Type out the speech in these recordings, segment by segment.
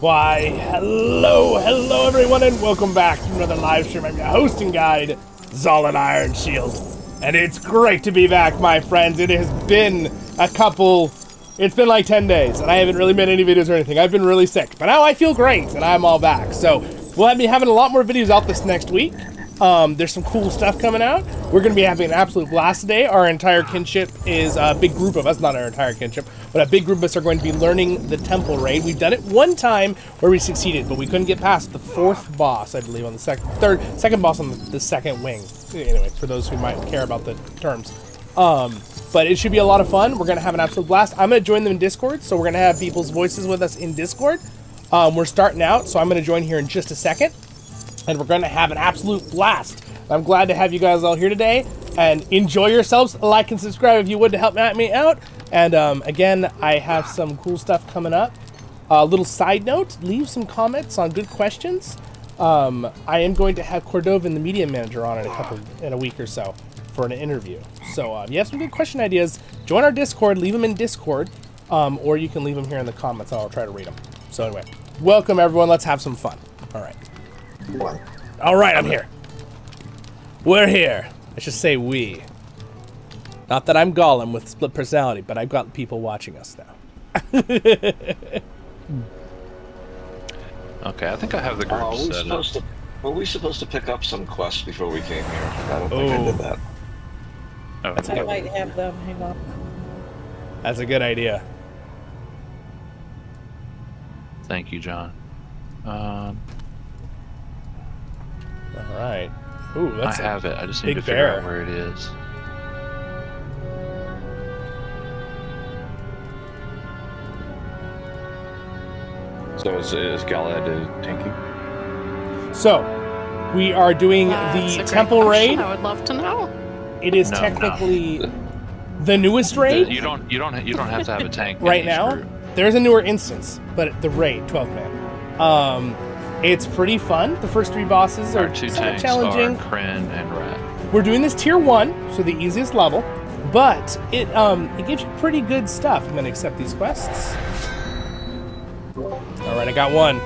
Why, hello everyone, and welcome back to another live stream. I'm your host and guide, Zollin Ironshield. And it's great to be back, my friends. It has been it's been like 10 days, and I haven't really made any videos or anything. I've been really sick, but now I feel great, and I'm all back. So, we'll be having a lot more videos out this next week. There's some cool stuff coming out. We're going to be having an absolute blast today. Our entire kinship is a big group of us, not our entire kinship, but a big group of us are going to be learning the temple raid. We've done it one time where we succeeded, but we couldn't get past the fourth boss, I believe, on the second boss on the second wing. Anyway, for those who might care about the terms. But it should be a lot of fun. We're going to have an absolute blast. I'm going to join them in Discord, so we're going to have people's voices with us in Discord. We're starting out, so I'm going to join here in just a second. And we're going to have an absolute blast. I'm glad to have you guys all here today. And enjoy yourselves. Like and subscribe if you would to help me out. And again, I have some cool stuff coming up. A little side note, leave some comments on good questions. I am going to have Cordovan, the media manager, on in a week or so for an interview. So if you have some good question ideas, join our Discord, leave them in Discord, or you can leave them here in the comments and I'll try to read them. So anyway, welcome everyone. Let's have some fun. All right. All right, I'm here. We're here. I should say we. Not that I'm Gollum with split personality, but I've got people watching us now. Okay, I think I have the group set up. Were we supposed to pick up some quests before we came here? I don't think I did that. Oh, That's I might have them. Hang on. That's a good idea. thank you, John. All right. Ooh, that's I have it. I just need big to figure bear. out where it is. So is Galad tanking? So, we are doing That's the a great temple question. raid. I would love to know. It is No, technically the newest raid. You don't have to have a tank in Right each now, group. there's a newer instance, but the raid, 12 man. It's pretty fun. The first three bosses Our are two somewhat tanks challenging. are Kryn and Rat. We're doing this tier 1, so the easiest level, but it gives you pretty good stuff. I'm gonna accept these quests. All right, I got one.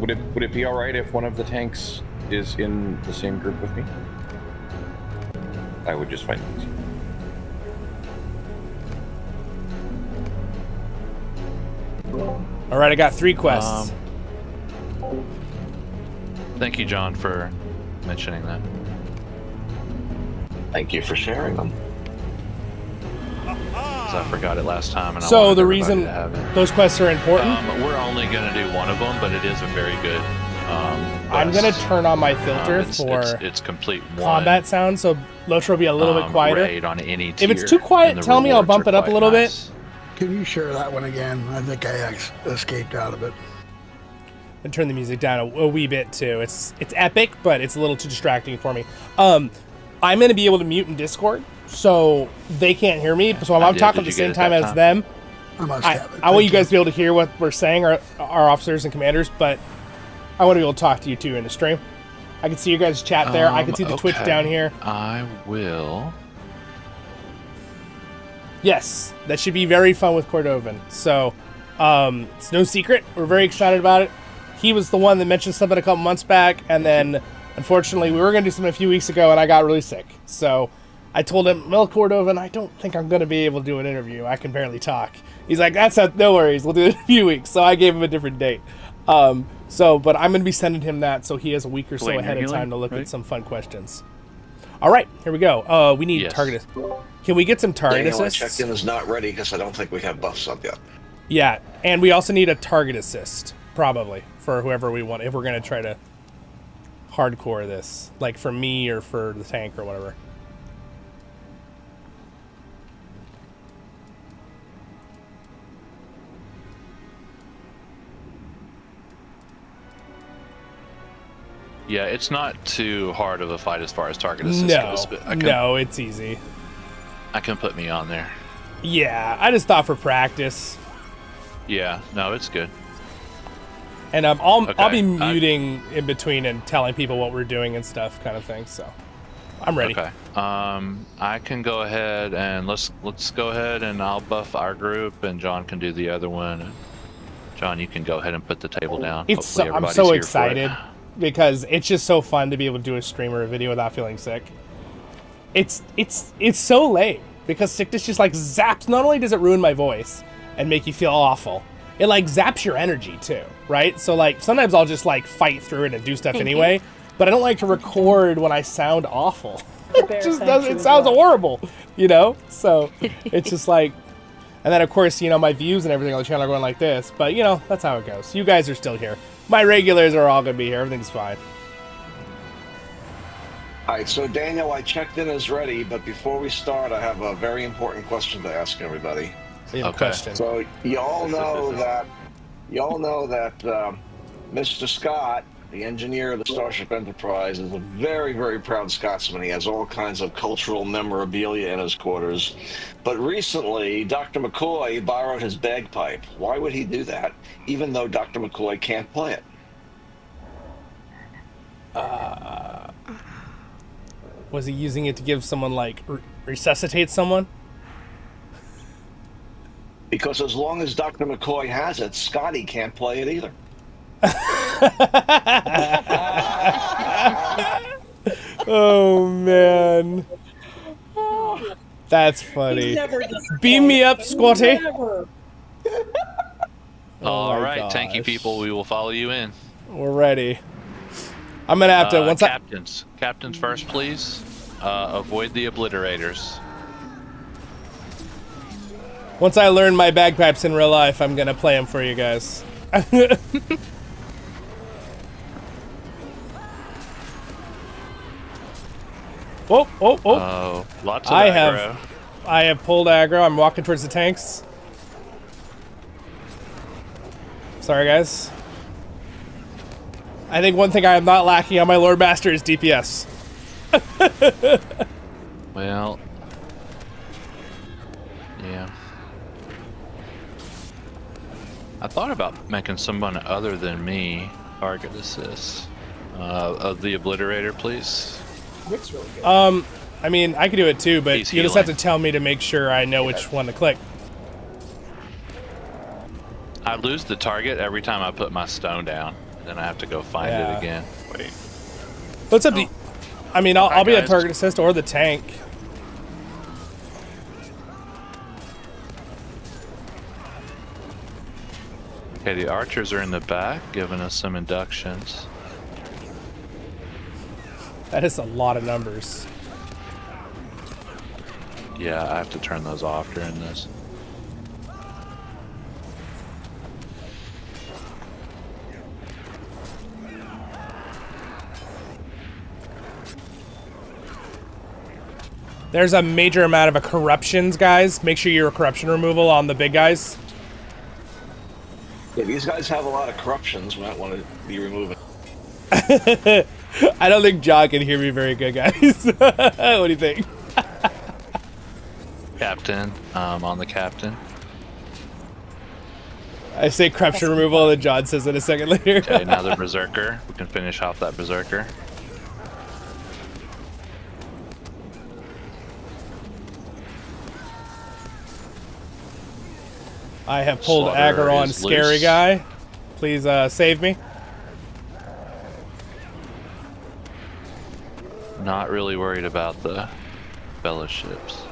Would it be all right if one of the tanks is in the same group with me? I would just find it easy. All right, I got 3 quests. Thank you, John, for mentioning that. Thank you for sharing them. 'Cause I forgot it last time, and I So wanted the everybody reason to have it. those quests are important, We're only going to do one of them, but it is a very good. I'm gonna quest. turn on my filter It's complete one combat sound, so LOTRO will be a little bit quieter. raid on any If it's tier, too quiet, and the tell me, I'll rewards bump are it up a quite little bit. nice. Can you share that one again? I think I escaped out of it. And turn the music down a wee bit too. It's epic, but it's a little too distracting for me. I'm gonna be able to mute in Discord, so they can't hear me. So I'm talking at the Did you same get it time that as time? them. I must I have it. want you Thank guys to be able to hear what we're saying, our officers and commanders, but I want to be able to talk to you too in the stream. I can see your guys' chat there. I can see the Twitch okay. down here. I will. Yes, that should be very fun with Cordovan. So, it's no secret. We're very excited about it. He was the one that mentioned something a couple months back, and then, unfortunately, we were going to do something a few weeks ago, and I got really sick. So, I told him, well, Cordovan, I don't think I'm going to be able to do an interview. I can barely talk. He's like, no worries. We'll do it in a few weeks. So, I gave him a different date. But I'm going to be sending him that so he has a week or so Wait, ahead of healing, time to look right? at some fun questions. All right, here we go. We need Yes. target. Can we get some target Daniel, I assists? checked in is not ready because I don't think we have buffs up yet. Yeah, and we also need a target assist, probably, for whoever we want, if we're going to try to hardcore this, like for me or for the tank or whatever. Yeah, it's not too hard of a fight as far as target assist goes, but It's easy. I can put me on there. Yeah, I just thought for practice. Yeah, no, it's good. And I'll be Okay, muting in between and telling people what we're doing and stuff, kind of thing. So I'm ready. Okay. I can go ahead and let's go ahead and I'll buff our group and John can do the other one. John, you can go ahead and put the table down. It's so, Hopefully I'm so everybody's here for it. excited because it's just so fun to be able to do a stream or a video without feeling sick. It's so lame because sickness just like zaps. Not only does it ruin my voice and make you feel awful, it like zaps your energy too, right? So like sometimes I'll just like fight through it and do stuff anyway, but I don't like to record when I sound awful. It just doesn't. It sounds horrible, you know. So it's just like, and then of course you know my views and everything on the channel are going like this, but you know that's how it goes. You guys are still here. My regulars are all gonna be here. Everything's fine. All right, so Daniel, I checked in as ready, but before we start, I have a very important question to ask everybody. You have a question. So you all know that Mr. Scott, the engineer of the Starship Enterprise, is a very, very proud Scotsman. He has all kinds of cultural memorabilia in his quarters. But recently, Dr. McCoy borrowed his bagpipe. Why would he do that, even though Dr. McCoy can't play it? Was he using it to give someone like resuscitate someone? Because as long as Dr. McCoy has it, Scotty can't play it either. Oh man, that's funny. Beam me up, Squatty. All right, gosh. tanky people, we will follow you in. We're ready. I'm gonna have to once Captains first, please. Avoid the obliterators. Once I learn my bagpipes in real life, I'm gonna play them for you guys. Oh! Oh, lots of aggro. I have pulled aggro. I'm walking towards the tanks. Sorry, guys. I think one thing I am not lacking on my Lord Master is DPS. Well, yeah. I thought about making someone other than me target assist. Of the obliterator, please. Rick's really good. I mean, I could do it too, but He's you just have healing. to tell me to make sure I know which one to click. I lose the target every time I put my stone down. Then I have to go find Yeah. it again. Wait. What's up? I mean, I'll be a guys. target assist or the tank. Okay, the archers are in the back, giving us some inductions. That is a lot of numbers. Yeah, I have to turn those off during this. There's a major amount of corruptions, guys. Make sure you're a corruption removal on the big guys. Yeah, these guys have a lot of corruptions. We might want to be removing. I don't think John can hear me very good, guys. What do you think? Captain, on the captain. I say corruption removal, and then John says it a second later. Okay, now the berserker. We can finish off that berserker. I have pulled Slaughter aggro on is Scary loose. Guy. Please save me. Not really worried about the fellowships.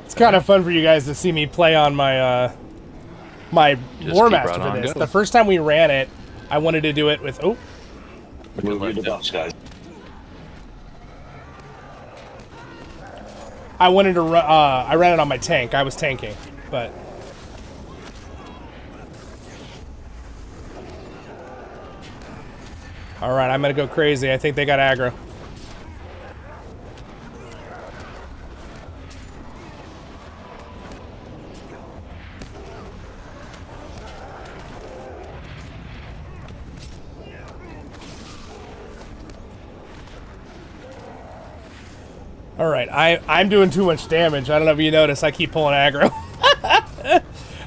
It's kind of fun for you guys to see me play on my my Just War keep Master right for on this. going. The first time we ran it, I wanted to do it with Move your debuffs, guys. I wanted to run. I ran it on my tank. I was tanking, but all right, I'm gonna go crazy. I think they got aggro. All right, I'm doing too much damage. I don't know if you notice. I keep pulling aggro.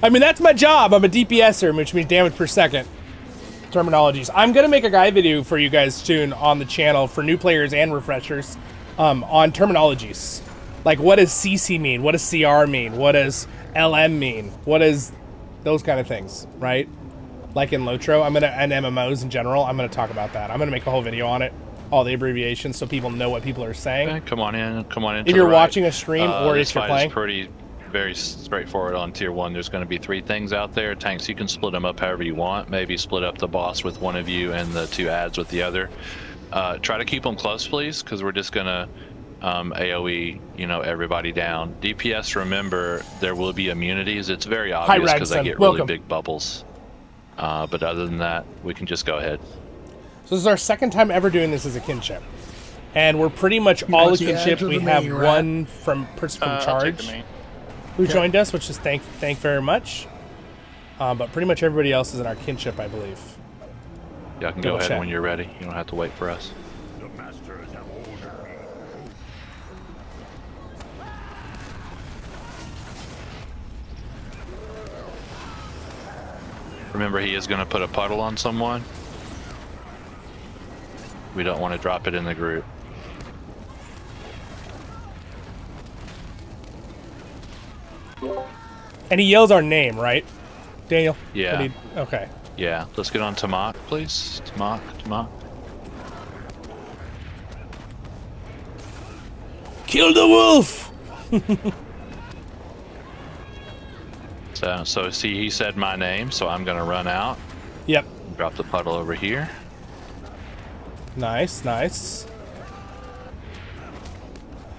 I mean, that's my job. I'm a DPSer, which means damage per second. Terminologies. I'm going to make a guide video for you guys soon on the channel for new players and refreshers on terminologies. Like, what does CC mean? What does CR mean? What does LM mean? What does those kind of things, right? Like in LOTRO, and MMOs in general, I'm going to talk about that. I'm going to make a whole video on it, all the abbreviations, so people know what people are saying. Okay, come on in. If you're watching a stream or if you're playing. Very straightforward on tier 1. There's going to be 3 things out there. Tanks, you can split them up however you want. Maybe split up the boss with one of you and the 2 ads with the other. Try to keep them close, please, because we're just going to AoE, everybody down. DPS, remember, there will be immunities. It's very obvious because they get really big bubbles. But other than that, we can just go ahead. So this is our second time ever doing this as a kinship. And we're pretty much all a kinship. We have one person from Charge who joined us, which is thank very much. But pretty much everybody else is in our kinship, I believe. Yeah, I can go ahead when you're ready. You don't have to wait for us. The masters have ordered me. Remember, he is going to put a puddle on someone. We don't want to drop it in the group. And he yells our name, right, Daniel? Yeah. Okay. Yeah. Let's get on Tamak, please. Tamak. Kill the wolf! So see, he said my name, so I'm going to run out. Yep. Drop the puddle over here. Nice, nice.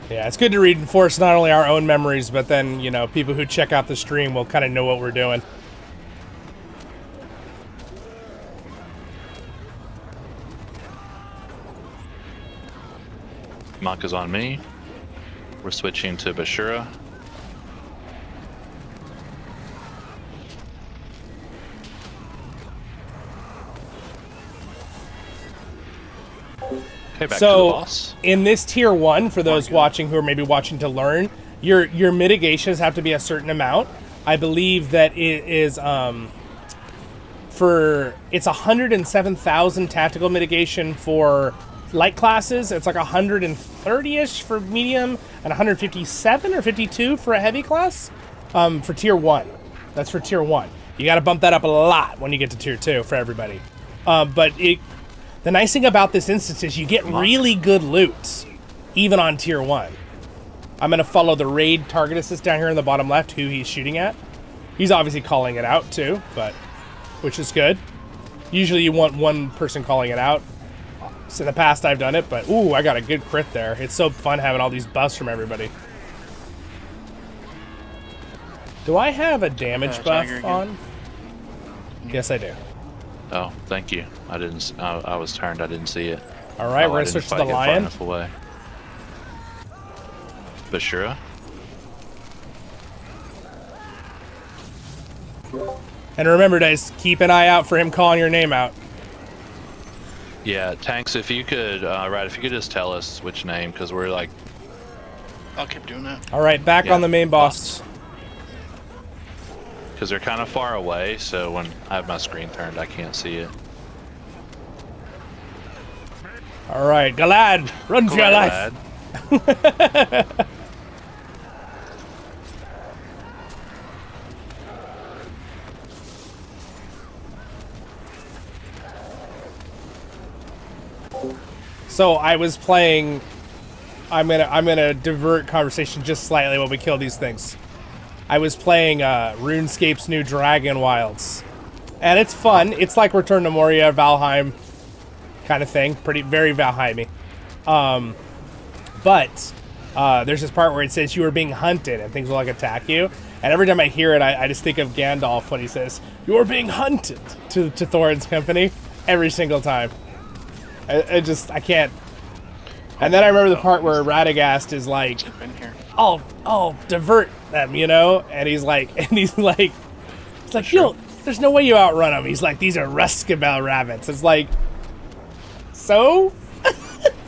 Yeah, it's good to reinforce not only our own memories, but then, people who check out the stream will kind of know what we're doing. Monk is on me. We're switching to Bashura. Okay, back to the boss. In this tier 1, for those watching who are maybe watching to learn, your mitigations have to be a certain amount. I believe that it is it's 107,000 tactical mitigation for light classes. It's like 130-ish for medium and 157 or 52 for a heavy class for tier 1. That's for tier 1. You got to bump that up a lot when you get to tier 2 for everybody. But the nice thing about this instance is you get really good loot, even on tier 1. I'm going to follow the raid target assist down here in the bottom left, who he's shooting at. He's obviously calling it out too, which is good. Usually you want one person calling it out. So in the past I've done it, but ooh, I got a good crit there. It's so fun having all these buffs from everybody. Do I have a damage buff on? Yes, I do. Oh, thank you. I didn't. I was turned. I didn't see it. All right, we're gonna switch to the lion. Bashura. And remember, guys, keep an eye out for him calling your name out. Yeah, Tanks. If you could, if you could just tell us which name, because we're like. I'll keep doing that. All right, back on the main boss. Because they're kind of far away, so when I have my screen turned, I can't see it. All right, Galad, run for your life. So I was playing. I'm gonna divert conversation just slightly while we kill these things. I was playing RuneScape's new Dragon Wilds, and it's fun. It's like Return to Moria, Valheim kind of thing. Very Valheim-y. But there's this part where it says you are being hunted and things will like attack you. And every time I hear it, I just think of Gandalf when he says, "You are being hunted" to Thorin's company every single time. I can't. And then I remember the part where Radagast is like, "I'll divert them," and he's like, "Yo, there's no way you outrun them." He's like, "These are Ruskabel rabbits." It's like, so?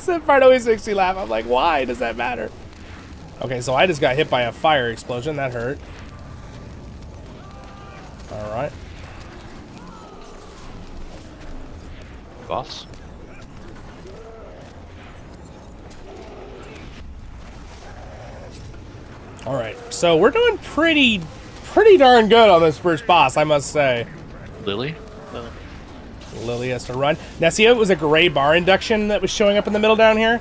That part always makes me laugh. I'm like, why does that matter? Okay, so I just got hit by a fire explosion. That hurt. boss. All right, so we're doing pretty darn good on this first boss, I must say. Lily? Lily has to run. Now, see, it was a gray bar induction that was showing up in the middle down here.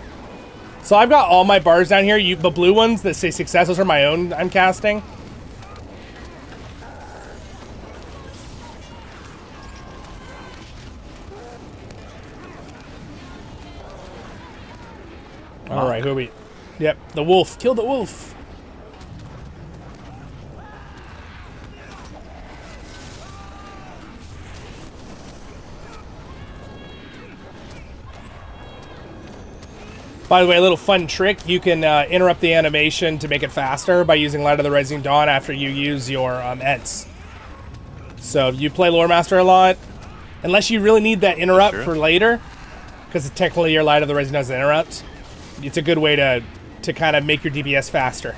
So I've got all my bars down here. The blue ones that say success, those are my own I'm casting. All right, who are we? Yep, the wolf. Kill the wolf. By the way, a little fun trick, you can interrupt the animation to make it faster by using Light of the Rising Dawn after you use your Ents. So if you play Lore Master a lot, unless you really need that interrupt for later, because technically your Light of the Rising Dawn is an interrupt, it's a good way to kind of make your DPS faster.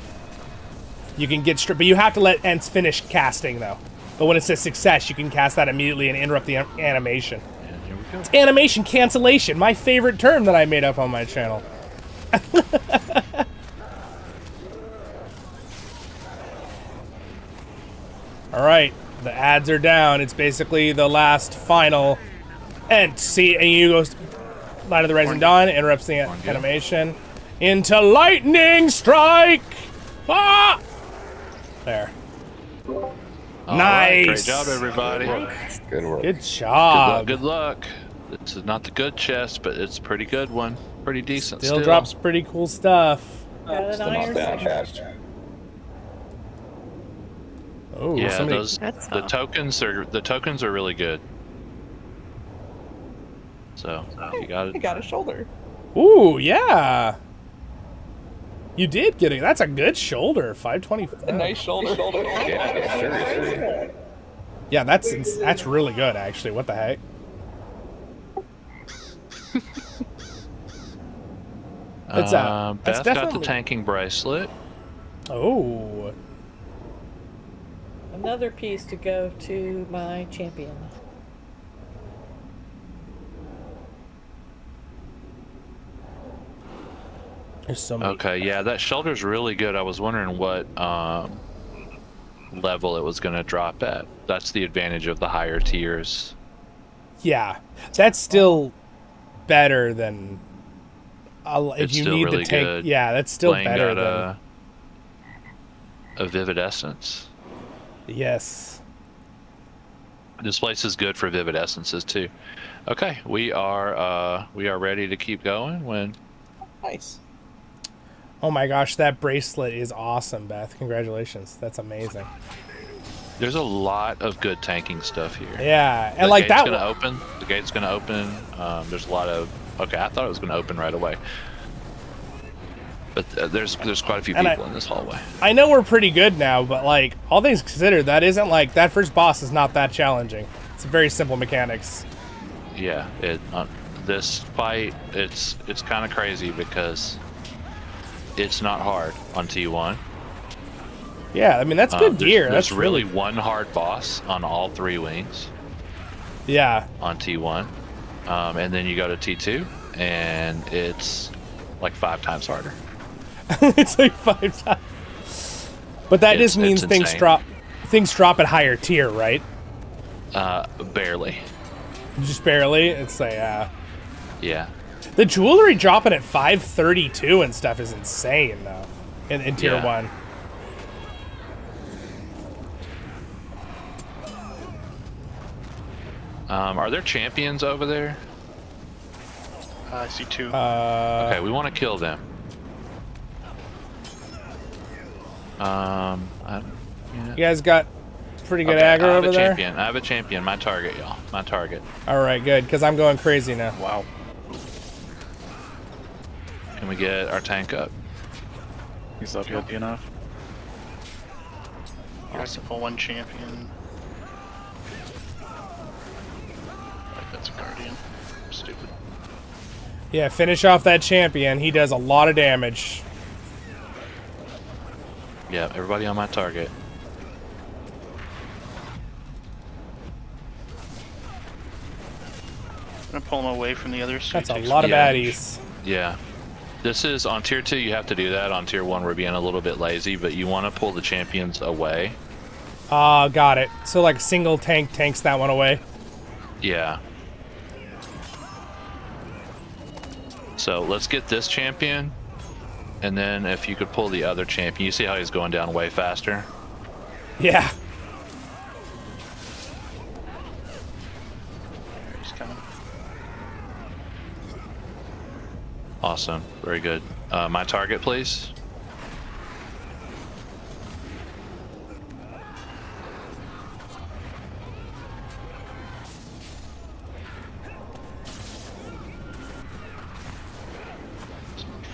You can get straight, but you have to let Ents finish casting though. But when it says success, you can cast that immediately and interrupt the animation. And here we go. It's animation cancellation, my favorite term that I made up on my channel. Alright, the ads are down. It's basically the last final Ent. See, and you go Light of the Rising Dawn, interrupts the animation. Into lightning strike! Ah! There. All Nice! right, great job, everybody. Good work. Good job. Good luck. This is not the good chest, but it's a pretty good one. Pretty decent. Still drops pretty cool stuff. Got an iron signature. Oh, Yeah, somebody... the tokens are really good. So you got it. I got a shoulder. Ooh, yeah. You did get it. That's a good shoulder. 525. A nice shoulder. Yeah, seriously. Yeah, that's really good, actually. What the heck? It's Beth got definitely... the tanking bracelet. Oh. Another piece to go to my champion. There's so many. Okay, yeah, that shoulder's really good. I was wondering what level it was going to drop at. That's the advantage of the higher tiers. Yeah, that's still better than if It's you still need really the tank. good. Yeah, that's still Playing better got than a Vivid Essence. yes. This place is good for Vivid Essences too. Okay, we are ready to keep going when. Nice. Oh my gosh, that bracelet is awesome, Beth. Congratulations. That's amazing. There's a lot of good tanking stuff here. Yeah, and The like gate's that. gonna open. The gate's gonna open. There's a lot of. Okay, I thought it was gonna open right away. But there's quite a few And people in this hallway. I know we're pretty good now, but like all things considered, that isn't like that first boss is not that challenging. It's very simple mechanics. Yeah, this fight it's kind of crazy because it's not hard on T1. Yeah, I mean that's good gear. There's That's really one hard boss on all 3 wings yeah. on T1, and then you go to T2, and it's like 5 times harder. It's like 5 times. But that just means it's things insane. drop at higher tier, right? Barely. Just barely. It's like Yeah. the jewelry dropping at 532 and stuff is insane though. In tier Yeah. 1. Are there champions over there? I see 2. Okay, we want to kill them. You guys got pretty good Okay, aggro I have over a there? champion. I have a champion. My target, y'all. My target. Alright, good, because I'm going crazy now. Wow. Can we get our tank up? He's up healthy enough. Alright, pull 1 champion. Like that's a guardian. Stupid. Yeah, finish off that champion. He does a lot of damage. Yeah, everybody on my target. gonna pull them away from the others. So That's a lot of baddies. Yeah. This is on tier 2. You have to do that. On tier 1, we're being a little bit lazy, but you want to pull the champions away. Got it. So like single tank tanks that one away. Yeah. So let's get this champion, and then if you could pull the other champion, you see how he's going down way faster? Yeah. He's coming. Awesome. Very good. My target, please.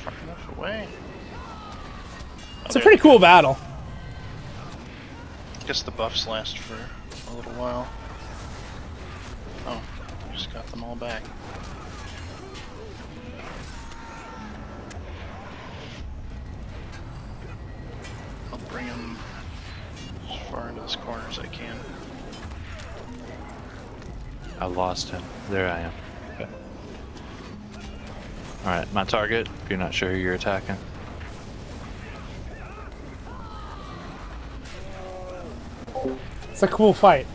Far enough away. It's a pretty cool battle. I guess the buffs last for a little while. Oh, just got them all back. I'll bring them as far into this corner as I can. I lost him. There I am. Okay. Alright, my target, if you're not sure who you're attacking. It's a cool fight.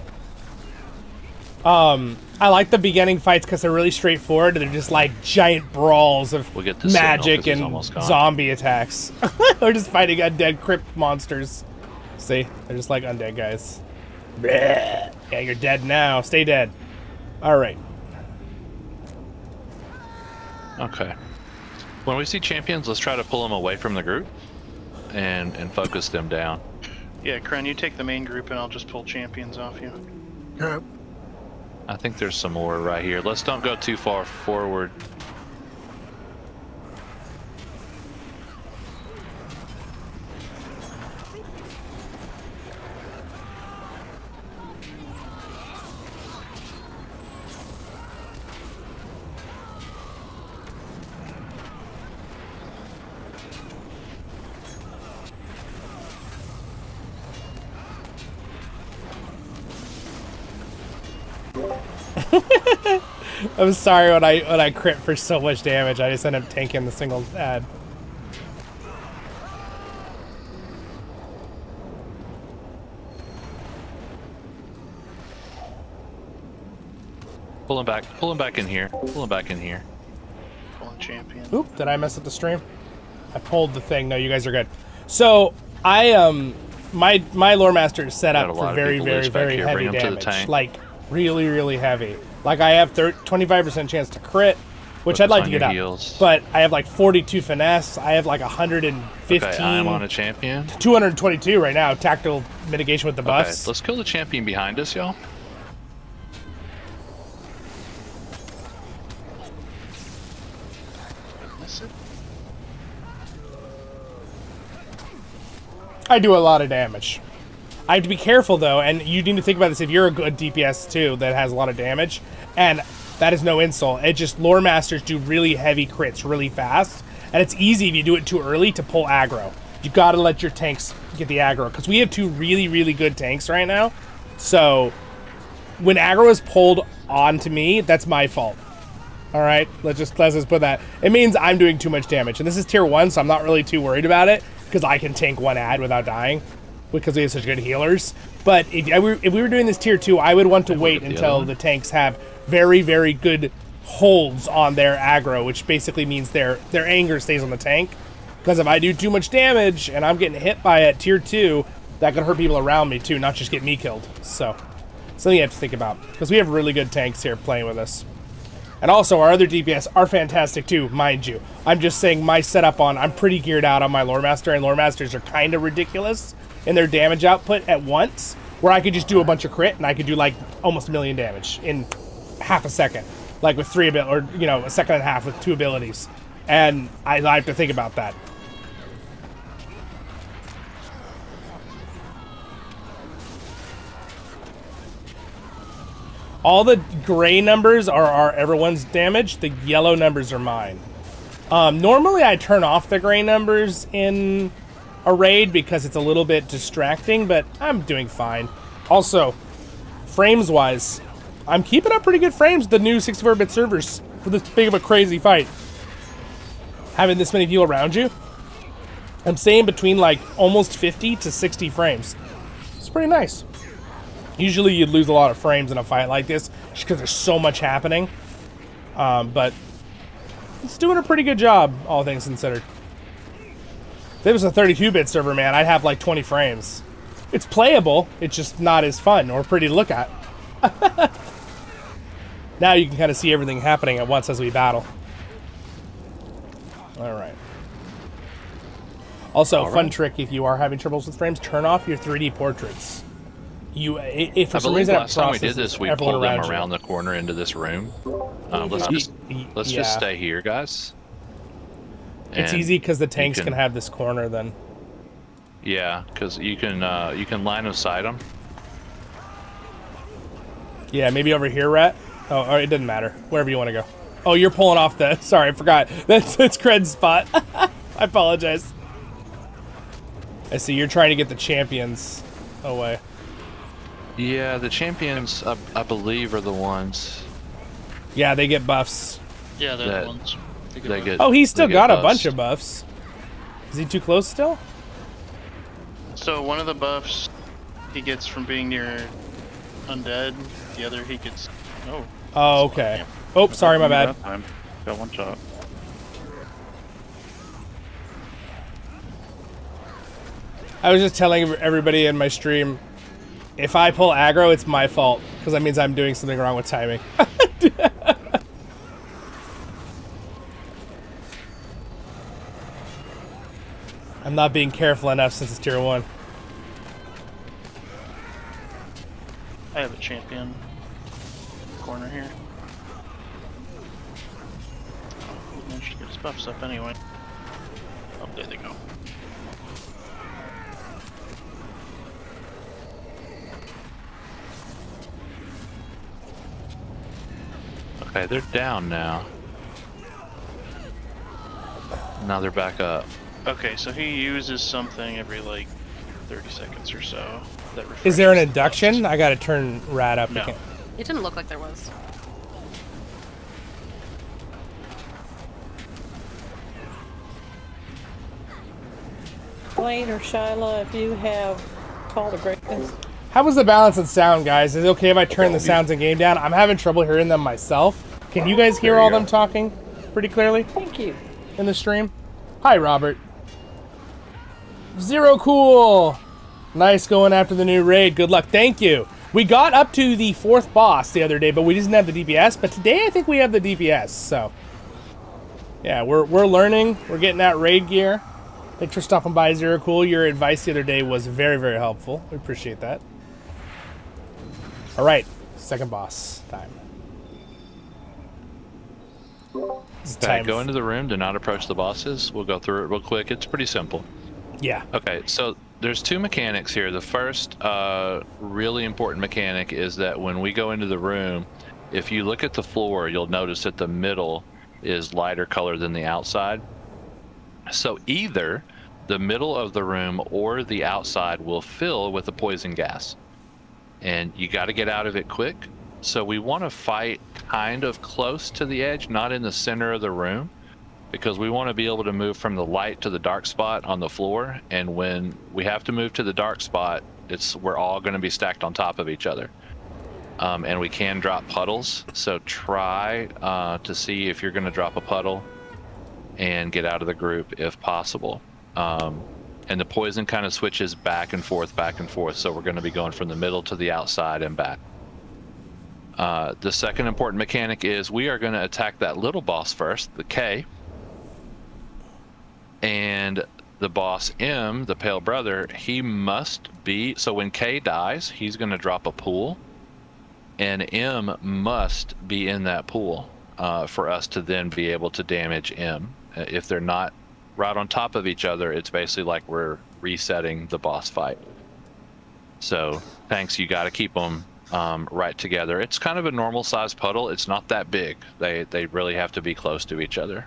I like the beginning fights because they're really straightforward. They're just like giant brawls of We'll get this magic signal 'cause he's and almost gone. zombie attacks. We're just fighting undead crypt monsters. See, they're just like undead guys. Bleh. Yeah, you're dead now. Stay dead. All right. Okay. When we see champions, let's try to pull them away from the group and focus them down. Yeah, Kren, you take the main group and I'll just pull champions off you. Yep. I think there's some more right here. Let's don't go too far forward. I'm sorry when I crit for so much damage. I just end up tanking the single ad. Pull him back. Pull him back in here. Pull him back in here. Pulling champion. Oop, did I mess up the stream? I pulled the thing. No, you guys are good. So I my lore master is set Got a up lot for of very, people very, loose back very here. heavy Bring 'em to the damage. tank. Like really, really heavy. Like I have 25% chance to crit, which Focus I'd like on to get your up. heals. But I have like 42 finesse. I have like 115. Okay, I'm on a champion. 222 right now. Tactical mitigation with the Okay, buffs. let's kill the champion behind us, y'all. Miss it. I do a lot of damage. I have to be careful though, and you need to think about this if you're a good DPS too that has a lot of damage, and that is no insult. It just lore masters do really heavy crits really fast, and it's easy if you do it too early to pull aggro. You gotta let your tanks get the aggro, because we have two really, really good tanks right now. So when aggro is pulled onto me, that's my fault. All right, let's just put that. It means I'm doing too much damage, and this is tier 1, so I'm not really too worried about it because I can tank one ad without dying because we have such good healers. But if we were doing this tier 2, I would want to wait until the tanks have very, very good holds on their aggro, which basically means their anger stays on the tank. Because if I do too much damage and I'm getting hit by it tier 2, that could hurt people around me too, not just get me killed. So something you have to think about, because we have really good tanks here playing with us. And also our other DPS are fantastic too, mind you. I'm just saying my setup I'm pretty geared out on my lore master, and lore masters are kind of ridiculous in their damage output at once, where I could just do a bunch of crit and I could do like almost 1 million damage in half a second, like with 3 or a second and a half with 2 abilities. And I have to think about that. All the gray numbers are everyone's damage. The yellow numbers are mine. Normally I turn off the gray numbers in a raid because it's a little bit distracting, but I'm doing fine. Also, frames wise, I'm keeping up pretty good frames with the new 64-bit servers for this big of a crazy fight. Having this many people around you, I'm saying between like almost 50 to 60 frames. It's pretty nice. Usually you'd lose a lot of frames in a fight like this just because there's so much happening. But it's doing a pretty good job, all things considered. If it was a 32-bit server, man, I'd have like 20 frames. It's playable, it's just not as fun or pretty to look at. Now you can kind of see everything happening at once as we battle. Alright. Also, fun trick if you are having troubles with frames, turn off your 3D portraits. If for some reason last time we did this, we pulled them around the corner into this room. Let's just stay here, guys. It's easy because the tanks can have this corner then. Yeah, because you can line of sight them. Yeah, maybe over here, Rat. Oh, it doesn't matter. Wherever you want to go. Oh, you're pulling off the... Sorry, I forgot. That's Cred's spot. I apologize. I see you're trying to get the champions away. Yeah, the champions, I believe, are the ones. Yeah, they get buffs. Yeah, they're the ones. They get, oh, he's still got a bunch of buffs. Is he too close still? So one of the buffs he gets from being near undead. The other he gets... Oh. Oh, okay. Oh, sorry, my bad. Got one shot. I was just telling everybody in my stream, if I pull aggro, it's my fault, because that means I'm doing something wrong with timing. I'm not being careful enough since it's tier 1. I have a champion corner here. Oh, he managed to get his buffs up anyway. Oh, there they go. Okay, they're down now. Now they're back up. Okay, so he uses something every like 30 seconds or so. That is there an induction? I gotta turn Rat up again. It didn't look like there was. Blaine or Shyla, if you have Call to Greatness. How was the balance of sound, guys? Is it okay if I turn the sounds in game down? I'm having trouble hearing them myself. Can you guys hear all them talking pretty clearly? Thank you. In the stream? Hi, Robert. Zero Cool. Nice going after the new raid. Good luck. Thank you. We got up to the 4th boss the other day, but we didn't have the DPS. But today I think we have the DPS. So, yeah, we're learning. We're getting that raid gear. Thanks for stopping by, Zero Cool. Your advice the other day was very, very helpful. We appreciate that. All right, second boss time. Okay, go into the room. Do not approach the bosses. We'll go through it real quick. It's pretty simple. Yeah. Okay, so there's 2 mechanics here. The first really important mechanic is that when we go into the room, if you look at the floor, you'll notice that the middle is lighter color than the outside. So either the middle of the room or the outside will fill with a poison gas. And you got to get out of it quick. So we want to fight kind of close to the edge, not in the center of the room, because we want to be able to move from the light to the dark spot on the floor. And when we have to move to the dark spot, we're all going to be stacked on top of each other. And we can drop puddles. So try to see if you're going to drop a puddle and get out of the group if possible. And the poison kind of switches back and forth, so we're going to be going from the middle to the outside and back. The second important mechanic is we are going to attack that little boss first, the K. And the boss M, the Pale Brother, he must be... So when K dies, he's going to drop a pool. And M must be in that pool for us to then be able to damage M. If they're not right on top of each other, it's basically like we're resetting the boss fight. So thanks, you got to keep them right together. It's kind of a normal sized puddle. It's not that big. They really have to be close to each other.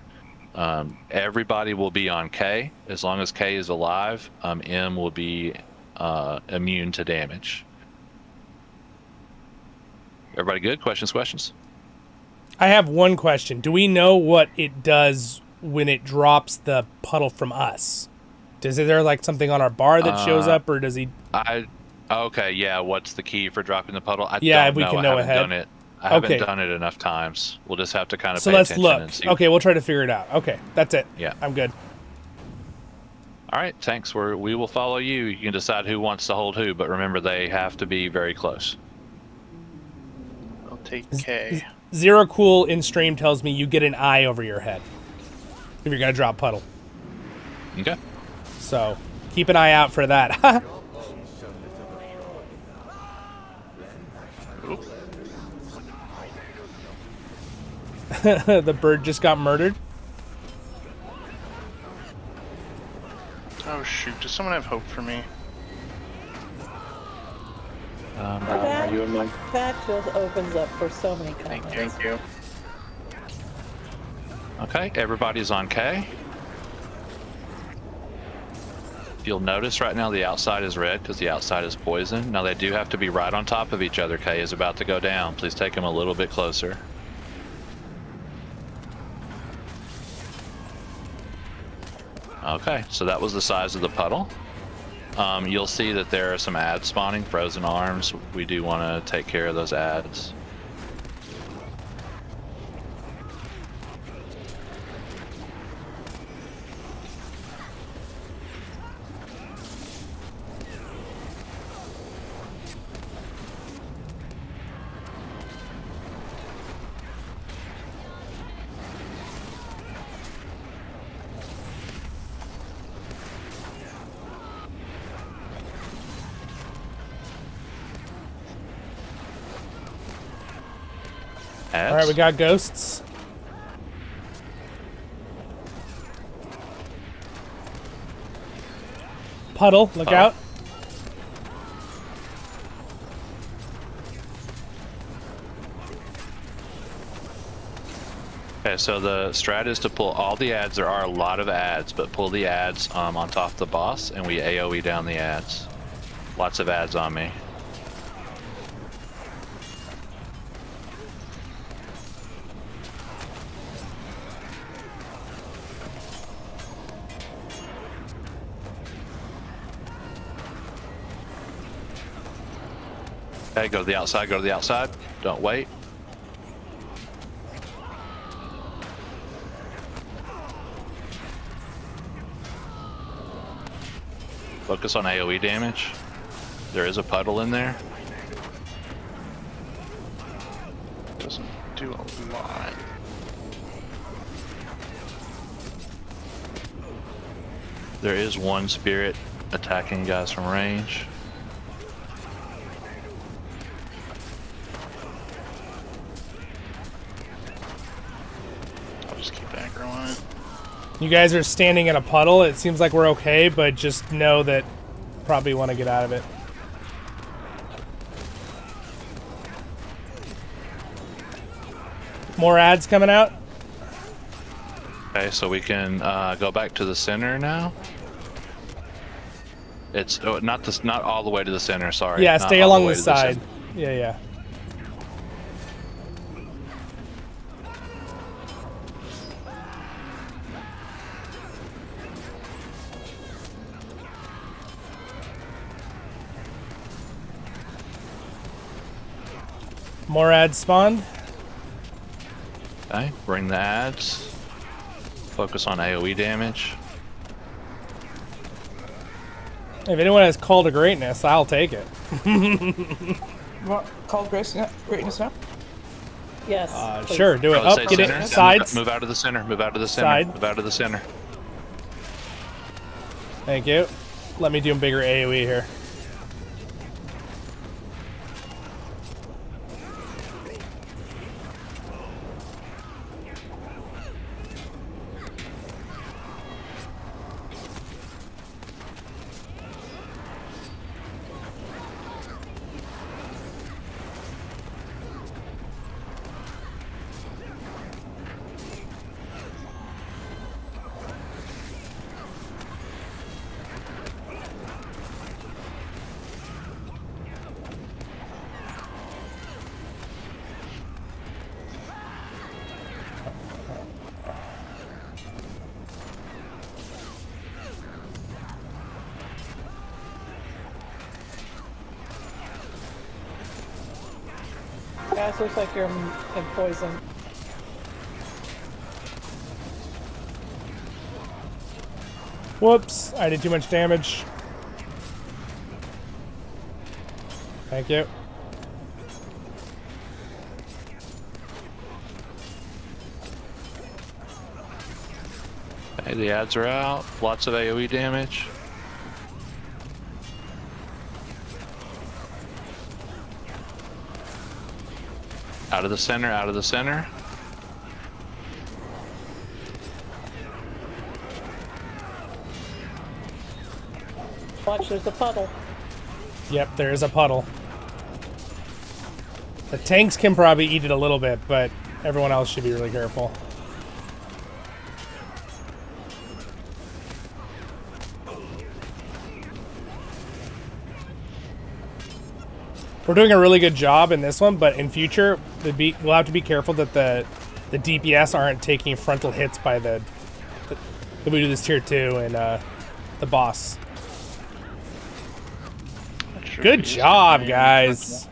Everybody will be on K. As long as K is alive, M will be immune to damage. Everybody good? Questions? I have one question. Do we know what it does when it drops the puddle from us? Is there like something on our bar that shows up, or does he? Okay, yeah. What's the key for dropping the puddle? I Yeah, don't if we know. can I know haven't ahead. done it. I haven't Okay. done it enough times. We'll just have to kind of So pay let's attention look. and see. Okay, we'll try to figure it out. Okay, that's it. Yeah. I'm good. All right, thanks. We will follow you. You can decide who wants to hold who, but remember they have to be very close. I'll take K. Zero Cool in stream tells me you get an eye over your head if you're gonna drop puddle. Okay. So keep an eye out for that. The bird just got murdered. Oh shoot! Does someone have hope for me? That just opens up for so many comments. Thank you. Okay, everybody's on K. If you'll notice right now the outside is red because the outside is poison. Now they do have to be right on top of each other. K is about to go down. Please take them a little bit closer. Okay, so that was the size of the puddle. You'll see that there are some ads spawning, frozen arms. We do want to take care of those ads. Ads. All right, we got ghosts. Puddle, look out. Okay, so the strat is to pull all the ads. There are a lot of ads, but pull the ads on top of the boss, and we AoE down the ads. Lots of ads on me. Okay, go to the outside, go to the outside. Don't wait. Focus on AoE damage. There is a puddle in there. Doesn't do a lot. There is one spirit attacking guys from range. I'll just keep aggro on it. You guys are standing in a puddle. It seems like we're okay, but just know that probably want to get out of it. More ads coming out. Okay, so we can go back to the center now. It's not all the way to the center. Sorry. Yeah, Not stay all along way the to side. center. Yeah. More ads spawned. Okay, bring the ads. Focus on AoE damage. If anyone has Call to Greatness, I'll take it. What? Called greatness now? Yes. please. Sure, do it. I would say Up, get center. it. Sides. Move out of the center. Move out of the center. Side. Move out of the center. Thank you. Let me do a bigger AoE here. Guys, looks like you're in poison. Whoops, I did too much damage. Thank you. Hey, the ads are out. Lots of AoE damage. Out of the center, out of the center. Watch, there's a puddle. Yep, there is a puddle. The tanks can probably eat it a little bit, but everyone else should be really careful. We're doing a really good job in this one, but in future, we'll have to be careful that the DPS aren't taking frontal hits by the we do this tier 2 and the boss. Good job, guys.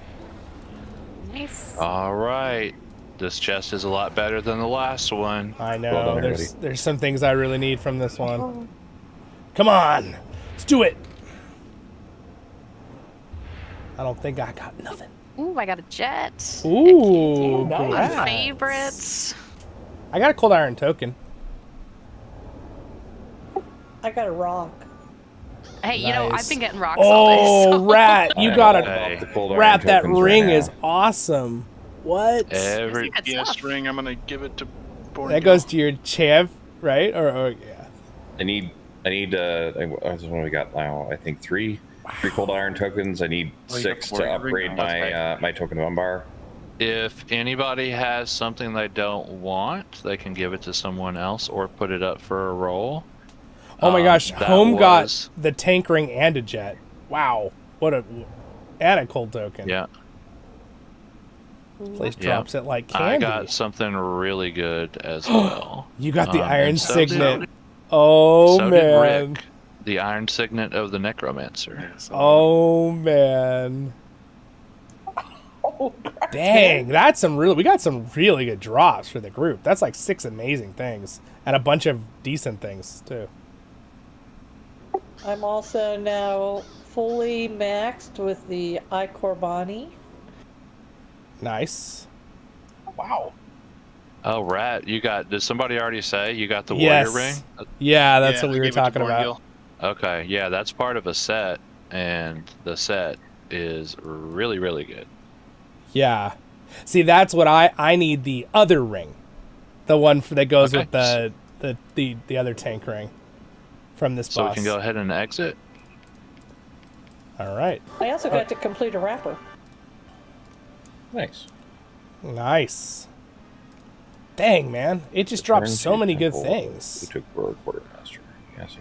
Nice. All right. This chest is a lot better than the last one. I know. Well done, there's some things I really need from this one. Come on. Let's do it. I don't think I got nothing. Ooh, I got a jet. Ooh, My congrats. favorites. I got a cold iron token. I got a rock. Hey, you know, Nice. I've been getting rocks all day. So. Rat, you got Hey. a rat. That ring is awesome. What? Every Good Yes, stuff. ring. I'm gonna give it to Born. That goes to your chav, right? Or yeah. I need what do we got now? I think three cold iron tokens. I need Oh, you got 6 four. to Ring upgrade now. my my token of umbar. If anybody has something they don't want, they can give it to someone else or put it up for a roll. Oh my gosh, that Home was- got the tank ring and a jet. Wow, and a cold token. Yeah, Place Yeah. drops it like I candy. got something really good as well. You got the Iron and so Signet. did- Oh so man. did Rick, the Iron Signet of the Necromancer. Oh man. Oh, crap. Dang, that's we got some really good drops for the group. That's like 6 amazing things and a bunch of decent things too. I'm also now fully maxed with the Ikorbani. Nice. Wow. Oh, Rat, you got? Did somebody already say you got the Yes. warrior ring? Yeah, that's Yeah, what I we were gave it to talking Born about. Gil. Okay, yeah, that's part of a set, and the set is really, really good. Yeah. See, that's what I need, the other ring. The one that goes Okay. with the other tank ring from this So boss. we can go ahead and exit. All right. I also got to complete a wrapper. Nice. Dang, man. It just drops so many good things. Utug-bûr quartermaster. Yes.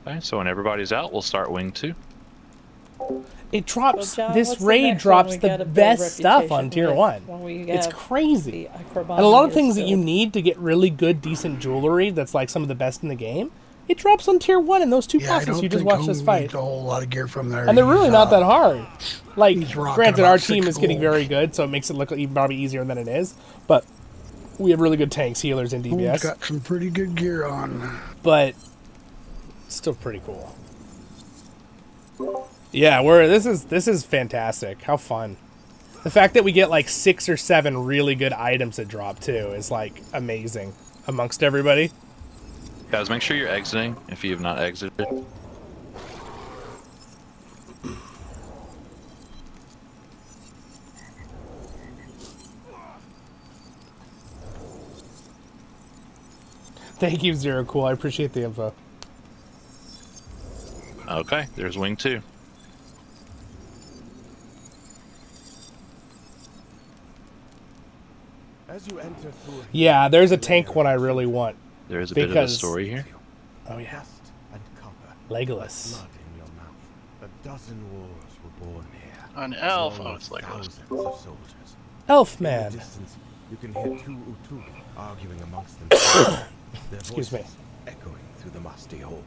Okay, so when everybody's out, we'll start Wing 2. It drops, Well, John, this what's the raid next drops one we the gotta build best stuff on reputation tier with 1. when we It's have crazy. the Ikorbani And a lot of is things that you built? need to get really good, decent jewelry that's like some of the best in the game, it drops on tier 1 in those 2 Yeah, I bosses don't you just think watched Home us fight. needs a whole lot of gear from there. And they're really He's, not that hard. Like, he's rocking granted, about our 6 team is getting gold. very good, so it makes it look even probably easier than it is. But we have really good tanks, healers, and Home's DPS. got some pretty good gear on. But still pretty cool. Yeah, this is fantastic. How fun. The fact that we get like 6 or 7 really good items that drop too is like amazing amongst everybody. Guys, make sure you're exiting if you have not exited. Thank you, Zero Cool. I appreciate the info. Okay, there's Wing 2. As you enter through Yeah, there's a tank one I really want. There is a bit of a Because- story here. Oh yeah, dust and copper, Legolas. blood in your mouth. A dozen wars were born here. An elf. Oh, All it's like thousands of soldiers. Elf In the man. distance, you can hear 2 Utug arguing amongst themselves. Their Excuse me. voices echoing through the musty hall.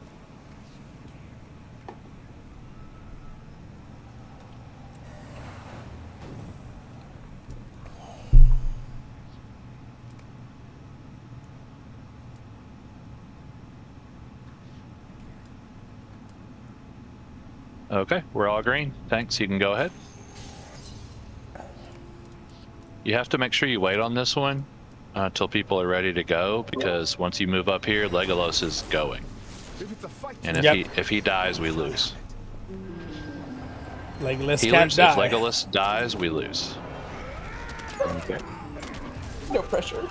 Okay, we're all green. Thanks, you can go ahead. You have to make sure you wait on this one until people are ready to go, because once you move up here, Legolas is going. And if he dies, we lose. Legolas Healers, can't die. if Legolas dies, we lose. Okay. No pressure.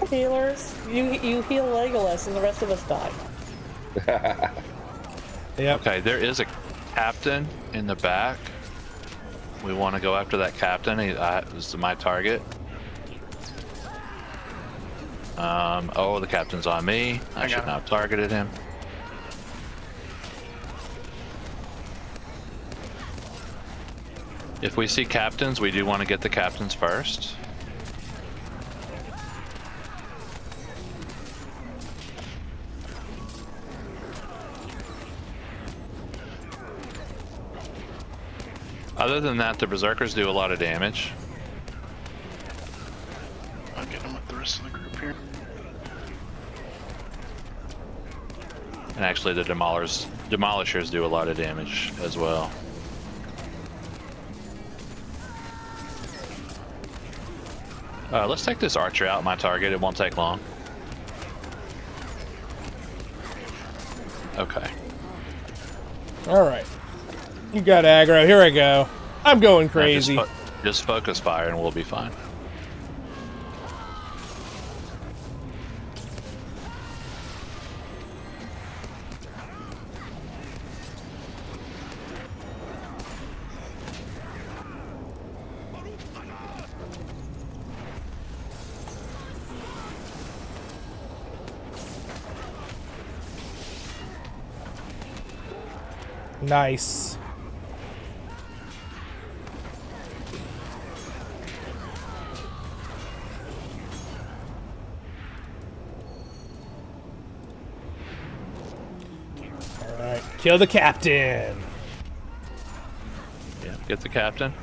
Healers, you heal Legolas and the rest of us die. Yep. Okay, there is a captain in the back. We want to go after that captain. This is my target. Oh, the captain's on me. I should not have targeted him. If we see captains, we do want to get the captains first. Other than that, the berserkers do a lot of damage. I'll get them with the rest of the group here. And actually the demolishers do a lot of damage as well. Let's take this archer out, my target. It won't take long. Okay. Alright. You got aggro. Here I go. I'm going crazy. Just focus fire and we'll be fine. Nice. Alright, kill the captain. Yeah, get the captain.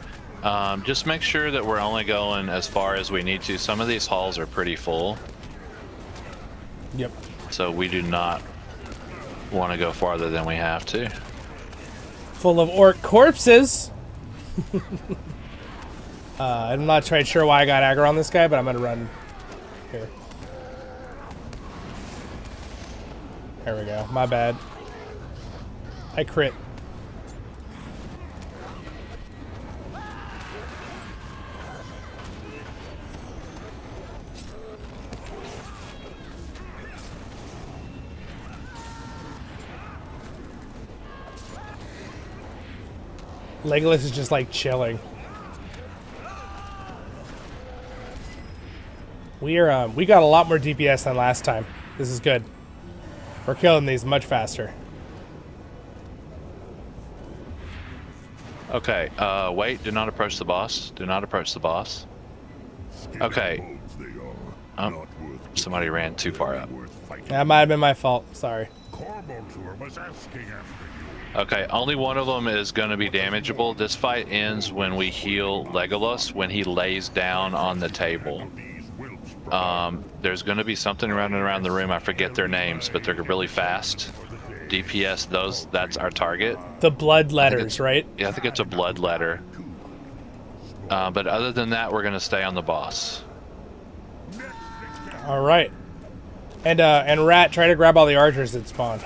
Just make sure that we're only going as far as we need to. Some of these halls are pretty full. Yep. So we do not want to go farther than we have to. Full of orc corpses. I'm not quite sure why I got aggro on this guy, but I'm gonna run here. There we go. My bad. I crit. Legolas is just like chilling. We got a lot more DPS than last time. This is good. We're killing these much faster. Okay, wait, do not approach the boss. Do not approach the boss. Okay. Somebody ran too far up. That might have been my fault. Sorry. Okay, only one of them is going to be damageable. This fight ends when we heal Legolas, when he lays down on the table. There's going to be something running around the room. I forget their names, but they're really fast. DPS, that's our target. The blood letters, right? Yeah, I think it's a blood letter. But other than that, we're going to stay on the boss. All right. And Rat, try to grab all the archers that spawn.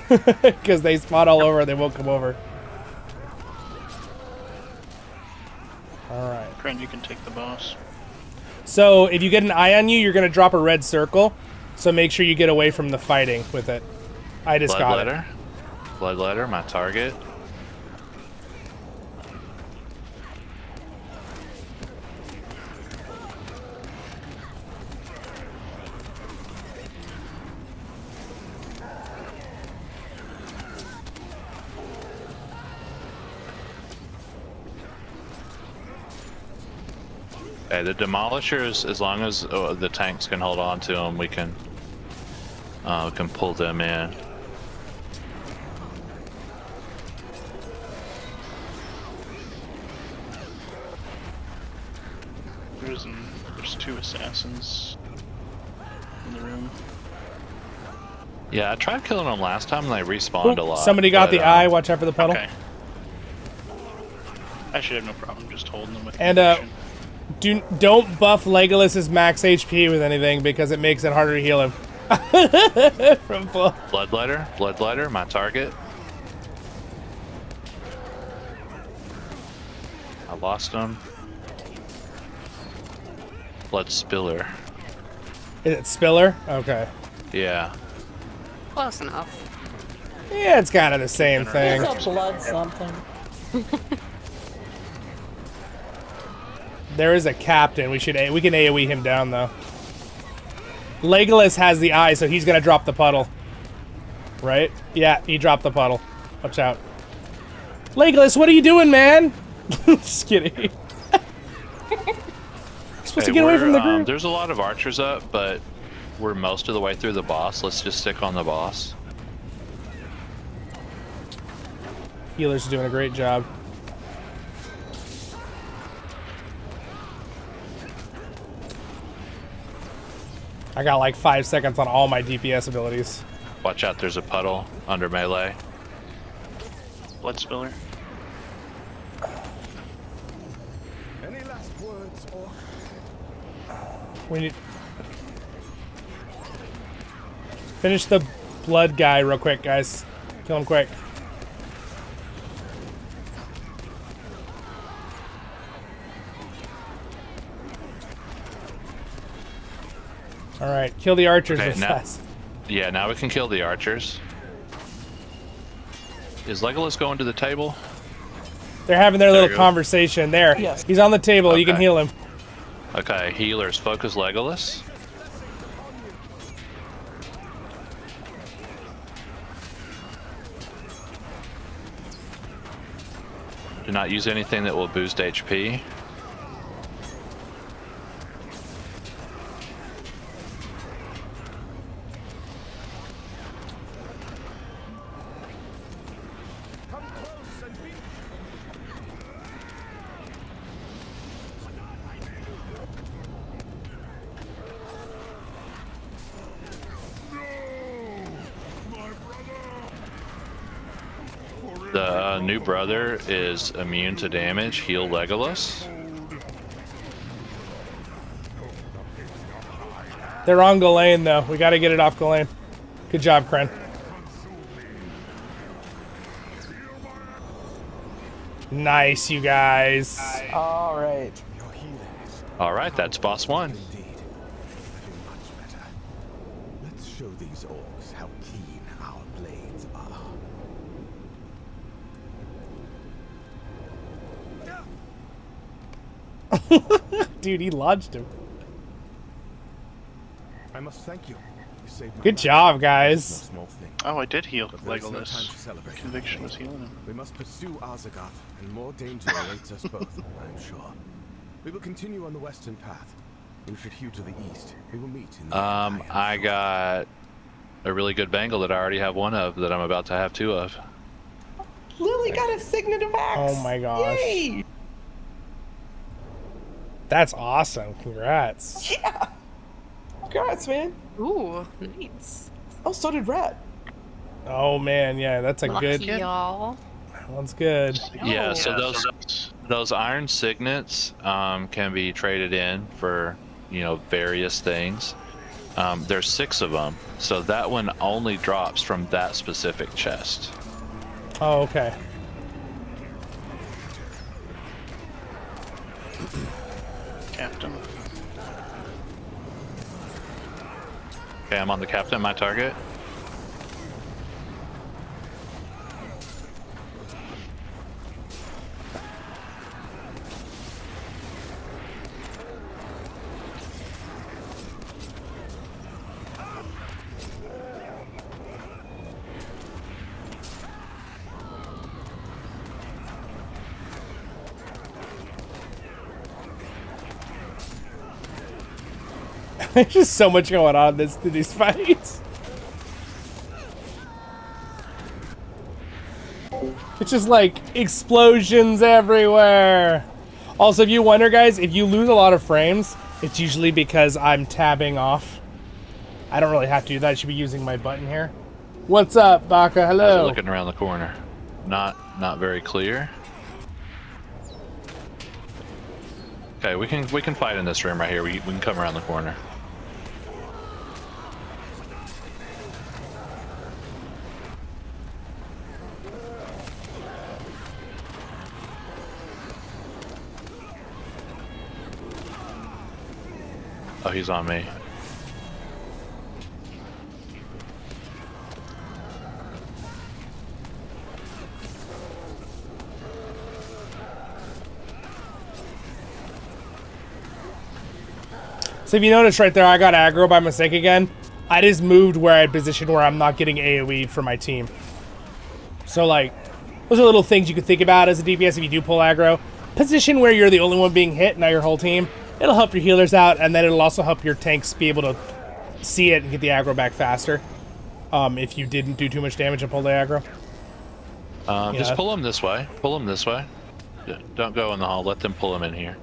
Because they spawn all over, they won't come over. All right. Friend, you can take the boss. So if you get an eye on you, you're going to drop a red circle. So make sure you get away from the fighting with it. I just got it. Blood letter, my target. Okay, the demolishers, as long as the tanks can hold on to them, we can pull them in. There's two assassins in the room. Yeah, I tried killing them last time and they respawned a lot. Somebody got the eye. Watch out for the puddle. Okay. I should have no problem just holding them with And don't buff Legolas's max HP with anything because it makes it harder to heal him. From full. Bloodlighter, my target. I lost him. Blood Spiller. Is it Spiller? Okay. Yeah. Close enough. Yeah, it's kind of the same thing. It's a blood something. There is a captain. We can AoE him down though. Legolas has the eye, so he's gonna drop the puddle. Right? Yeah, he dropped the puddle. Watch out. Legolas, what are you doing, man? Just kidding. You're supposed to get away from the group. There's a lot of archers up, but we're most of the way through the boss. Let's just stick on the boss. Healers are doing a great job. I got like 5 seconds on all my DPS abilities. Watch out, there's a puddle under melee. Blood Spiller. Any last words, or We need... Finish the blood guy real quick, guys. Kill him quick. Alright, kill the archers Okay, real now- fast. Yeah, now we can kill the archers. Is Legolas going to the table? They're having their There little you go. conversation there. Yes. He's on the table, you can Okay. heal him. Okay, healers, focus Legolas. Do not use anything that will boost HP. The new brother is immune to damage. Heal Legolas. They're on Ghislaine though. We gotta get it off Ghislaine. Good job, Kren. Nice, you guys. All right. your healers. All right, that's boss one. Indeed. I feel much better. Let's show these orcs how keen our blades are. Dude, he lodged him. I must thank you. You saved my Good life. job, No guys. small thing. Oh, I did heal But there's no time Legolas. to celebrate. Conviction was healing him. We must pursue Arzagoth, and more danger awaits us both, I'm sure. We will continue on the western path. You should hew to the east. We will meet in the I got a really good bangle that I already have one of that I'm about to have two of. Lily got a signet of axe. Oh my gosh. Yay! That's awesome. Congrats. Yeah. Congrats, man. Ooh, nice. Oh, so did Rat. Oh man, yeah, that's a Lucky good. y'all. One's good. Yeah, so Yeah, those iron signets can be traded in for, you know, various things. There's 6 of them, so that one only drops from that specific chest. Oh, okay. Captain. Okay, I'm on the captain, my target. There's just so much going on in these fights. It's just like explosions everywhere. Also, if you wonder, guys, if you lose a lot of frames, it's usually because I'm tabbing off. I don't really have to do that. I should be using my button here. What's up, Baka? How's it Hello. looking around the corner? Not very clear. Okay, we can fight in this room right here. We can come around the corner. Oh, he's on me. So if you notice right there, I got aggro by mistake again. I just moved where I positioned where I'm not getting AoE for my team. So like, those are little things you could think about as a DPS if you do pull aggro. Position where you're the only one being hit, not your whole team. It'll help your healers out, and then it'll also help your tanks be able to see it and get the aggro back faster. If you didn't do too much damage and pull the aggro. Just pull them this way. Pull them this way. Don't go in the hall. Let them pull them in here.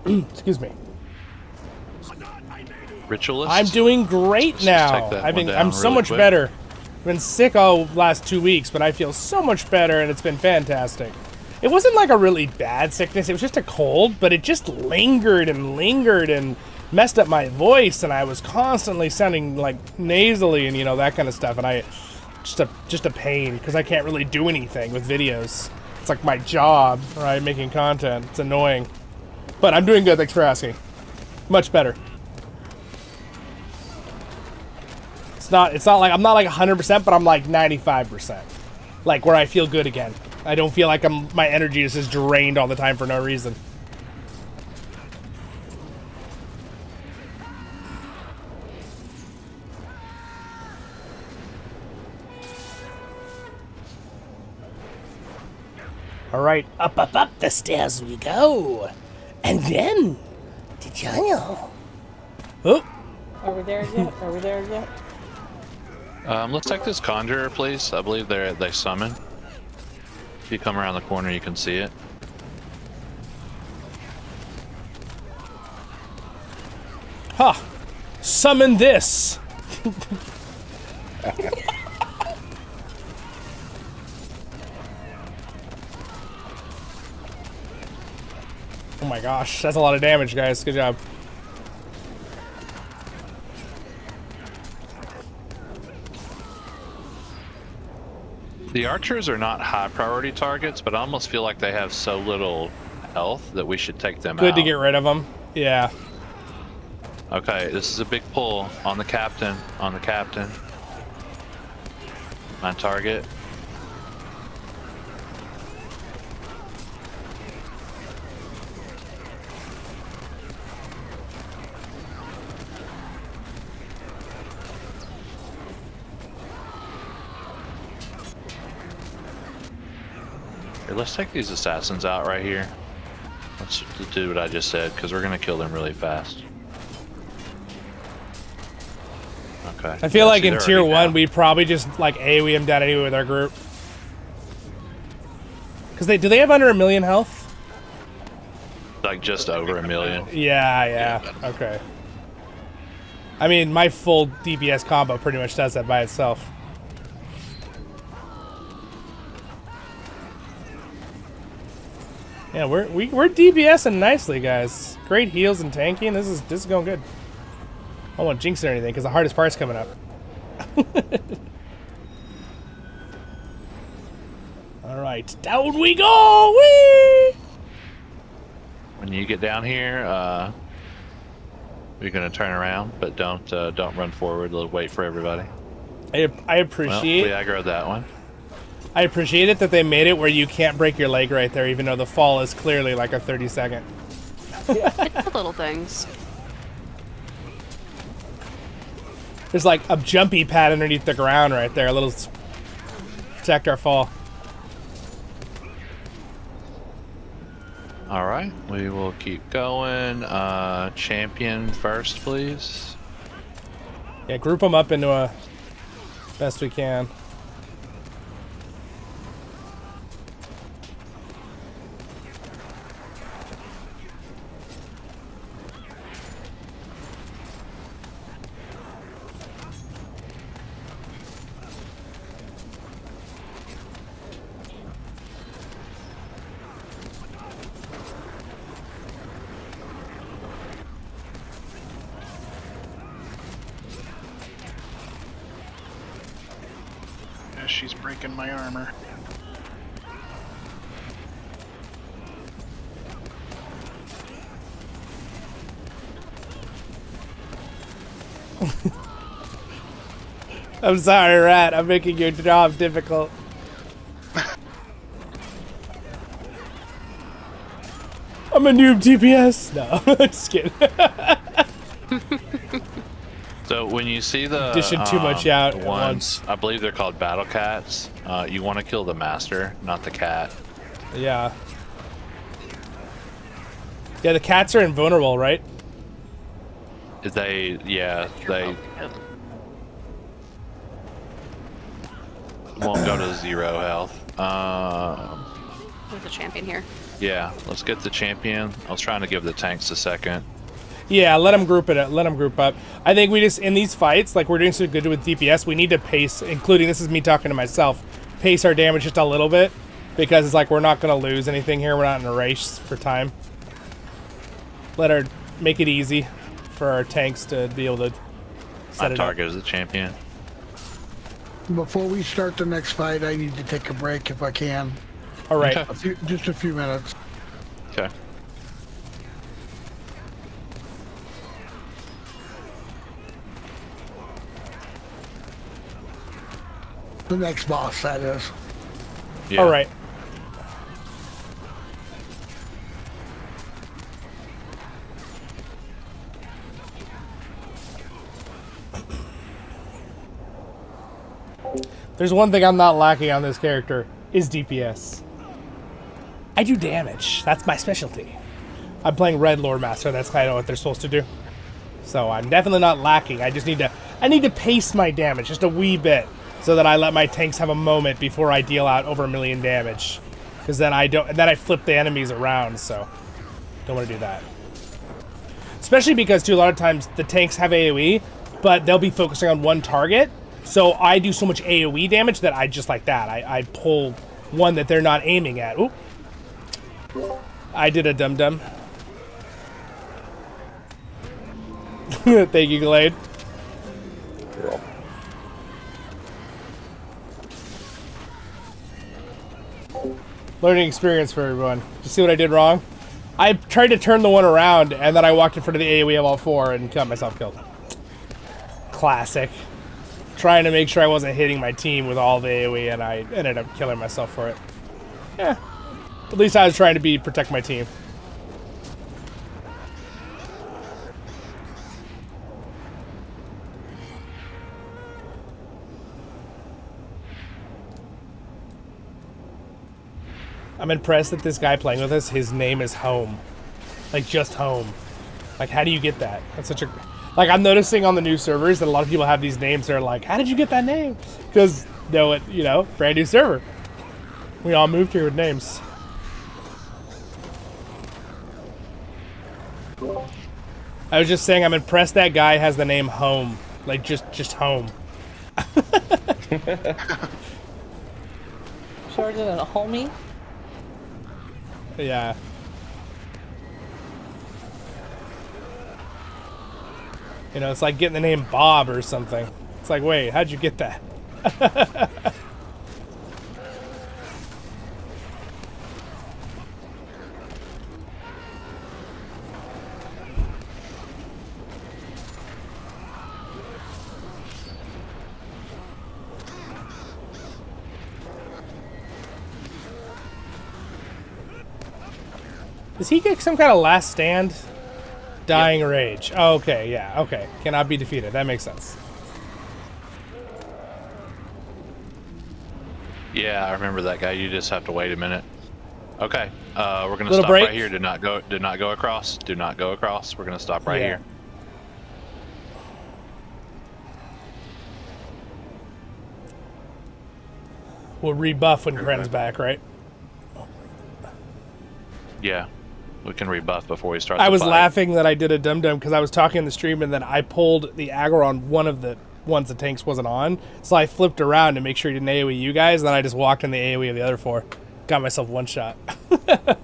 Excuse me. Ritualist? I'm doing great now. I'm so much better. I've been sick all last 2 weeks, but I feel so much better, and it's been fantastic. It wasn't like a really bad sickness. It was just a cold, but it just lingered and messed up my voice, and I was constantly sounding like nasally and that kind of stuff. And I just a pain because I can't really do anything with videos. It's like my job, right? Making content. It's annoying, but I'm doing good. Thanks for asking. Much better. It's not like I'm not like 100%, but I'm like 95%. Like where I feel good again. I don't feel like my energy is just drained all the time for no reason. All right, up the stairs we go, and then to jungle. Oh, Are we there yet? Are we there yet? Let's take this conjurer, please. I believe they summon. If you come around the corner, you can see it. Ha! Summon this! Oh my gosh, that's a lot of damage, guys. Good job. The archers are not high priority targets, but I almost feel like they have so little health that we should take them out. Good to get rid of them. Yeah. Okay, this is a big pull on the captain. On the captain. On target. Here, let's take these assassins out right here. Let's do what I just said, because we're going to kill them really fast. Okay. I feel like in tier 1, we'd probably just like AoE them down anyway with our group. Because do they have under 1 million health? Like just over 1 million. Yeah. Okay. I mean, my full DPS combo pretty much does that by itself. Yeah, we're DPSing nicely, guys. Great heals and tanking. This is going good. I don't want to jinx or anything because the hardest part's coming up. All right, down we go. Whee! When you get down here, you're gonna turn around, but don't run forward. Wait for everybody. I appreciate. Well, we aggroed that one. I appreciate it that they made it where you can't break your leg right there, even though the fall is clearly like a 30-second. It's the little things. There's like a jumpy pad underneath the ground right there, a little protect our fall. All right, we will keep going. Champion first, please. Yeah, group them up into a best we can. as she's breaking my armor. I'm sorry, Rat. I'm making your job difficult. I'm a noob DPS. No, just kidding. So when you see the dishing too much out at ones, once. I believe they're called battle cats. You want to kill the master, not the cat. Yeah. Yeah, the cats are invulnerable, right? They won't go to 0 health. There's a champion here. Yeah, let's get the champion. I was trying to give the tanks a second. Yeah, let them group it. Let them group up. I think we just, in these fights, like we're doing so good with DPS, we need to pace, including, this is me talking to myself, pace our damage just a little bit, because it's like we're not going to lose anything here. We're not in a race for time. Make it easy for our tanks to be able to set My it target up. is the champion. Before we start the next fight, I need to take a break if I can. All right. Just a few minutes. Okay. The next boss, that is. Yeah. All right. There's one thing I'm not lacking on this character, is DPS. I do damage. That's my specialty. I'm playing Red Lord Master. That's kind of what they're supposed to do. So I'm definitely not lacking. I just need to pace my damage just a wee bit so that I let my tanks have a moment before I deal out over 1 million damage. Because then I flip the enemies around, so don't want to do that. Especially because too, a lot of times the tanks have AoE, but they'll be focusing on one target. So I do so much AoE damage that I just like that. I pull one that they're not aiming at. Oop. I did a dum-dum. Thank you, Glade. Learning experience for everyone. You see what I did wrong? I tried to turn the one around, and then I walked in front of the AoE of all 4 and got myself killed. Classic. Trying to make sure I wasn't hitting my team with all the AoE, and I ended up killing myself for it. Yeah. At least I was trying to protect my team. I'm impressed that this guy playing with us, his name is Home. Like, just Home. Like, how do you get that? That's such a... Like, I'm noticing on the new servers that a lot of people have these names. They're like, how did you get that name? Because, brand new server. We all moved here with names. I was just saying, I'm impressed that guy has the name Home. Like, just Home. Shorter than a homie? Yeah. It's like getting the name Bob or something. It's like, wait, how'd you get that? Does he get some kind of last stand? Dying Rage. Oh, okay, yeah, okay. Cannot be defeated. That makes sense. Yeah, I remember that guy. You just have to wait a minute. Okay, we're gonna Little stop break. right here. Did not go across. Do not go across. We're gonna stop right here. We'll rebuff when Kren's back, right? Yeah, we can rebuff before we start. I the was fight. laughing that I did a dum-dum because I was talking in the stream and then I pulled the aggro on one of the ones the tanks wasn't on. So I flipped around to make sure he didn't AoE you guys, and then I just walked in the AoE of the other 4. Got myself one shot. I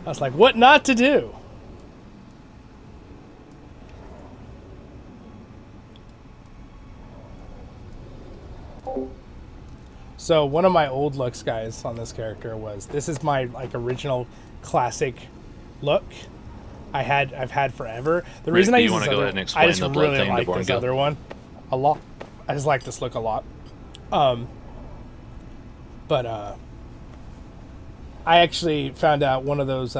was like, what not to do? So one of my old looks, guys, on this character was, this is my like original classic look I've had forever. The reason I use this other, I just really like this other one a lot. I just like this look a lot. But I actually found out one of those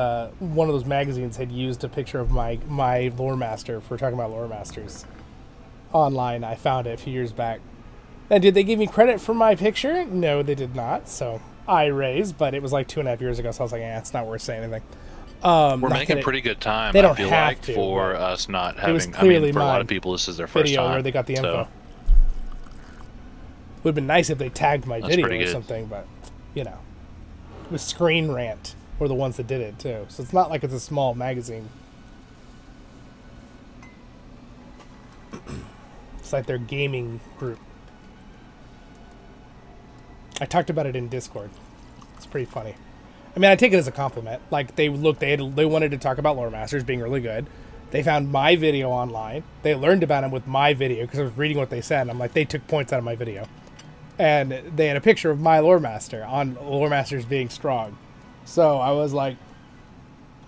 magazines had used a picture of my lore master, if we're talking about lore masters, online. I found it a few years back. And did they give me credit for my picture? No, they did not. So I raised, but it was like 2.5 years ago. So I was like, it's not worth saying anything. We're making pretty good time. They don't I feel have like to, for us not having. It was clearly for a lot of people, this is their first video time. where they got the info. So. It would have been nice if they tagged my That's video pretty or good. something, but you know, it was Screen Rant were the ones that did it too. So it's not like it's a small magazine. It's like their gaming group. I talked about it in Discord. It's pretty funny. I mean, I take it as a compliment. Like they wanted to talk about Lore Masters being really good. They found my video online. They learned about him with my video because I was reading what they said. And I'm like, they took points out of my video. And they had a picture of my Lore Master on Lore Masters being strong. So I was like,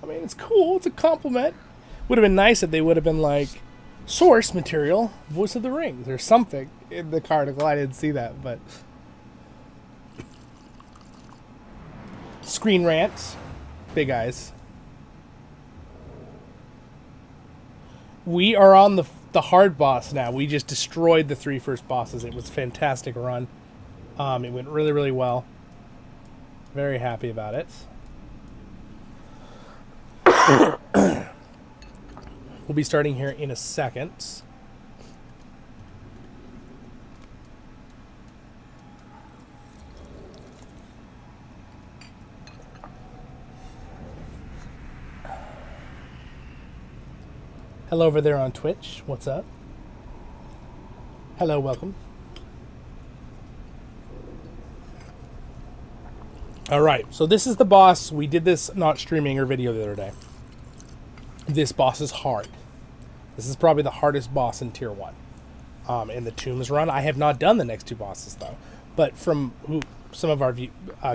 I mean, it's cool. It's a compliment. Would have been nice if they would have been like, source material, Voice of the Rings, or something in the article. I didn't see that, but... Screen Rant. Big eyes. We are on the hard boss now. We just destroyed the 3 first bosses. It was a fantastic run. It went really, really well. Very happy about it. We'll be starting here in a second. Hello over there on Twitch. What's up? Hello, welcome. All right, so this is the boss. We did this not streaming or video the other day. This boss is hard. This is probably the hardest boss in Tier 1 in the Tombs run. I have not done the next 2 bosses, though. But from some of our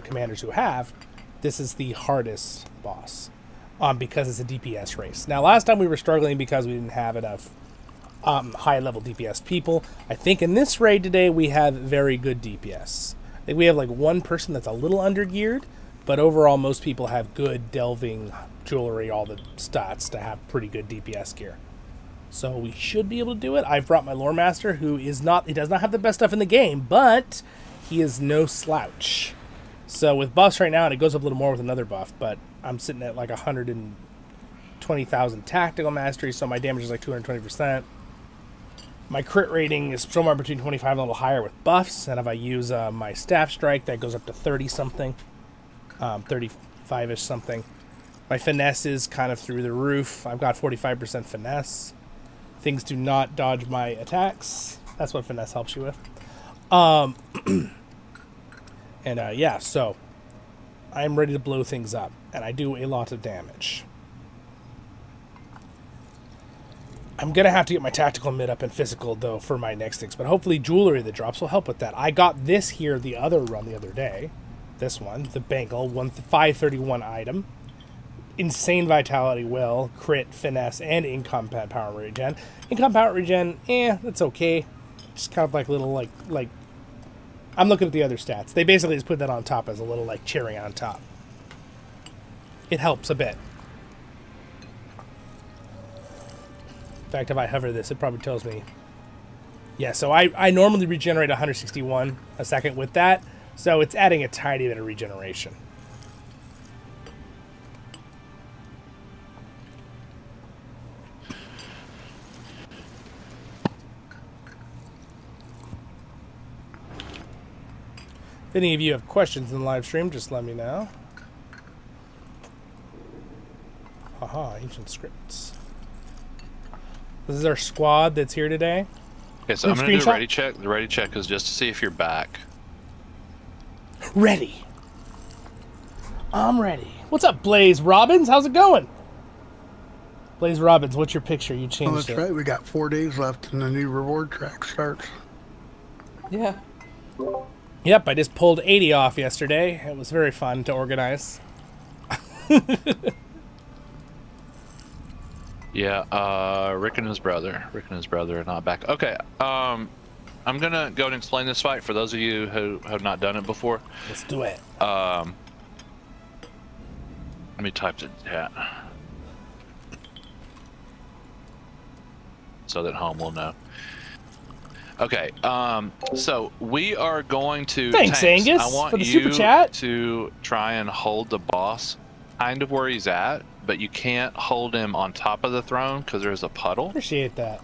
commanders who have, this is the hardest boss because it's a DPS race. Now, last time we were struggling because we didn't have enough high-level DPS people. I think in this raid today, we have very good DPS. I think we have like one person that's a little under-geared, but overall, most people have good delving jewelry, all the stats to have pretty good DPS gear. So we should be able to do it. I've brought my Lore Master, who is not, he does not have the best stuff in the game, but he is no slouch. So with buffs right now, and it goes up a little more with another buff, but I'm sitting at like 120,000 tactical mastery, so my damage is like 220%. My crit rating is somewhere between 25 and a little higher with buffs, and if I use my staff strike, that goes up to 30-something, 35-ish something. My finesse is kind of through the roof. I've got 45% finesse. Things do not dodge my attacks. That's what finesse helps you with. Yeah, so I'm ready to blow things up, and I do a lot of damage. I'm going to have to get my tactical mid up and physical, though, for my next things, but hopefully jewelry that drops will help with that. I got this here the other run the other day. This one, the bangle, 531 item. Insane vitality, will, crit, finesse, and incompat power regen. Incompat power regen, that's okay. Just kind of like little, like I'm looking at the other stats. They basically just put that on top as a little, like, cherry on top. It helps a bit. In fact, if I hover this, it probably tells me. Yeah, so I normally regenerate 161 a second with that, so it's adding a tiny bit of regeneration. If any of you have questions in the live stream, just let me know. Haha, ancient scripts. This is our squad that's here today. Okay, so I'm going to do a ready check. The ready check is just to see if you're back. Ready. I'm ready. What's up, Blaze Robbins? How's it going? Blaze Robbins, what's your picture? You changed that's it. Right. We got 4 days left and the new reward track starts. Yeah. Yep, I just pulled 80 off yesterday. It was very fun to organize. Yeah, Rick and his brother are not back. Okay, I'm gonna go and explain this fight for those of you who have not done it before. Let's do it. Let me type the chat so that home will know. Okay, so we are going to. Thanks, Angus, I want for the you super chat. to try and hold the boss kind of where he's at, but you can't hold him on top of the throne because there's a puddle. Appreciate that.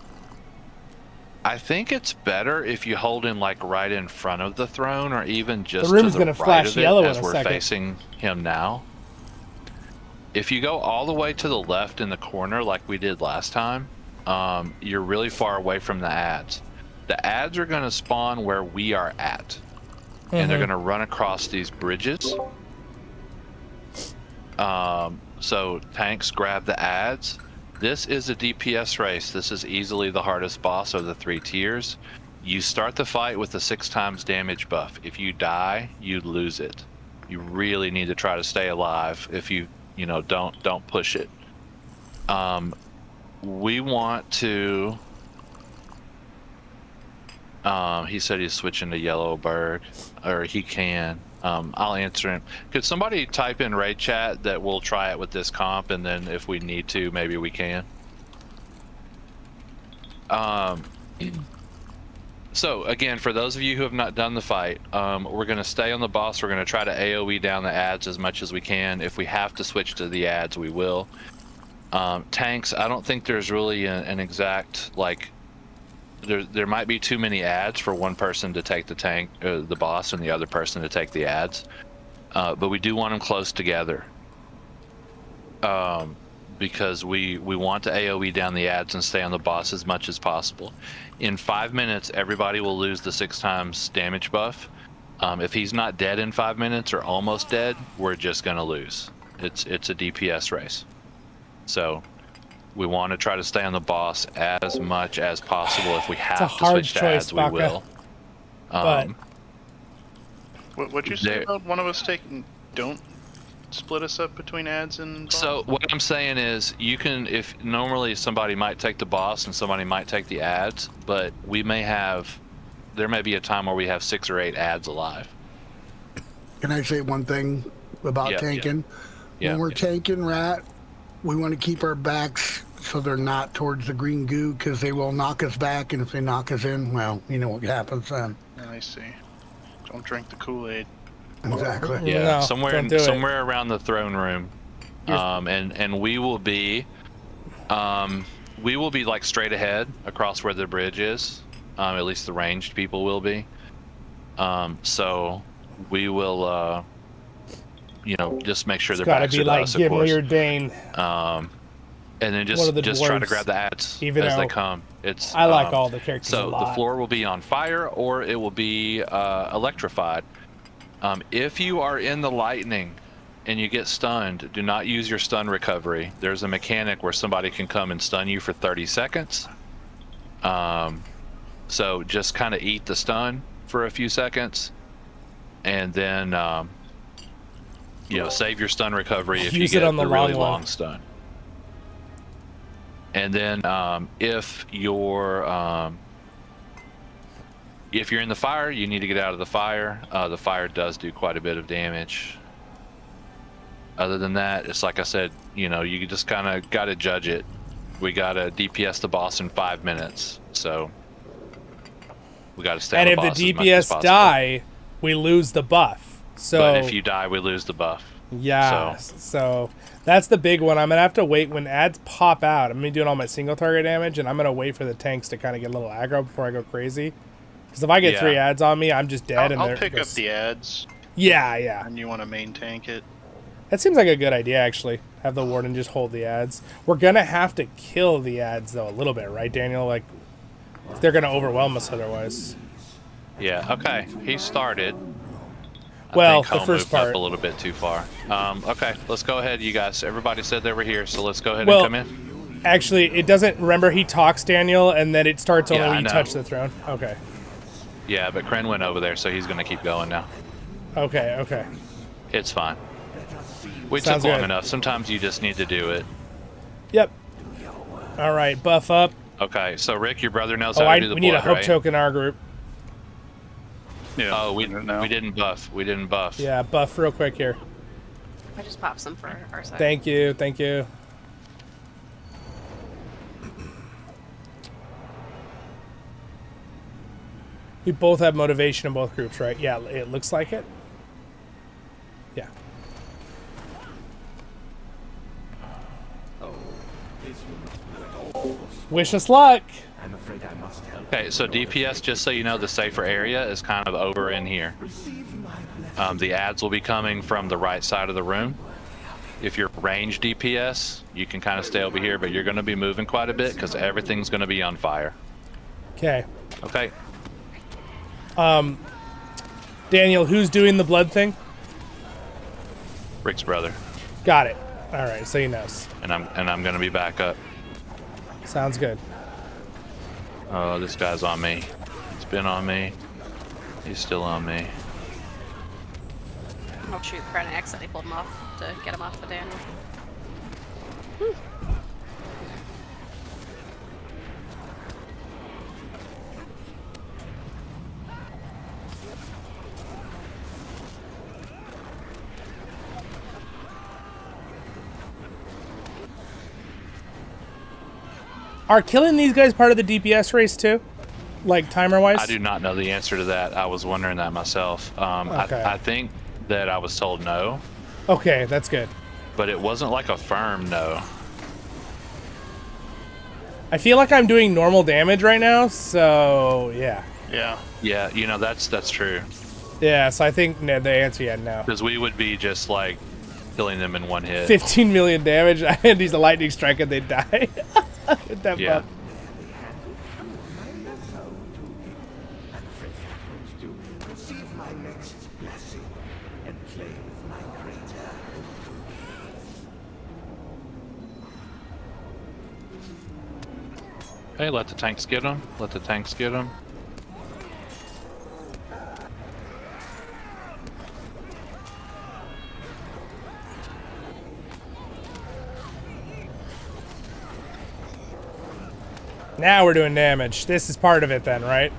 I think it's better if you hold him like right in front of the throne, or even just The room's to the gonna right flash of it, yellow in as a we're second. facing him now. If you go all the way to the left in the corner like we did last time, you're really far away from the ads. The ads are going to spawn where we are at, and they're going to run across these bridges. So tanks grab the ads. This is a DPS race. This is easily the hardest boss of the 3 tiers. You start the fight with a 6 times damage buff. If you die, you lose it. You really need to try to stay alive. If you know, don't push it. We want to. He said he's switching to Yellowbird, or he can. I'll answer him. Could somebody type in raid chat that we'll try it with this comp, and then if we need to, maybe we can. So again, for those of you who have not done the fight, we're going to stay on the boss. We're going to try to AoE down the ads as much as we can. If we have to switch to the ads, we will. Tanks, I don't think there's really an exact, like, there might be too many ads for one person to take the tank, the boss, and the other person to take the ads. But we do want them close together. Because we want to AoE down the ads and stay on the boss as much as possible. In 5 minutes, everybody will lose the 6 times damage buff. If he's not dead in 5 minutes or almost dead, we're just gonna lose. It's a DPS race. So we want to try to stay on the boss as much as possible. If we have to switch to ads, we will. What'd you say about one of us taking? Don't split us up between ads and boss? So what I'm saying is, you can, if normally somebody might take the boss and somebody might take the ads, but we may have, there may be a time where we have 6 or 8 ads alive. Can I say one thing about tanking? When we're tanking Rat, we want to keep our backs so they're not towards the green goo, because they will knock us back, and if they knock us in, well, you know what happens then. I see. Don't drink the Kool-Aid. Exactly. Yeah, No, somewhere around the throne room, and we will be like straight ahead across where the bridge is. At least the ranged people will be. So we will, you know, just make sure It's they're gotta back be to like us, Gimli or Dane. And then just try to grab the ads as they come. It's I like all the characters a so lot. the floor will be on fire, or it will be electrified. If you are in the lightning and you get stunned, do not use your stun recovery. There's a mechanic where somebody can come and stun you for 30 seconds. So just kind of eat the stun for a few seconds, and then you know, save your stun recovery if you get the really long stun. And then if you're in the fire, you need to get out of the fire. The fire does do quite a bit of damage. Other than that, it's like I said, you know, you just kind of got to judge it. We got to DPS the boss in 5 minutes, so we got to stay on the boss. And if the DPS die, we lose the buff. So, but if you die, we lose the buff. Yeah, so that's the big one. I'm going to have to wait when ads pop out. I'm going to be doing all my single target damage, and I'm going to wait for the tanks to kind of get a little aggro before I go crazy. Because if I get 3 ads on me, I'm just dead. I'll pick up the ads. Yeah. And you want to main tank it. That seems like a good idea, actually. Have the warden just hold the ads. We're going to have to kill the ads, though, a little bit, right, Daniel? Like, they're going to overwhelm us otherwise. Yeah, okay. He started. Well, I think the first part. Up a little bit too far. Okay, let's go ahead, you guys. Everybody said they were here, so let's go ahead and come in. Actually, it doesn't. Remember, he talks, Daniel, and then it starts only when you touch the throne. Okay. Yeah, but Kren went over there, so he's going to keep going now. Okay, okay. It's fine. We Sounds took long good. enough. Sometimes you just need to do it. Yep. All right, buff up. Okay, so Rick, your brother knows Oh, how to do the we need a blood, hope right? token in our group. Yeah. Oh, we didn't buff. We didn't buff. Yeah, buff real quick here. I just popped some for our side. Thank you, thank you. We both have motivation in both groups, right? Yeah, it looks like it. Yeah. Wish us luck. Okay, so DPS, just so you know, the safer area is kind of over in here. The ads will be coming from the right side of the room. If you're range DPS, you can kind of stay over here, but you're going to be moving quite a bit because everything's going to be on fire. Okay. Okay. Daniel, who's doing the blood thing? Rick's brother. Got it. All right, so he knows. And I'm going to be back up. Sounds good. Oh, this guy's on me. He's been on me. He's still on me. Oh shoot, Kren accidentally pulled him off to get him off the Daniel. Are killing these guys part of the DPS race too? Like timer-wise? I do not know the answer to that. I was wondering that myself. Okay. I think that I was told no, Okay, that's good. but it wasn't like a firm no. I feel like I'm doing normal damage right now, so yeah. Yeah. Yeah, you know, that's true. Yeah, so I think the answer, yeah, no. Because we would be just like killing them in one hit. 15 million damage, and he's a lightning strike and they die. With that Yeah. buff. Hey, let the tanks get them. Let the tanks get them. Now we're doing damage. This is part of it then, right?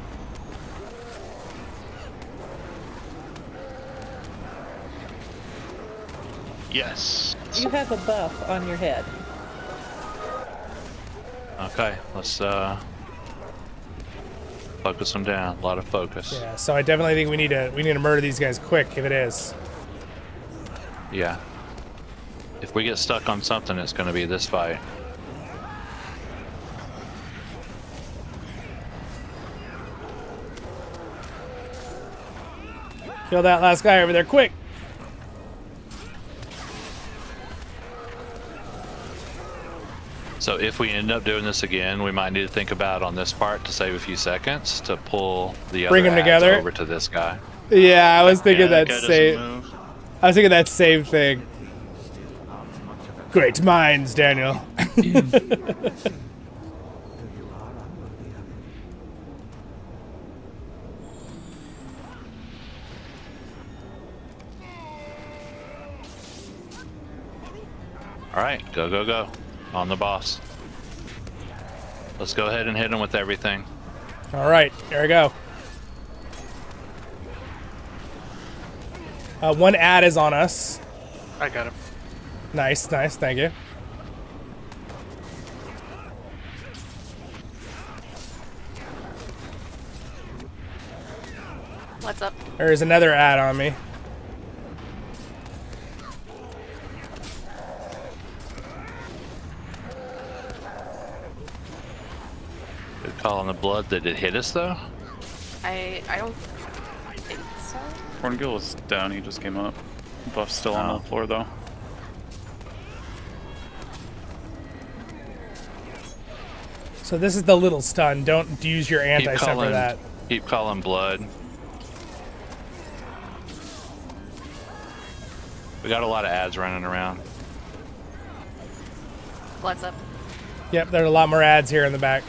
Yes. You have a buff on your head. Okay, let's focus them down. A lot of focus. Yeah, so I definitely think we need to murder these guys quick if it is. Yeah. If we get stuck on something, it's going to be this fight. Kill that last guy over there quick. So if we end up doing this again, we might need to think about on this part to save a few seconds to pull the Bring other them ads together. over to this guy. Yeah, I was thinking Yeah, that guy doesn't same. move. I was thinking that same thing. Great minds, Daniel. All right, go, go, go. On the boss. Let's go ahead and hit him with everything. All right, here we go. One ad is on us. I got him. Nice, nice, thank you. What's up? There's another ad on me. Good call on the blood. Did it hit us though? I don't think so. Horngill was down, he just came up. Buff's still on the floor though. So this is the little stun. Don't use your anti-stun for that. Keep calling blood. We got a lot of ads running around. What's up? Yep, there are a lot more ads here in the back.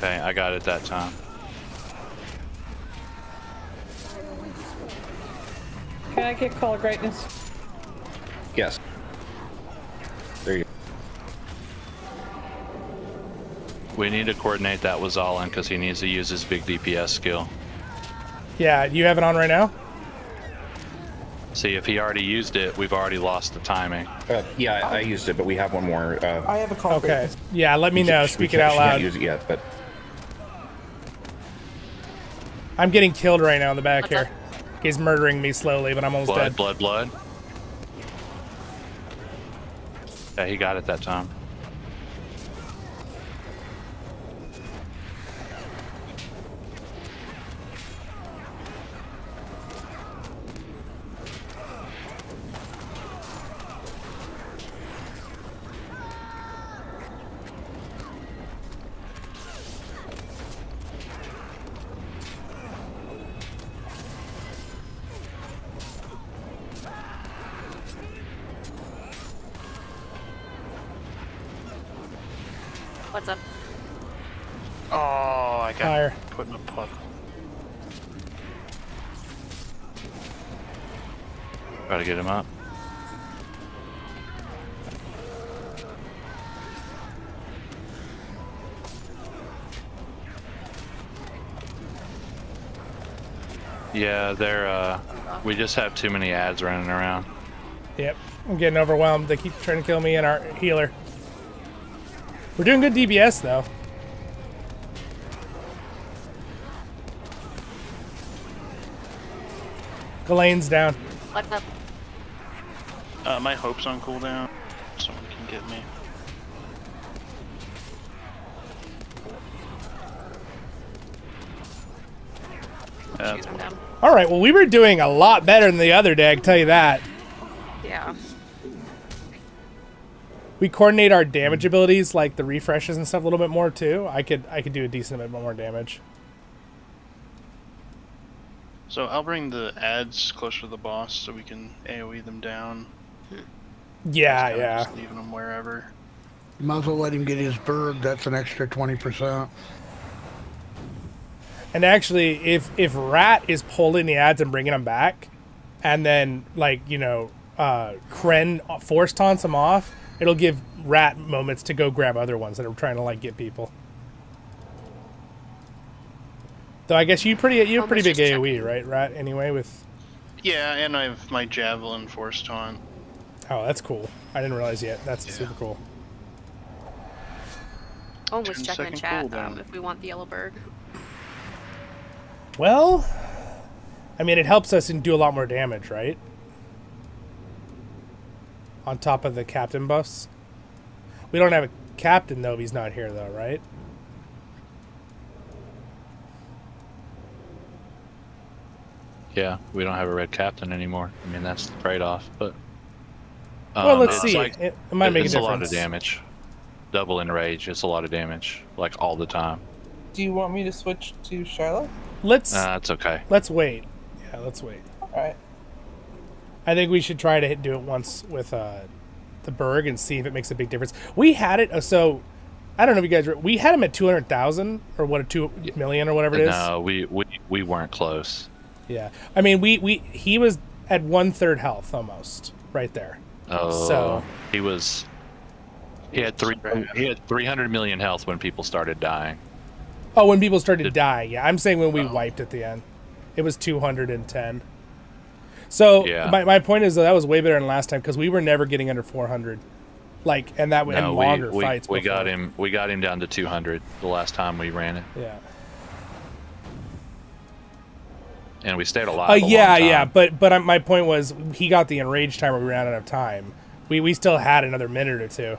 Okay, I got it that time. Can I get Call of Greatness? Yes. There you go. We need to coordinate that with Zollin because he needs to use his big DPS skill. Yeah, you have it on right now? See, if he already used it, we've already lost the timing. Yeah, I used it, but we have one more. I have a call. Okay. Yeah, let me know. Speak it out She loud. can't use it yet, but I'm getting killed right now in the back What's here. up? He's murdering me slowly, but I'm almost dead. Blood. Yeah, he got it that time. What's up? Oh, I got Fire. put in a puddle. Try to get him up. Yeah, they're we just have too many ads running around. Yep. I'm getting overwhelmed. They keep trying to kill me and our healer. We're doing good DBS though. Ghislaine's down. What's up? My hope's on cooldown. Someone can get me. Shoot him down. All right. Well, we were doing a lot better than the other day. I can tell you that. Yeah. We coordinate our damage abilities, like the refreshes and stuff, a little bit more too. I could do a decent bit more damage. So I'll bring the ads closer to the boss so we can AoE them down. Yeah, Instead of yeah. Just leaving them wherever. You might as well let him get his bird. That's an extra 20%. And actually, if Rat is pulling the ads and bringing them back, and then like Kren force taunts them off, it'll give Rat moments to go grab other ones that are trying to like get people. Though I guess you have pretty big AoE, right, Rat? Anyway, with Yeah, and I have my javelin force taunt. oh, that's cool. I didn't realize yet. That's super cool. Oh, let's check in the 10-second chat cooldown. if we want the yellow bird. Well, I mean, it helps us and do a lot more damage, right? On top of the captain buffs. We don't have a captain, though, if he's not here, though, right? Yeah, we don't have a red captain anymore. I mean, that's the trade-off, but... Well, let's it's see. like- It might make a it's a lot of difference. damage. Double enrage, it's a lot of damage. Like, all the time. Do you want me to switch to Charlotte? Let's That's okay. let's wait. Yeah, let's wait. Alright. I think we should try to do it once with the Berg and see if it makes a big difference. We had it, so I don't know if you guys we had him at 200,000 or what, 2 million or whatever it is. No, we weren't close. Yeah, I mean he was at 1/3 health almost right there. Oh, So- he had 300 million health when people started dying. Oh, when people started dying, yeah. I'm saying when we wiped at the end, it was 210. So Yeah. my point is that was way better than last time because we were never getting under 400, like, and that No, and longer fights. we got before. him. We got him down to 200 the last time we ran it, Yeah. and we stayed alive. a long Yeah, time. yeah. But my point was he got the enraged time where we ran out of time. We still had another minute or two,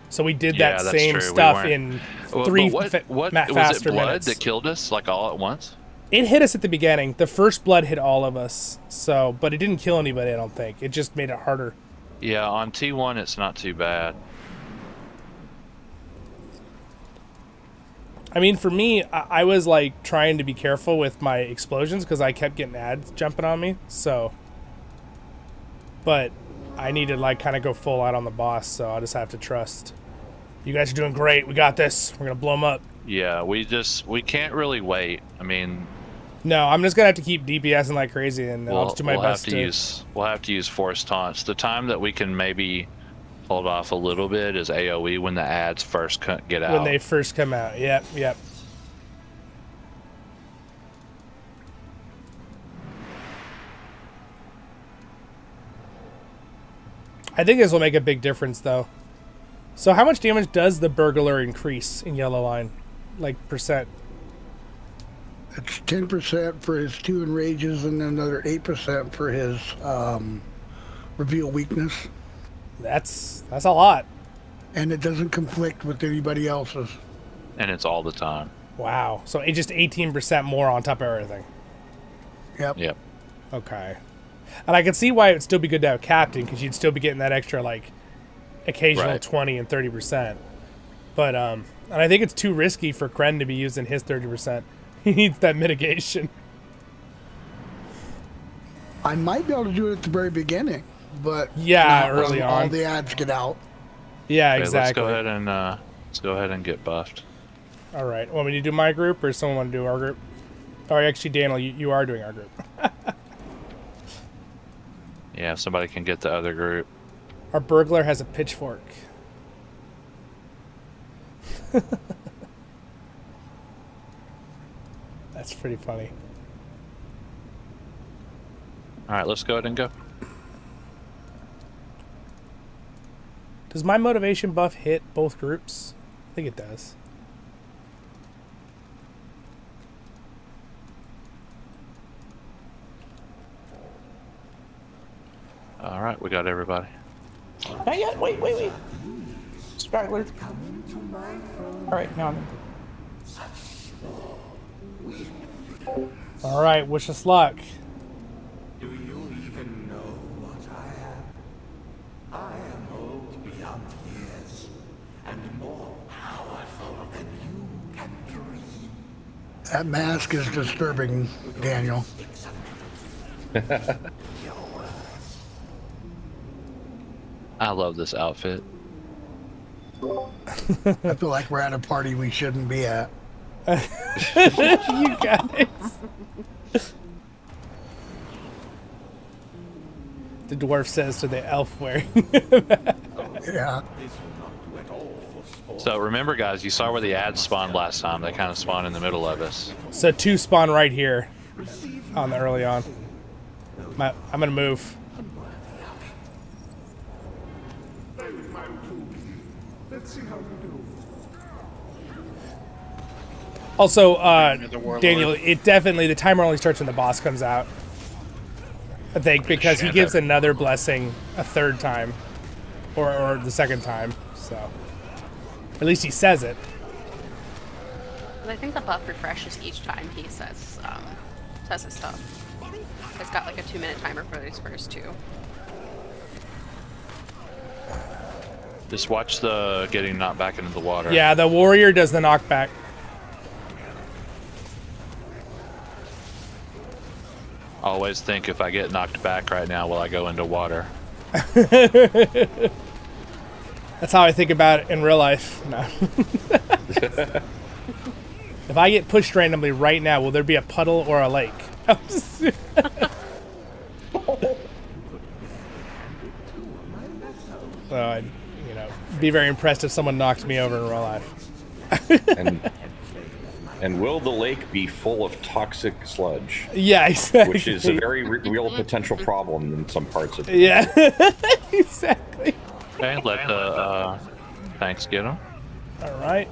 so we did Yeah, that that's same true. We stuff weren't- in Well, three but what was it? faster Blood minutes. that killed us, like all at once? It hit us at the beginning. The first blood hit all of us. So, but it didn't kill anybody. I don't think. It just made it harder. Yeah, on T1 it's not too bad. I mean, for me, I was like trying to be careful with my explosions because I kept getting ads jumping on me. So, but I need to like kind of go full out on the boss. So I'll just have to trust. You guys are doing great. We got this. We're gonna blow them up. Yeah, we can't really wait. I mean, no, I'm just gonna have to keep DPSing like crazy, and I'll just do my best we'll have to use force taunts. The time that we can maybe hold off a little bit is AOE when the ads first get out. When they first come out. Yep. I think this will make a big difference, though. So how much damage does the burglar increase in Yellow Line? Like, percent? It's 10% for his 2 enrages and another 8% for his reveal weakness. That's a lot. And it doesn't conflict with anybody else's. And it's all the time. Wow. So it's just 18% more on top of everything. Yep. Okay. And I can see why it would still be good to have Captain, because you'd still be getting that extra, like, occasional 20 and 30%. But, and I think it's too risky for Kren to be using his 30%. He needs that mitigation. I might be able to do it at the very beginning, but yeah, early on. All the ads get out. Yeah, okay, exactly. Let's go ahead and get buffed. All right. Want me to do my group, or someone want to do our group? Oh, actually, Daniel, you are doing our group. Yeah, if somebody can get the other group. Our burglar has a pitchfork. That's pretty funny. All right, let's go ahead and go. Does my motivation buff hit both groups? I think it does. All right, we got everybody. Not yet. Wait. Straggler. All right, now. All right, wish us luck. Do you even know what I am? I am old beyond years, and more powerful than you can dream. That mask is disturbing, Daniel. I love this outfit. I feel like we're at a party we shouldn't be at. You guys. The dwarf says to the elf wearing. Yeah. So remember, guys, you saw where the ads spawned last time. They kind of spawn in the middle of us. So 2 spawn right here on the early on. I'm gonna move. Also, Daniel, it definitely, the timer only starts when the boss comes out. I think, because he gives another blessing a 3rd time. Or the 2nd time, so. At least he says it. I think the buff refreshes each time he says his stuff. It's got like a 2-minute timer for these first 2. Just watch the getting knocked back into the water. Yeah, the warrior does the knockback. Always think, if I get knocked back right now, will I go into water? That's how I think about it in real life. No. If I get pushed randomly right now, will there be a puddle or a lake? So I'd, be very impressed if someone knocked me over in real life. And will the lake be full of toxic sludge? Yeah, exactly. Which is a very real potential problem in some parts of it. Yeah, exactly. Okay, let the tanks get them. All right.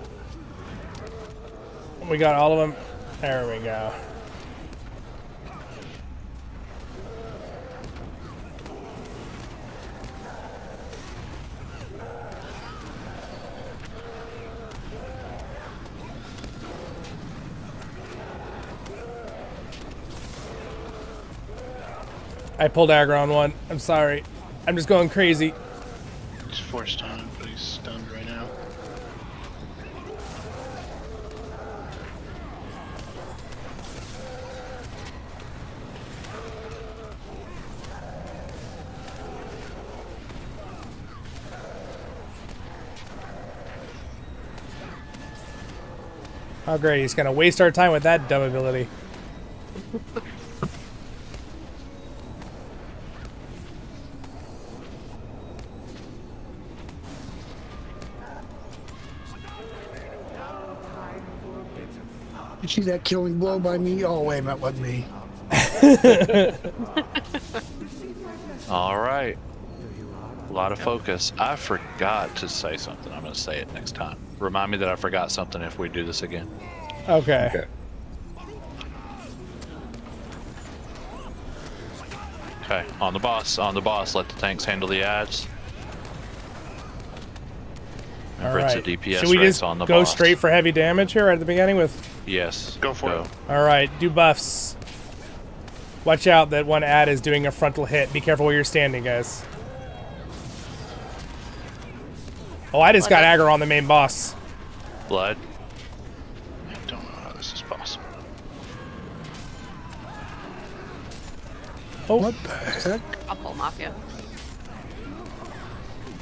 We got all of them. There we go. I pulled aggro on one. I'm sorry. I'm just going crazy. He's forced on him, but he's stunned right now. Oh great, he's gonna waste our time with that dumb ability. You see that killing blow by me? Oh wait, that wasn't me. All right. A lot of focus. I forgot to say something. I'm going to say it next time. Remind me that I forgot something if we do this again. Okay. Okay, on the boss. Let the tanks handle the ads. Remember, it's a DPS Should we race just on the go boss. straight for heavy damage here at the beginning with... Yes. Go for it. All right, do buffs. Watch out that one ad is doing a frontal hit. Be careful where you're standing, guys. Oh, I just got aggro on the main boss. Blood. I don't know how this is possible. Oh. What the heck? I'll pull Mafia.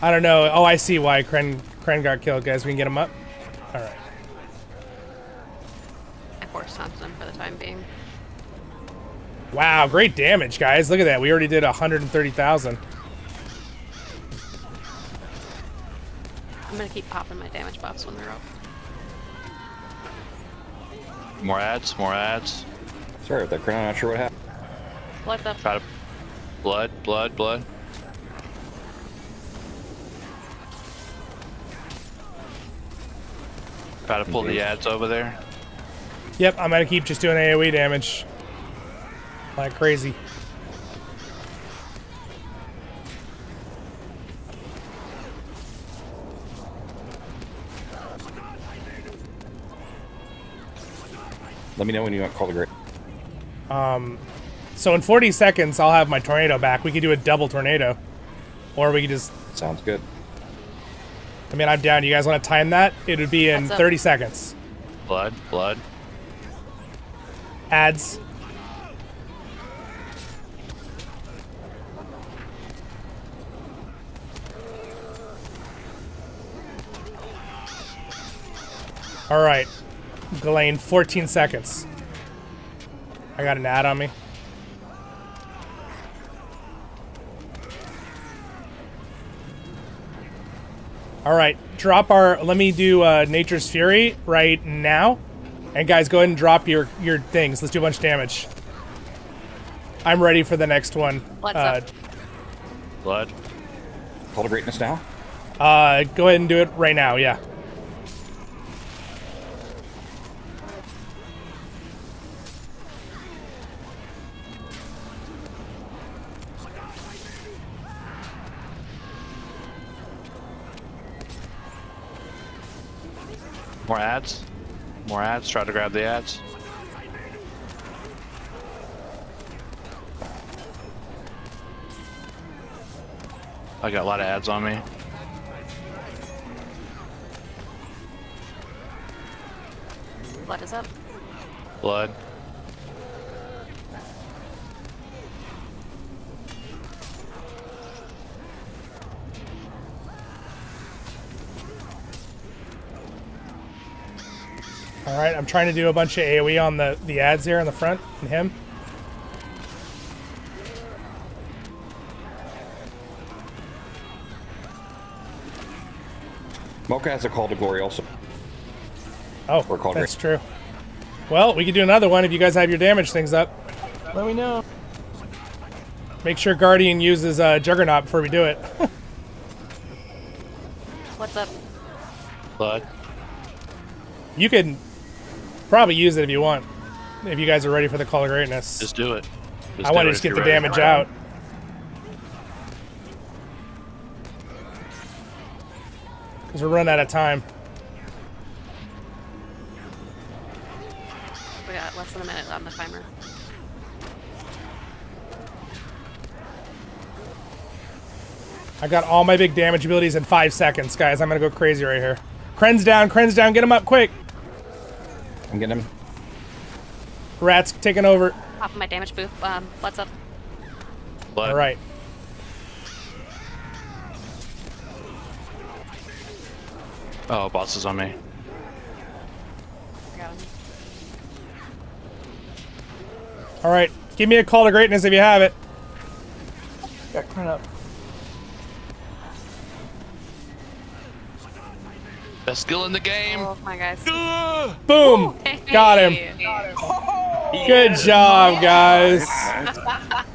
I don't know. Oh, I see why Kren got killed, guys. We can get him up. All right. I force Thompson for the time being. Wow, great damage, guys. Look at that. We already did 130,000. I'm gonna keep popping my damage buffs when they're up. More ads. Sorry about that, Kren. I'm not sure what happened. Blood up. Try to... Blood. Try to pull the ads over there. Yep, I'm gonna keep just doing AoE damage. Like crazy. Let me know when you want to call the great. So in 40 seconds, I'll have my tornado back. We could do a double tornado. Or we could just... Sounds good. I mean, I'm down. You guys want to time that? It would be in 30 seconds. Blood. Ads. All right. Ghislaine, 14 seconds. I got an ad on me. All right, drop our. Let me do Nature's Fury right now, and guys, go ahead and drop your things. Let's do a bunch of damage. I'm ready for the next one. Blood. Call to greatness now. Go ahead and do it right now. Yeah. More ads. Try to grab the ads. I got a lot of ads on me. Blood is up. Blood. All right, I'm trying to do a bunch of AoE on the ads here in the front and him. Mocha has a call to glory also. Oh, that's true. Well, we could do another one if you guys have your damage things up. Let me know. Make sure Guardian uses Juggernaut before we do it. What's up? Blood. You can probably use it if you want. If you guys are ready for the Call of Greatness. Just do it. I want to just get the damage out. Because we're running out of time. We got less than a minute on the timer. I got all my big damage abilities in 5 seconds, guys. I'm going to go crazy right here. Kren's down, get him up quick. I'm getting him. Rat's taking over. Popping my damage booth. Blood's up. Blood. All right. Oh, boss is on me. I got him. All right, give me a call to greatness if you have it. Got Kryn up. Best skill in the game. Oh my guys. Boom! Hey. Got him. Good job, guys.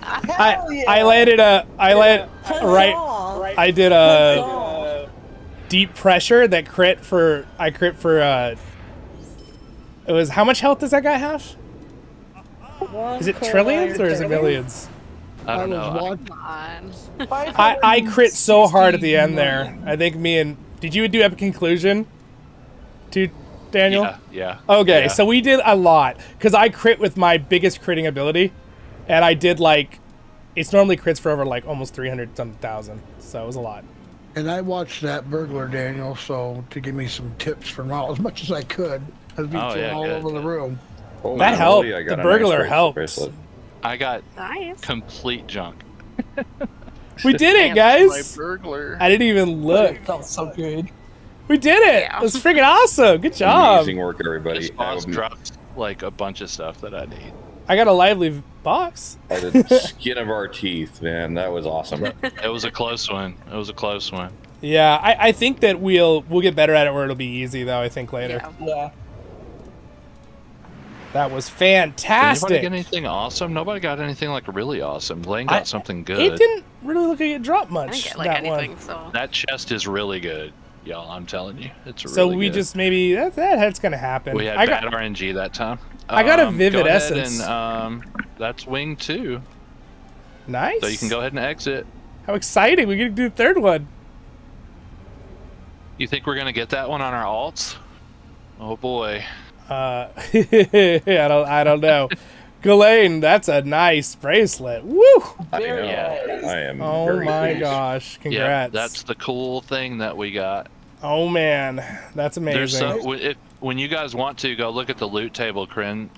I landed right. I did a deep pressure that crit for. I crit for. It was how much health does that guy have? Is it trillions or is it millions? I don't know. I crit so hard at the end there. I think me and did you do epic conclusion? To Daniel? Yeah. Okay, yeah. so we did a lot because I crit with my biggest critting ability, and I did like it's normally crits for over like almost 300,000, so it was a lot. And I watched that burglar, Daniel, so to give me some tips from all as much as I could. I was being thrown all over the room. Oh, that helped. The burglar helped. I got nice. complete junk. We did it, guys. My burglar. I didn't even look. It felt so good. We did it. Yeah. It was freaking awesome. Good job. Amazing work, everybody. This boss dropped like a bunch of stuff that I need. I got a lively box. By the skin of our teeth, man. That was awesome. It was a close one. It was a close one. Yeah, I think that we'll get better at it where it'll be easy though. I think later. Yeah. That was Did fantastic. anybody get anything awesome? Nobody got anything like really awesome. Lane got something good. It didn't really look like it dropped much. I didn't get like that anything, one. so. That chest is really good, y'all. I'm telling you, it's really So we good. just maybe that's gonna happen. We had I bad got RNG that time. I got a vivid go ahead essence. And, that's wing 2. Nice. So you can go ahead and exit. How exciting! We get to do the third one. You think we're gonna get that one on our alts? Oh boy. I don't know. Ghislaine, that's a nice bracelet. Woo! I know. I am. Oh very my pleased. gosh! Yeah, Congrats. that's the cool thing that we got. Oh man, that's amazing. There's so when you guys want to go look at the loot table Kryn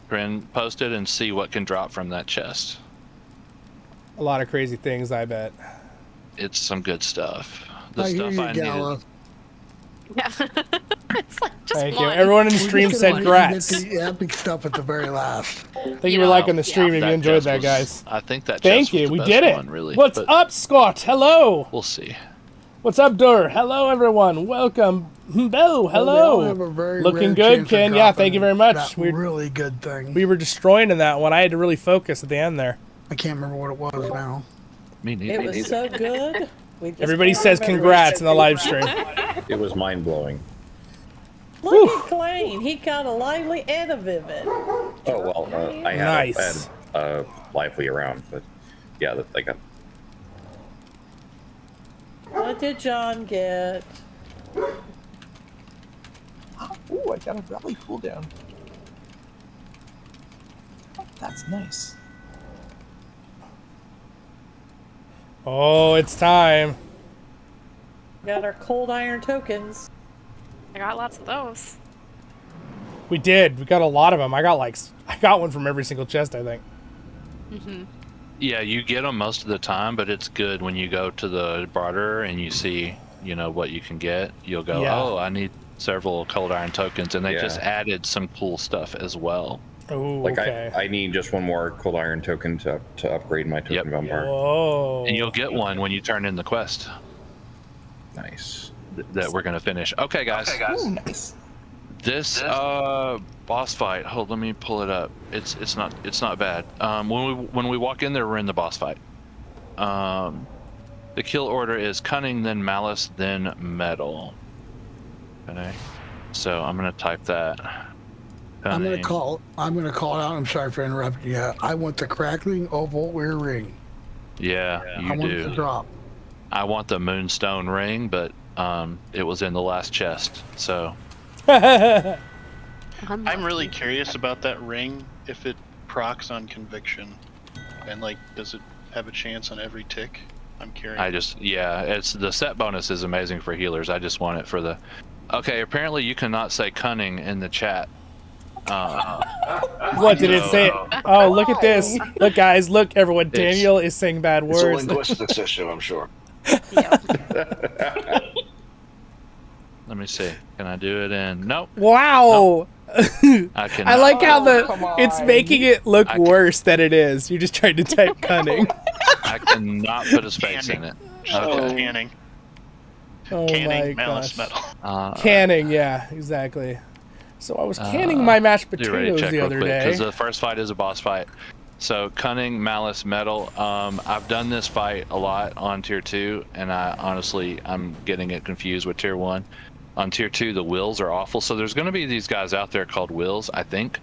posted and see what can drop from that chest. A lot of crazy things, I bet. It's some good stuff. The I hear stuff you, I Gala. needed. Yeah. It's like just Thank one. you. Everyone in the stream We're said just grats. gonna get the epic stuff at the very last. Thank you for liking the stream if you enjoyed that, guys. I think that Thank chest was you. the We best did it. one, really, What's but up, Scott? Hello. We'll see. What's up, Dur? Hello, everyone. Welcome. Bo, hello. They all have a very Looking rare good, chance of Ken. Yeah, dropping thank you very much. that really good thing. We were destroying in that one. I had to really focus at the end there. I can't remember what it was now. Me neither. It was so good. We just Everybody can't says remember. congrats in the live stream. It was mind blowing. Look at Clayne. He got a lively and a vivid. Oh well, I had, Nice. lively around, but yeah, I got. What did John get? Ooh, I got a rally cooldown. That's nice. Oh, it's time. Got our cold iron tokens. I got lots of those. We did. We got a lot of them. I got one from every single chest, I think. Mm-hmm. Yeah, you get them most of the time, but it's good when you go to the barter and you see, what you can get. You'll go, oh, I need several cold iron tokens, and they just added some cool stuff as well. Oh, Like okay. I need just one more cold iron token to upgrade my token vampire. Whoa. And you'll get one when you turn in the quest. Nice. That we're gonna finish. Okay, guys. Ooh, nice. This boss fight. Hold, let me pull it up. It's not bad. When we walk in there, we're in the boss fight. The kill order is cunning, then malice, then metal. Okay. So I'm gonna type that. I'm Cunning. gonna call it out. I'm sorry for interrupting you. I want the crackling oval ear ring. Yeah, I you want do. it to drop. I want the moonstone ring, but it was in the last chest, so. I'm really curious about that ring, if it procs on conviction, and does it have a chance on every tick? I'm curious. It's the set bonus is amazing for healers. I just want it for the. Okay, apparently you cannot say cunning in the chat. What did it say? Oh, look at this. Look, guys. Look, everyone. Daniel is saying bad It's a words. linguistics issue, I'm sure. Let me see. Can I do it in? Nope. Wow. Nope. I like how it's making it look worse than it is. You're just trying to type cunning. I cannot put a space in it. Okay. Canning. Oh Canning my malice gosh. metal. Canning, yeah, exactly. So I was canning my mashed potatoes the other day. Because the first fight is a boss fight. So cunning, malice, metal. I've done this fight a lot on tier 2, and I'm getting it confused with tier 1. On tier 2, the wills are awful. So there's going to be these guys out there called wills, I think,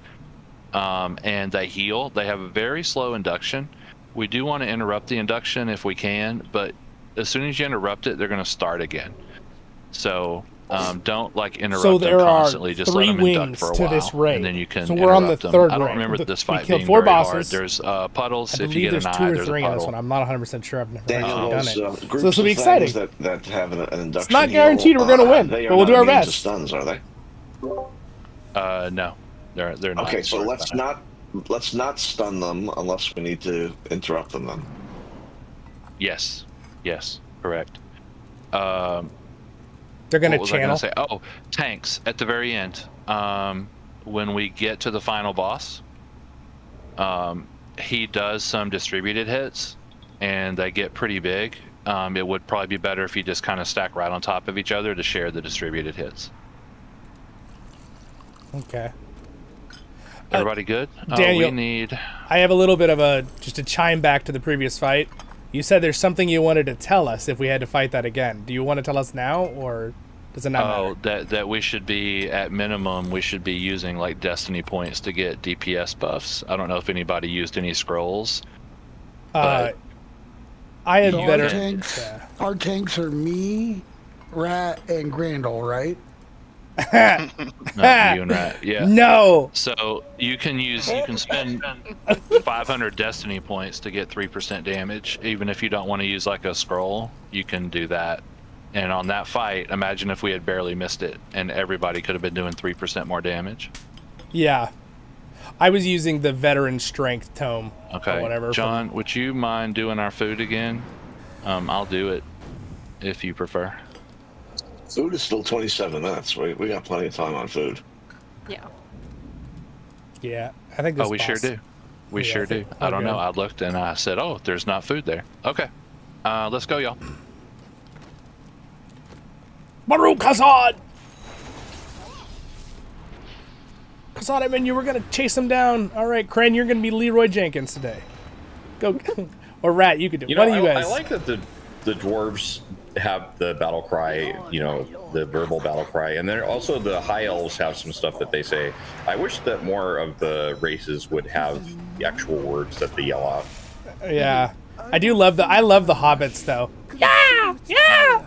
and they heal. They have a very slow induction. We do want to interrupt the induction if we can, but as soon as you interrupt it, they're going to start again. So don't like interrupt them constantly. Just let them induct for a while, this raid. and then you can. So we're on the them. third. I don't remember this fight killed being 4 very bosses. hard. There's puddles. I If you get there's an 2 eye, or there's 3 a in this puddle. one. I'm not 100% sure. I've never Daniel, actually done those, it. groups So this will be of things exciting. that have an induction. It's not heal, guaranteed we're going to win, they but are we'll do not our immune to best. Stuns, are they? No, they're not. Okay, so let's not stun them unless we need to interrupt them. Then. Yes, correct. They're going to what was channel. I gonna say? Oh, tanks at the very end. When we get to the final boss, he does some distributed hits, and they get pretty big. It would probably be better if you just kind of stack right on top of each other to share the distributed hits. Okay. Everybody good? Daniel, we need... I have a little bit of just to chime back to the previous fight. You said there's something you wanted to tell us if we had to fight that again. Do you want to tell us now, or does it not matter? That we should be, at minimum, we should be using like destiny points to get DPS buffs. I don't know if anybody used any scrolls. I had better... Our tanks are me, Rat, and Grandel, right? No, you and Rat, yeah. No. So you can spend 500 destiny points to get 3% damage. Even if you don't want to use like a scroll, you can do that. And on that fight, imagine if we had barely missed it and everybody could have been doing 3% more damage. Yeah. I was using the veteran strength tome. Okay. Or whatever. John, would you mind doing our food again? I'll do it if you prefer. Food is still 27 minutes. We got plenty of time on food. Yeah. Yeah, I think this we sure do. We sure do. I don't know. I looked and I said, oh, there's not food there. Okay. Let's go, y'all. Maru Kazad! Kazad, I mean, you were going to chase him down. All right, Crane, you're going to be Leroy Jenkins today. Go. Or Rat, you could do it. What do you guys? I like that the dwarves have the battle cry, the verbal battle cry, and then also the high elves have some stuff that they say. I wish that more of the races would have the actual words that they yell out. Yeah, I do love I love the hobbits though. Yeah, yeah.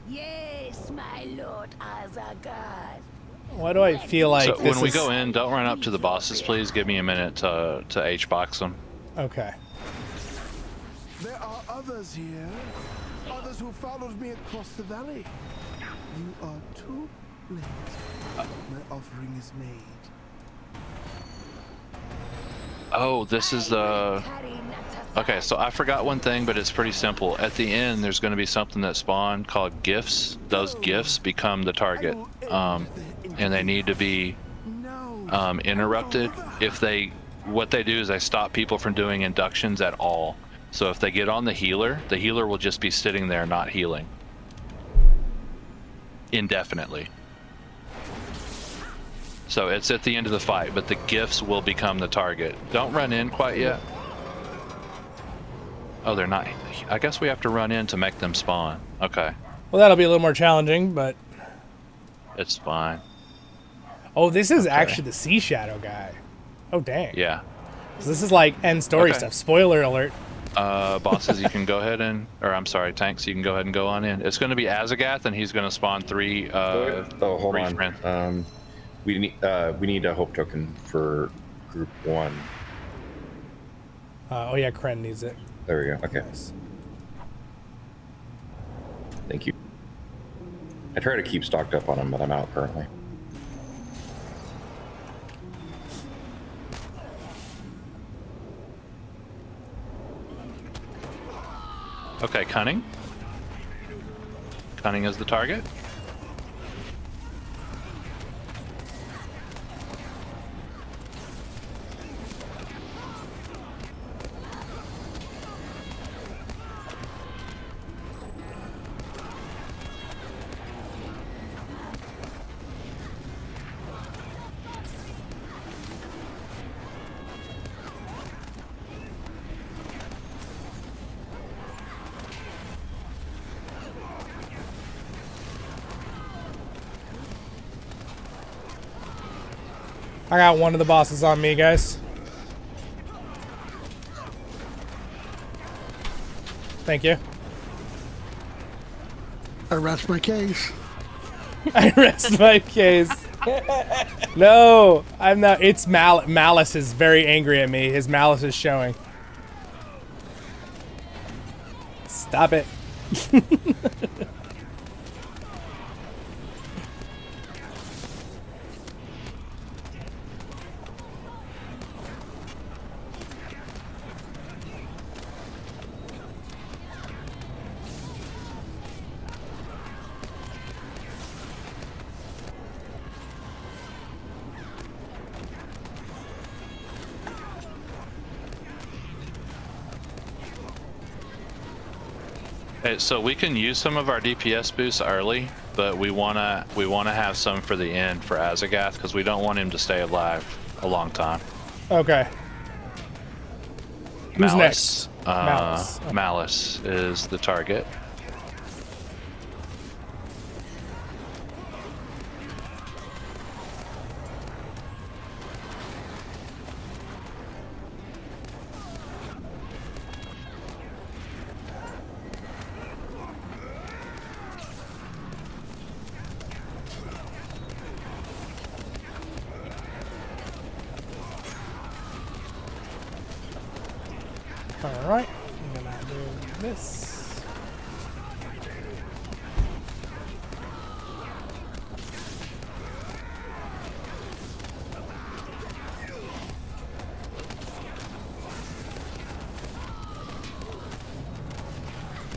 Yes, my lord Azagad. Why do I feel like so when we go in, don't run up to the bosses, please. Give me a minute to H-box them. Okay. There are others here. Others who followed me across the valley. You are too late. My offering is made. Oh, this is the... Okay, so I forgot one thing, but it's pretty simple. At the end, there's going to be something that spawned called gifts. Those gifts become the target, and they need to be interrupted. What they do is they stop people from doing inductions at all. So if they get on the healer will just be sitting there not healing indefinitely. So it's at the end of the fight, but the gifts will become the target. Don't run in quite yet. Oh, they're not. I guess we have to run in to make them spawn. Okay. Well, that'll be a little more challenging, but... It's fine. Oh, this is actually the Sea Shadow guy. Oh, dang. Yeah. So this is like end story stuff. Spoiler alert. Bosses, you can go ahead and... Or, I'm sorry, tanks, you can go ahead and go on in. It's going to be Azagath, and he's going to spawn three... hold on. Friends. We need a hope token for group 1. Oh, yeah, Kren needs it. There we go. Okay. Nice. Thank you. I try to keep stocked up on them, but I'm out currently. Okay, cunning. Cunning is the target. I got one of the bosses on me, guys. Thank you. I rest my case. I rest my case. No, I'm not. It's Malice is very angry at me. His malice is showing. Stop it. So we can use some of our DPS boosts early, but we wanna have some for the end for Azagath because we don't want him to stay alive a long time. Okay. Who's Malice. next? Malice. Malice is the target. Alright, I'm gonna do this.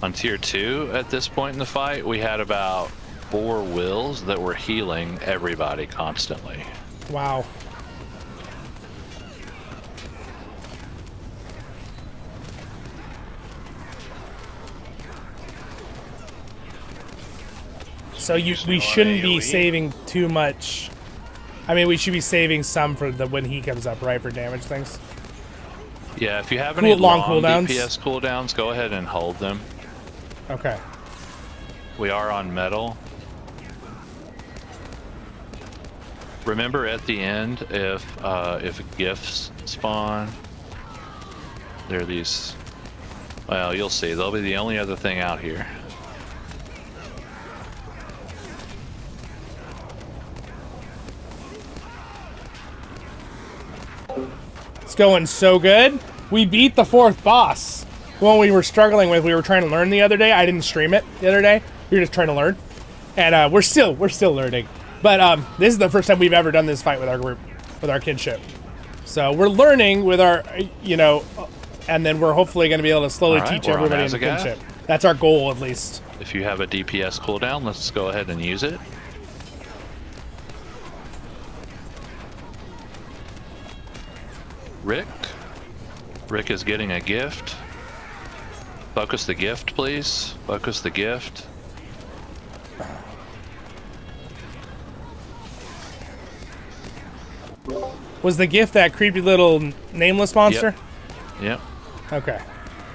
On tier 2, at this point in the fight, we had about 4 wills that were healing everybody constantly. Wow. So we shouldn't be saving too much. I mean, we should be saving some for when he comes up, right, for damage things. Yeah, if you have any long long cooldowns? DPS cooldowns, go ahead and hold them. Okay. We are on metal. Remember at the end, if gifts spawn, there are these. Well, you'll see. They'll be the only other thing out here. It's going so good. We beat the 4th boss. One we were struggling with, we were trying to learn the other day. I didn't stream it the other day. We were just trying to learn. And we're still learning. But this is the first time we've ever done this fight with our group, with our kinship. So we're learning with our, and then we're hopefully going to be able to slowly teach everybody in the kinship. That's our goal, at least. If you have a DPS cooldown, let's go ahead and use it. Rick is getting a gift. Focus the gift, please. Focus the gift. Was the gift that creepy little nameless monster? Yep. Okay.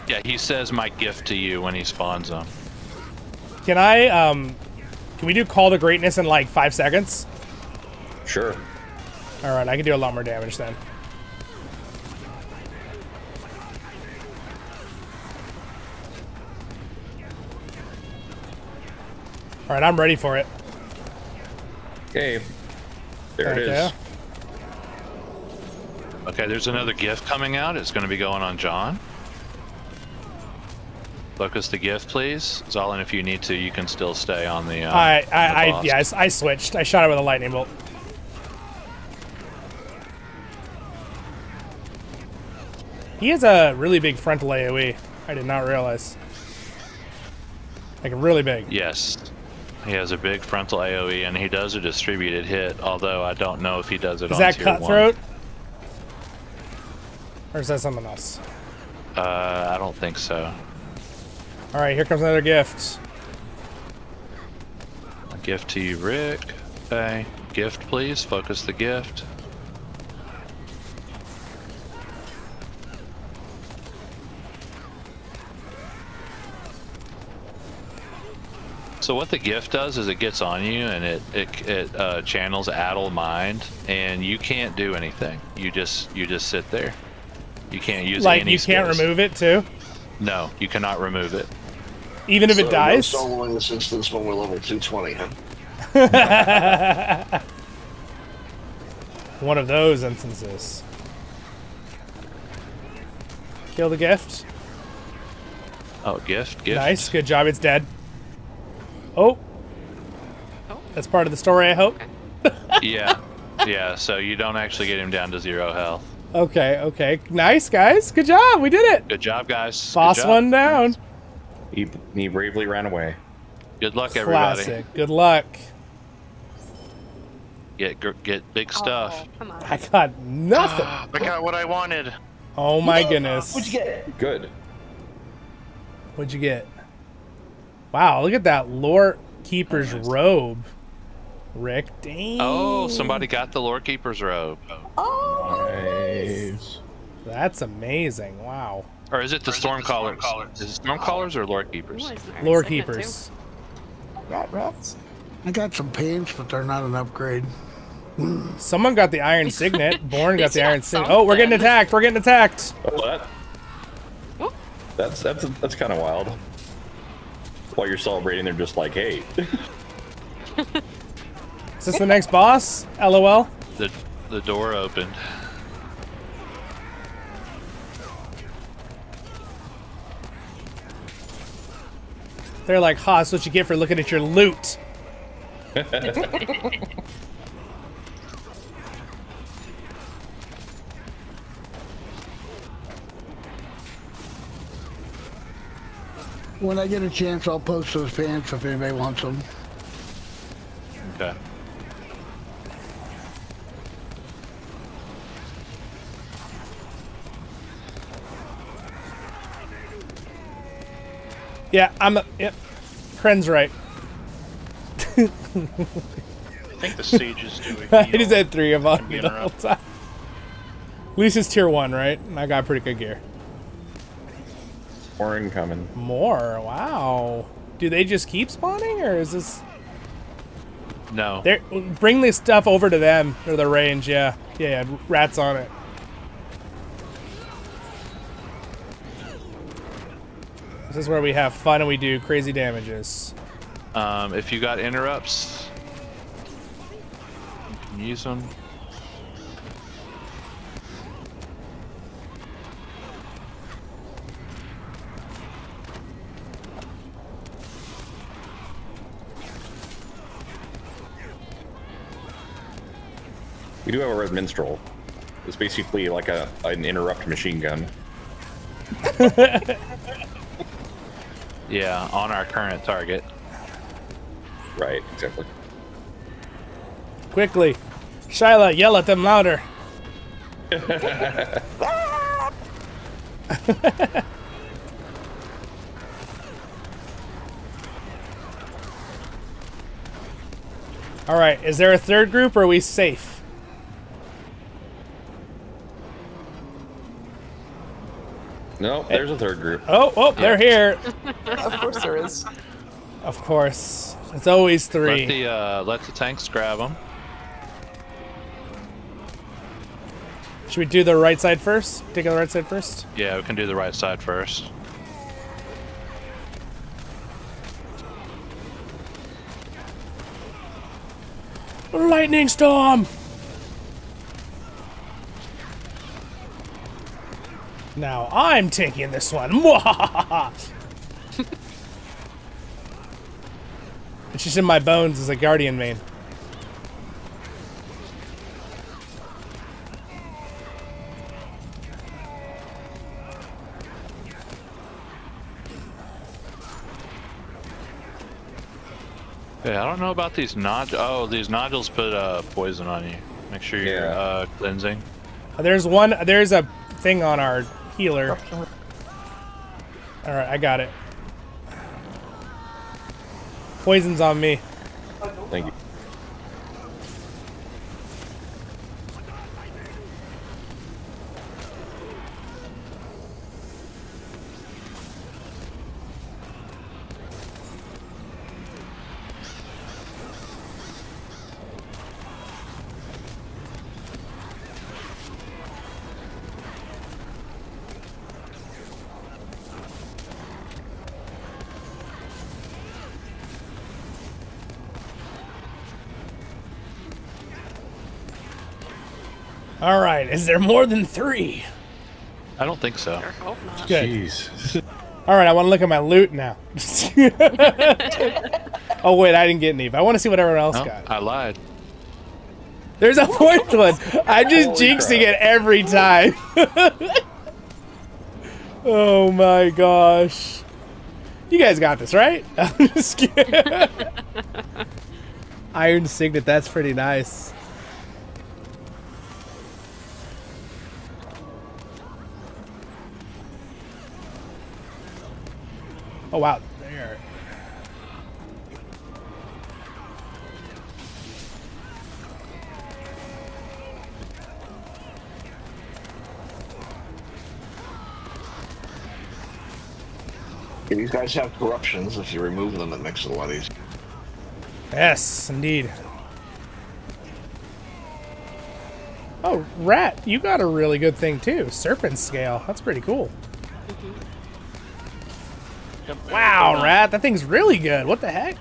Yeah, he says my gift to you when he spawns them. Can can we do Call to Greatness in like 5 seconds? Sure. Alright, I can do a lot more damage then. Alright, I'm ready for it. Okay. There it is. Okay, there's another gift coming out. It's going to be going on John. Focus the gift, please. Zollin, if you need to, you can still stay on the. I switched. I shot it with a lightning bolt. He has a really big frontal AoE. I did not realize. Like really big. Yes. He has a big frontal AoE, and he does a distributed hit, although I don't know if he does it Is on that tier Cutthroat? 1. Or is that something else? I don't think so. Alright, here comes another gift. A gift to you, Rick. Okay. Gift, please. Focus the gift. So what the gift does is it gets on you and it channels Addle Mind, and you can't do anything. You just sit there. You can't use like any you can't skills. remove it too? No, you cannot remove it. Even if it dies? No soloing this instance when we're level 220, huh? One of those instances. Kill the gift. Oh, gift. Nice, good job. It's dead. Oh. That's part of the story, I hope. Yeah. So you don't actually get him down to 0 health. Okay. Nice, guys. Good job. We did it. Good job, guys. Boss Good job. one down. He bravely ran away. Good luck, everybody. Classic. Good luck. Get big stuff. Come on. I got nothing. I got what I wanted. Oh my goodness. What'd you get? Good. What'd you get? Wow, look at that Lore Keeper's robe. Rick, dang. Oh, somebody got the Lore Keeper's robe. Nice. That's amazing. Wow. Or is it the Stormcallers? Is it Stormcallers or Lore Keepers? Lore Keepers. Rats. I got some pants, but they're not an upgrade. Someone got the Iron Signet. Born got the got Iron Signet. Oh, we're getting attacked. We're getting attacked. Oh, that's kind of wild. While you're celebrating, they're just like, hey. Is this the next boss? LOL. The door opened. They're like, ha, that's what you get for looking at your loot. When I get a chance, I'll post those pants if anybody wants them. Okay. Yeah, yep. Kren's right. I think the sages do it. I just had 3 of them the whole time. At least it's tier 1, right? And I got pretty good gear. More incoming. More? Wow. Do they just keep spawning, or is this... No. Bring this stuff over to them, or the range, yeah. Yeah, rats on it. This is where we have fun and we do crazy damages. If you got interrupts, you can use them. We do have a red minstrel. It's basically like an interrupt machine gun. Yeah, on our current target. Right, exactly. Quickly. Shyla, yell at them louder. Alright, is there a third group or are we safe? No, there's a third group. Oh, they're here. Of course there is. Of course. It's always 3. Let the tanks grab them. Should we do the right side first? Take the right side first? Yeah, we can do the right side first. Lightning storm! Now I'm taking this one. It's just in my bones as a guardian main. Okay, I don't know about these nodules. Oh, these nodules put poison on you. Make sure you're cleansing. There's a thing on our healer. All right, I got it. Poison's on me. Thank you. All right, is there more than 3? I don't think so. Hope not. Good. Jeez. All right, I want to look at my loot now. Oh wait, I didn't get any. I want to see what everyone else got. I lied. There's a 4th one. I'm just jinxing it every time. Oh my gosh. You guys got this, right? I'm just kidding. Iron Signet, that's pretty nice. Oh wow, there. These guys have corruptions. If you remove them, it makes it a lot easier. Yes, indeed. Oh, Rat, you got a really good thing too. Serpent Scale. That's pretty cool. Wow, Rat, that thing's really good. What the heck?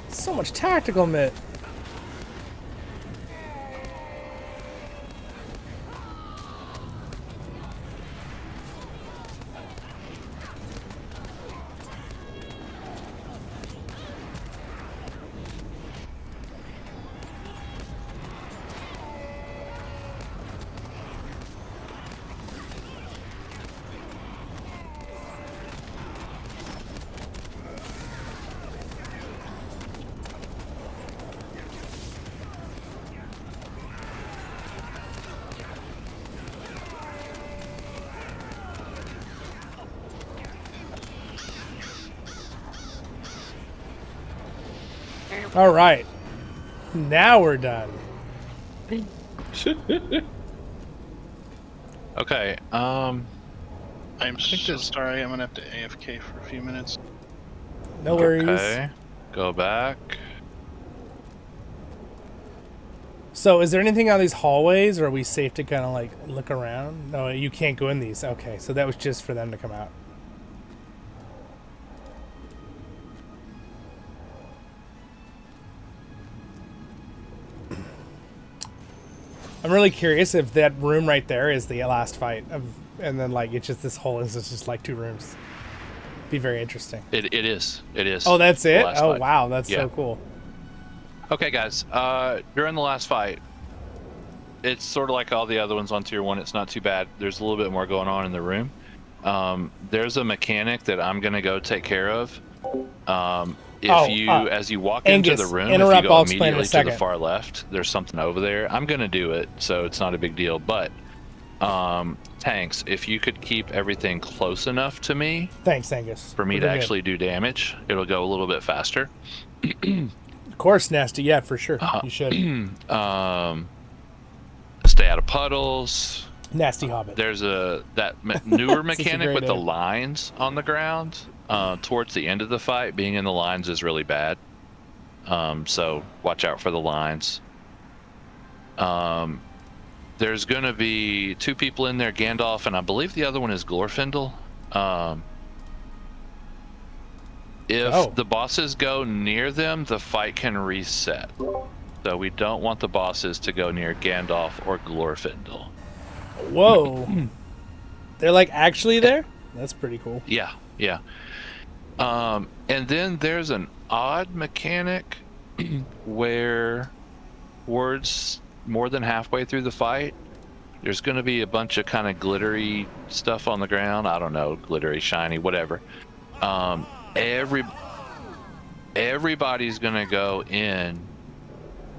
So much tactical mitt. All right, now we're done. Okay. I'm so sorry. I'm gonna have to AFK for a few minutes. No worries. Okay. Go back. So, is there anything on these hallways, or are we safe to kind of like look around? No, you can't go in these. Okay, so that was just for them to come out. I'm really curious if that room right there is the last fight of, and then like it's just this whole is just like 2 rooms. Be very interesting. It is. It is. Oh, that's it? Oh, fight. wow, that's so cool. Okay, guys. During the last fight, it's sort of like all the other ones on tier 1. It's not too bad. There's a little bit more going on in the room. There's a mechanic that I'm gonna go take care of. As you walk Angus, into the room, if you go immediately to the far left, there's something over there. I'm gonna do it, so it's not a big deal. But Tanks, if you could keep everything close enough to me, thanks, Angus, for me to actually do damage, it'll go a little bit faster. Of course, Nasty. Yeah, for sure. You should. Stay out of puddles. Nasty Hobbit. There's that newer mechanic with the lines on the ground. Towards the end of the fight, being in the lines is really bad. So watch out for the lines. There's going to be 2 people in there, Gandalf, and I believe the other one is Glorfindel. If the bosses go near them, the fight can reset. So we don't want the bosses to go near Gandalf or Glorfindel. Whoa. They're like actually there? That's pretty cool. Yeah, yeah. And then there's an odd mechanic where towards more than halfway through the fight, there's going to be a bunch of kind of glittery stuff on the ground. I don't know, glittery, shiny, whatever. everybody's going to go in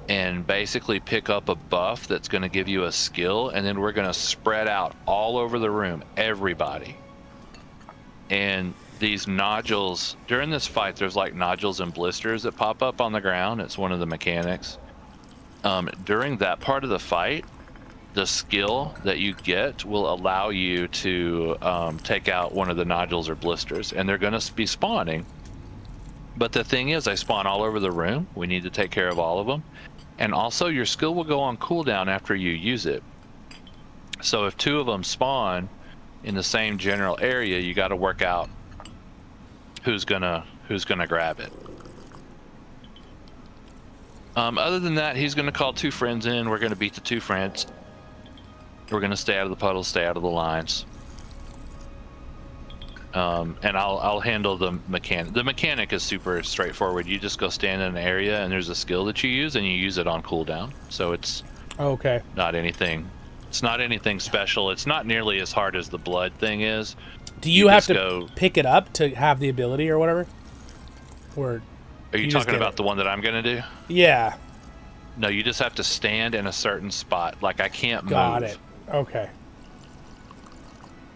and basically pick up a buff that's going to give you a skill, and then we're going to spread out all over the room, everybody. And these nodules, during this fight, there's like nodules and blisters that pop up on the ground. It's one of the mechanics. During that part of the fight, the skill that you get will allow you to take out one of the nodules or blisters, and they're going to be spawning. But the thing is, they spawn all over the room. We need to take care of all of them. And also, your skill will go on cooldown after you use it. So if 2 of them spawn in the same general area, you got to work out who's gonna grab it. Other than that, he's gonna call 2 friends in. We're gonna beat the 2 friends. We're gonna stay out of the puddles, stay out of the lines. And I'll handle the mechanic. The mechanic is super straightforward. You just go stand in an area, and there's a skill that you use, and you use it on cooldown. So it's not anything. It's not anything special. It's not nearly as hard as the blood thing is. Do you have to pick it up to have the ability or whatever? Or are you talking about the one that I'm gonna do? Yeah. No, you just have to stand in a certain spot. Like I can't move. Got it. Okay.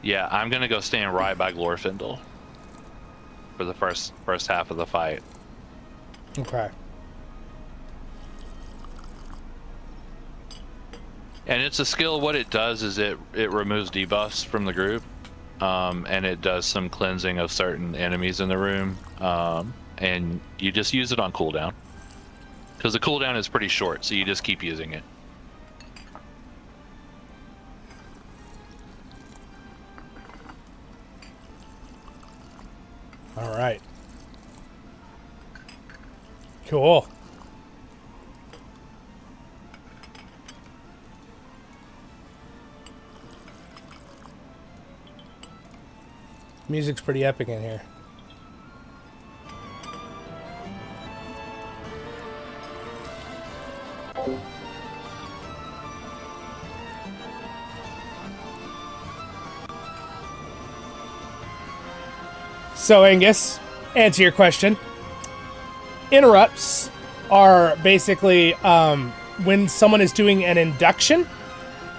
Yeah, I'm gonna go stand right by Glorfindel for the first half of the fight. Okay. And it's a skill. What it does is it removes debuffs from the group, and it does some cleansing of certain enemies in the room, and you just use it on cooldown because the cooldown is pretty short, so you just keep using it. All right. Cool. Music's pretty epic in here. So, Angus, answer your question. Interrupts are basically when someone is doing an induction,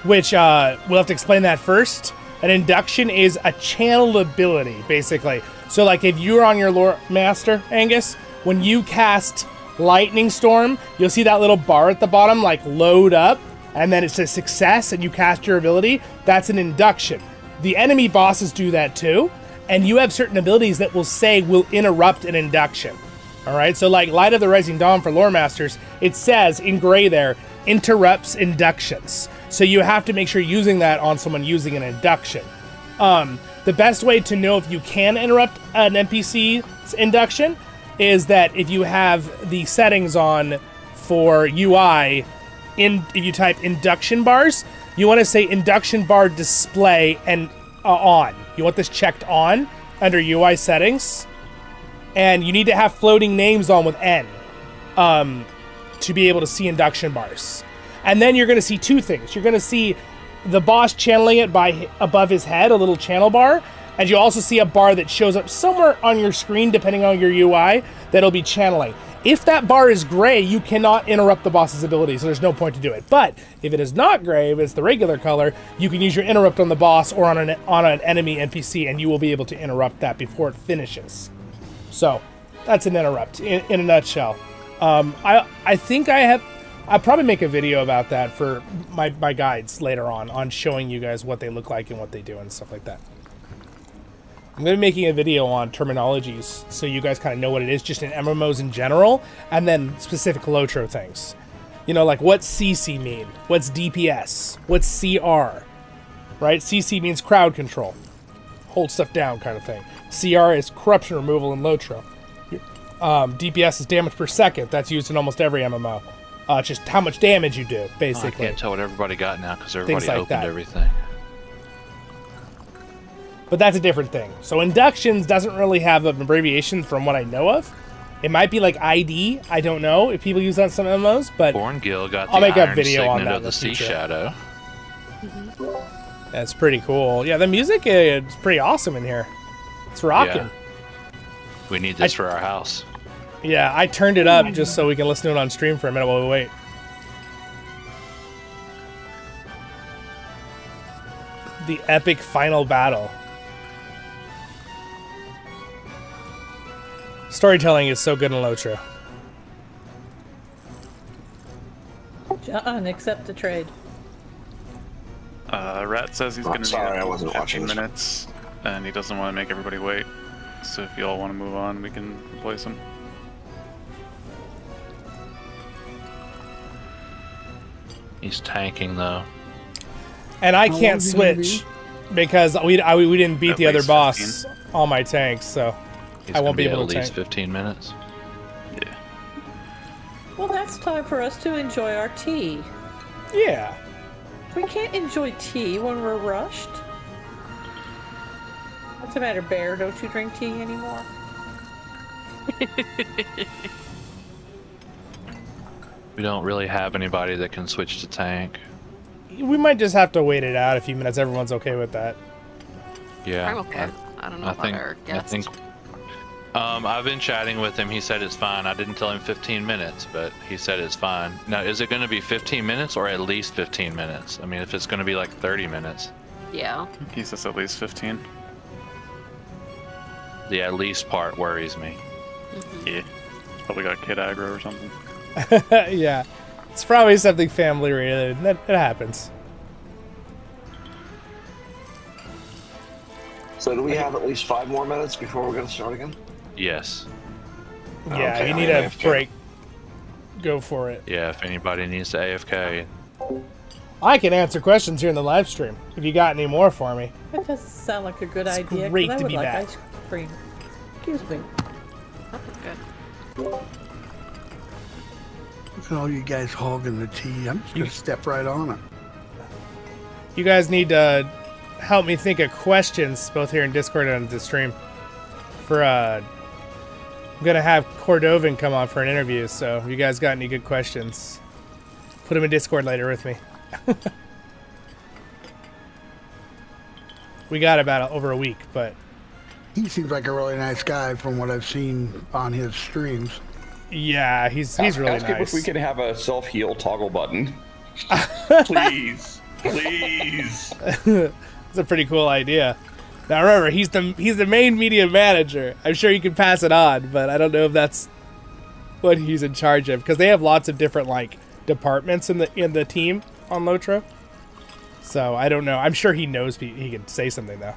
which we'll have to explain that first. An induction is a channeled ability, basically. So, like, if you're on your lore master, Angus, when you cast Lightning Storm, you'll see that little bar at the bottom, like, load up, and then it says success, and you cast your ability. That's an induction. The enemy bosses do that, too. And you have certain abilities that will say will interrupt an induction. All right, so like Light of the Rising Dawn for Lore Masters, it says in gray there, interrupts inductions. So you have to make sure you're using that on someone using an induction. The best way to know if you can interrupt an NPC's induction is that if you have the settings on for UI, if you type induction bars, you want to say induction bar display and on. You want this checked on under UI settings, and you need to have floating names on with N to be able to see induction bars. And then you're going to see 2 things. You're going to see the boss channeling it by above his head, a little channel bar, and you also see a bar that shows up somewhere on your screen, depending on your UI, that'll be channeling. If that bar is gray, you cannot interrupt the boss's ability, so there's no point to do it. But if it is not gray, if it's the regular color, you can use your interrupt on the boss or on an enemy NPC, and you will be able to interrupt that before it finishes. So that's an interrupt in a nutshell. I think I'll probably make a video about that for my guides later on showing you guys what they look like and what they do and stuff like that. I'm going to be making a video on terminologies so you guys kind of know what it is just in MMOs in general, and then specific LOTRO things. You know, like what's CC mean? What's DPS? What's CR? Right? CC means crowd control. Hold stuff down kind of thing. CR is corruption removal in LOTRO. DPS is damage per second. That's used in almost every MMO. Just how much damage you do, basically. I can't tell what everybody got now because everybody like opened that. everything. But that's a different thing. So inductions doesn't really have an abbreviation from what I know of. It might be like ID. I don't know if people use that in some MMOs, but Borngil got I'll the make a iron video on signet that of the sea shadow. That's pretty cool. Yeah, the music is pretty awesome in here. It's rocking. Yeah. We need this for our house. Yeah, I turned it up just so we can listen to it on stream for a minute while we wait. The epic final battle. Storytelling is so good in LOTRO. John, accept the trade. Rat says he's going to sorry, I need wasn't 15 watching this. minutes, and he doesn't want to make everybody wait. So if you all want to move on, we can replace him. He's tanking though. And I How long can't is he gonna switch because we didn't beat At the other least boss 15. on my tanks, so He's I won't gonna be able at to least tank. 15 minutes. Yeah. Well, that's time for us to enjoy our tea. Yeah. We can't enjoy tea when we're rushed. What's the matter, Bear? Don't you drink tea anymore? We don't really have anybody that can switch to tank. We might just have to wait it out a few minutes. Everyone's okay with that. Yeah. I'm okay. I don't know about our I guest. think. I've been chatting with him. He said it's fine. I didn't tell him 15 minutes, but he said it's fine. Now, is it going to be 15 minutes or at least 15 minutes? I mean, if it's going to be like 30 minutes. Yeah. He says at least 15. The at least part worries me. Yeah. Probably got kid aggro or something. Yeah. It's probably something family related. It happens. So do we have at least 5 more minutes before we're going to start again? Yes. Yeah, Okay, you need I'm a AFK. break. Go for it. Yeah, if anybody needs to AFK. I can answer questions here in the live stream if you got any more for me. That doesn't sound like a good It's idea. 'cause great I to would be like back. ice cream. Excuse me. That's good. Look at all you guys hogging the tea. I'm just going to step right on it. You guys need to help me think of questions both here in Discord and on the stream. For I'm gonna have Cordovan come on for an interview, so if you guys got any good questions, put them in Discord later with me. We got about over a week, but He seems like a really nice guy from what I've seen on his streams. yeah, he's really Ask him nice. if we can have a self-heal toggle button. Please. Please. It's a pretty cool idea. Now remember, he's the main media manager. I'm sure you can pass it on, but I don't know if that's what he's in charge of because they have lots of different like departments in the team on LOTRO. So I don't know. I'm sure he knows he can say something though.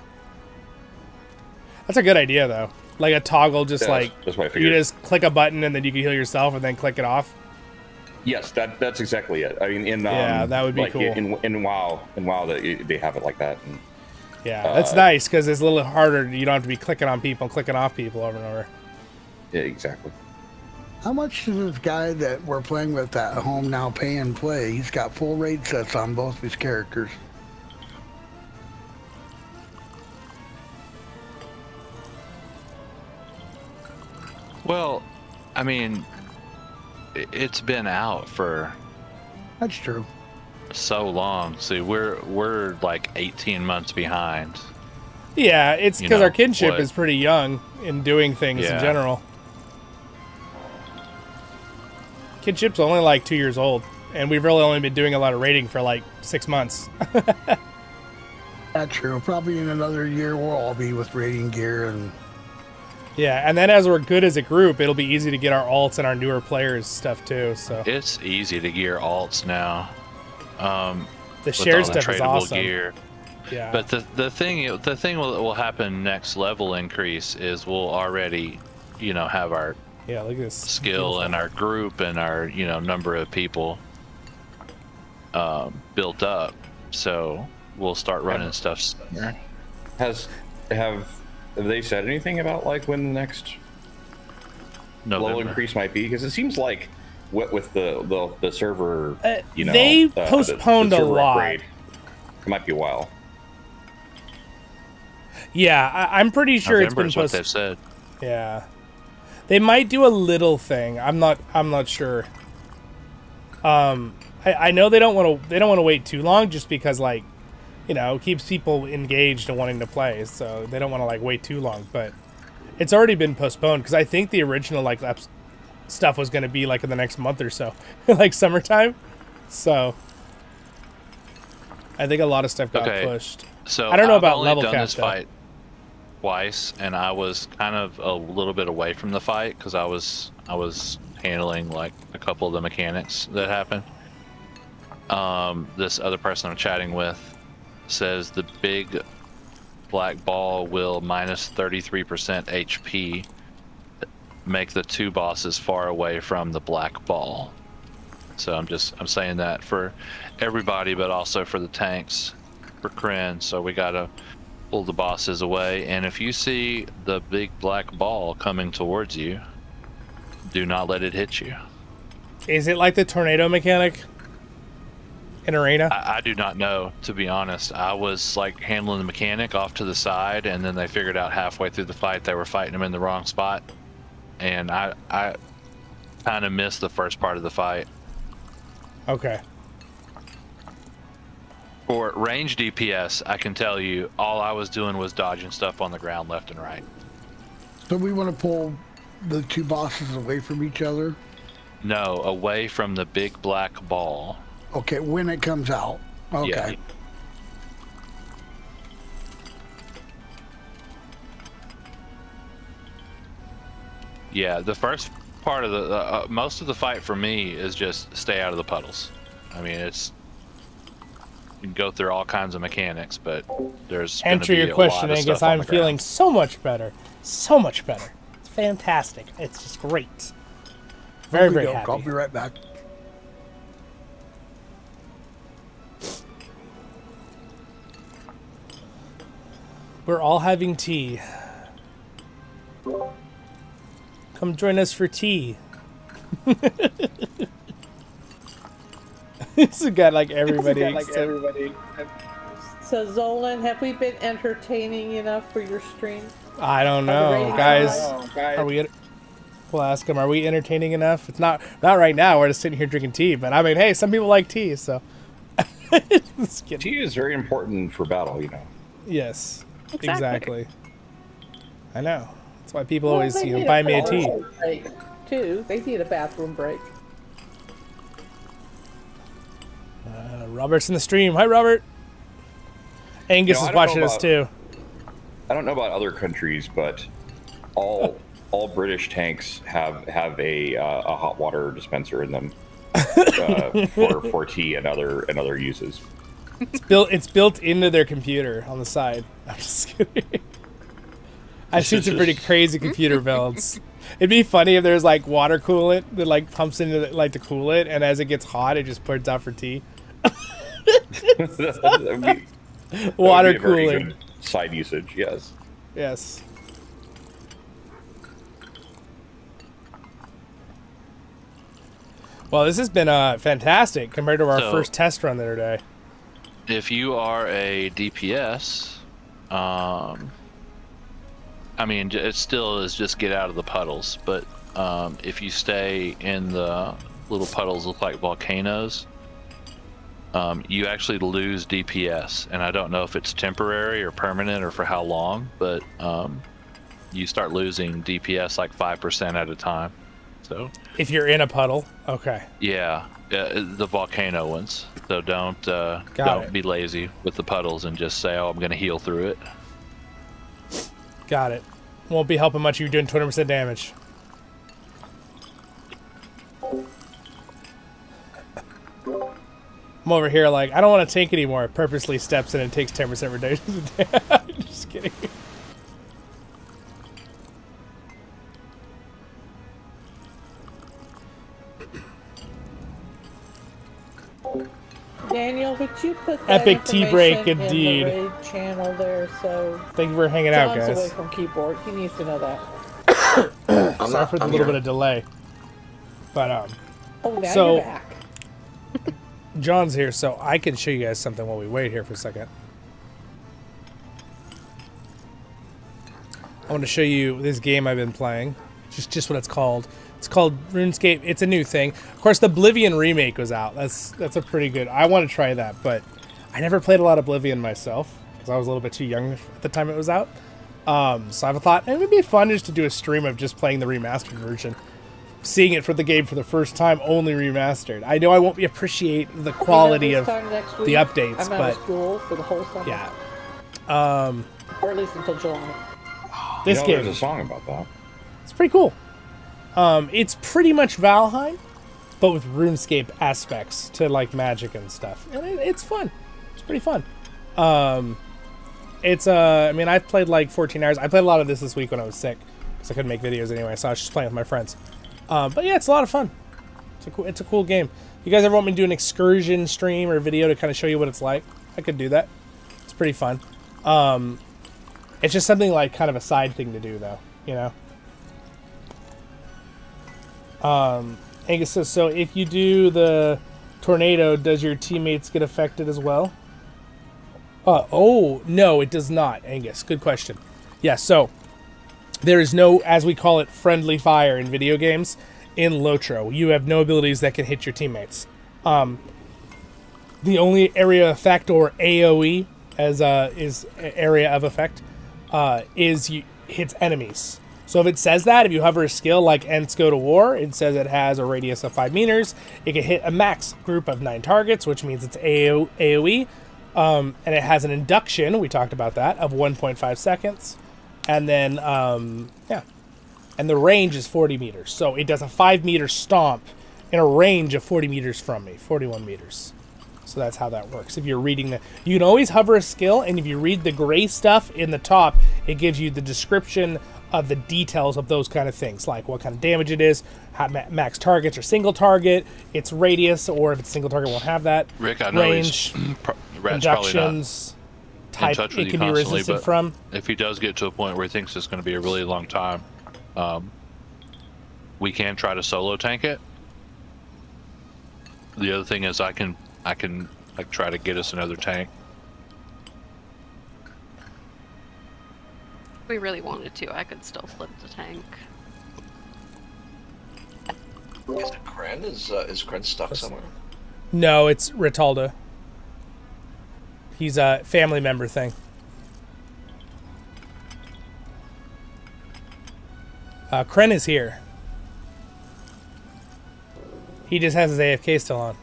That's a good idea though. Like a toggle, just Yeah, like that's what I you figured. just click a button and then you can heal yourself and then click it off. Yes, that's exactly it. I mean, Yeah, that would be like cool. In WoW, that they have it like that. And, Yeah, that's nice because it's a little harder. You don't have to be clicking on people and clicking off people over and over. yeah, exactly. How much does this guy that we're playing with at home now pay and play? He's got full raid sets on both his characters. Well, I mean, it's been out for That's true. so long. See, we're like 18 months behind. Yeah, it's You because know, our kinship what- is pretty young in doing things in Yeah. general. Kinship's only like 2 years old, and we've really only been doing a lot of raiding for like 6 months. That's true. Probably in another year we'll all be with raiding gear and Yeah, and then as we're good as a group, it'll be easy to get our alts and our newer players stuff too. So It's easy to gear alts now. the with shared all the stuff is tradable awesome. gear. Yeah, But the thing will happen next level increase is we'll already, have our yeah. Look at this skill and our group and our number of people built up. So we'll start running stuff sooner. Have they said anything about like when the next level November. increase might be? Because it seems like with the server, they postponed the a server lot. upgrade, it might be a while. Yeah, I'm pretty sure it's November been is what postponed. they've said. Yeah, they might do a little thing. I'm not sure. I know they don't want to wait too long just because like, it keeps people engaged and wanting to play. So they don't want to like wait too long. But it's already been postponed because I think the original like stuff was going to be like in the next month or so, like summertime. So I think a lot of stuff got pushed. So I don't know I've about only level done cap this fight twice, and I was kind of a little bit away from the fight because I was handling like a couple of the mechanics that happened. This other person I'm chatting with says the big black ball will minus 33% HP, make the two bosses far away from the black ball. So I'm saying that for everybody, but also for the tanks, for Kryn. So we gotta pull the bosses away, and if you see the big black ball coming towards you, do not let it hit you. Is it like the tornado mechanic in Arena? I do not know, to be honest. I was like handling the mechanic off to the side, and then they figured out halfway through the fight they were fighting him in the wrong spot, and I kind of missed the first part of the fight. Okay. For range DPS, I can tell you, all I was doing was dodging stuff on the ground left and right. So we want to pull the two bosses away from each other? No, away from the big black ball. Okay, when it comes out. Okay. Yeah. Yeah, the first part of the most of the fight for me is just stay out of the puddles. I mean, you can go through all kinds of mechanics, but there's Answer your question, Angus. I'm feeling so much better. So much better. It's fantastic. It's just great. Very, very happy. I'll be right back. We're all having tea. Come join us for tea. It's a guy like everybody. So Zollin, have we been entertaining enough for your stream? I don't know, guys. Are we? We'll ask them. Are we entertaining enough? It's not right now. We're just sitting here drinking tea. But I mean, hey, some people like tea, so. Tea is very important for battle, you know. Yes, exactly. I know. That's why people always, buy me a tea. Break too. They need a bathroom break. Robert's in the stream. Hi, Robert. Angus is watching us too. I don't know about other countries, but all British tanks have a hot water dispenser in them for tea and other uses. It's built into their computer on the side. I'm just kidding. I've seen some pretty crazy computer builds. It'd be funny if there's like water coolant that like pumps into to cool it, and as it gets hot, it just puts out for tea. Water cooling. Side usage, yes. Yes. Well, this has been fantastic compared to our first test run the other day. If you are a DPS, I mean, it still is just get out of the puddles, but if you stay in the little puddles look like volcanoes, you actually lose DPS, and I don't know if it's temporary or permanent or for how long, but you start losing DPS like 5% at a time. So if you're in a puddle, okay. Yeah, the volcano ones. So don't be lazy with the puddles and just say, "Oh, I'm going to heal through it." Got it. Won't be helping much. You're doing 20% damage. I'm over here like, I don't want to tank anymore. Purposely steps in and takes 10% reduction of damage. Just kidding. Daniel, would you put that Epic tea break, information indeed. in the raid channel there? So thank you for hanging out, John's guys. away from keyboard. He needs to know that. Sorry for the little bit of delay. But oh, now so you're back. John's here, so I can show you guys something while we wait here for a second. I want to show you this game I've been playing. Just what it's called. It's called RuneScape. It's a new thing. Of course, the Oblivion remake was out. That's a pretty good. I want to try that, but I never played a lot of Oblivion myself because I was a little bit too young at the time it was out. So I thought it would be fun just to do a stream of just playing the remastered version. seeing it for the game for the first time, only remastered. I know I won't appreciate the quality of the updates, I'm out but of school for the whole summer. yeah. Or at least until July. This game, there's a song about that. it's pretty cool. It's pretty much Valheim, but with RuneScape aspects to like magic and stuff, and it's fun. It's pretty fun. It's I mean, I've played like 14 hours. I played a lot of this week when I was sick because I couldn't make videos anyway, so I was just playing with my friends. But yeah, it's a lot of fun. It's a cool game. You guys ever want me to do an excursion stream or video to kind of show you what it's like? I could do that. It's pretty fun. It's just something like kind of a side thing to do, though. You know. Angus says, so if you do the tornado, does your teammates get affected as well? Oh, no, it does not, Angus. Good question. Yeah, so there is no, as we call it, friendly fire in video games. In LOTRO, you have no abilities that can hit your teammates. The only area of effect, or AoE, as is area of effect, hits enemies. So if it says that, if you hover a skill like Ents Go to War, it says it has a radius of 5 meters. It can hit a max group of 9 targets, which means it's AoE. And it has an induction, we talked about that, of 1.5 seconds. And then, yeah. And the range is 40 meters. So it does a 5-meter stomp in a range of 40 meters from me, 41 meters. So that's how that works. If you're reading you can always hover a skill, and if you read the gray stuff in the top, it gives you the description of the details of those kind of things, like what kind of damage it is, how max targets or single target, its radius, or if it's single target, won't have that. Rick, I know range, inductions, type it can be resisted from. If he does get to a point where he thinks it's going to be a really long time, we can try to solo tank it. The other thing is I can like try to get us another tank. If we really wanted to, I could still flip the tank. Is it Kren? Is Kren stuck somewhere? No, it's Rataldo. He's a family member thing. Kren is here. He just has his AFK still on.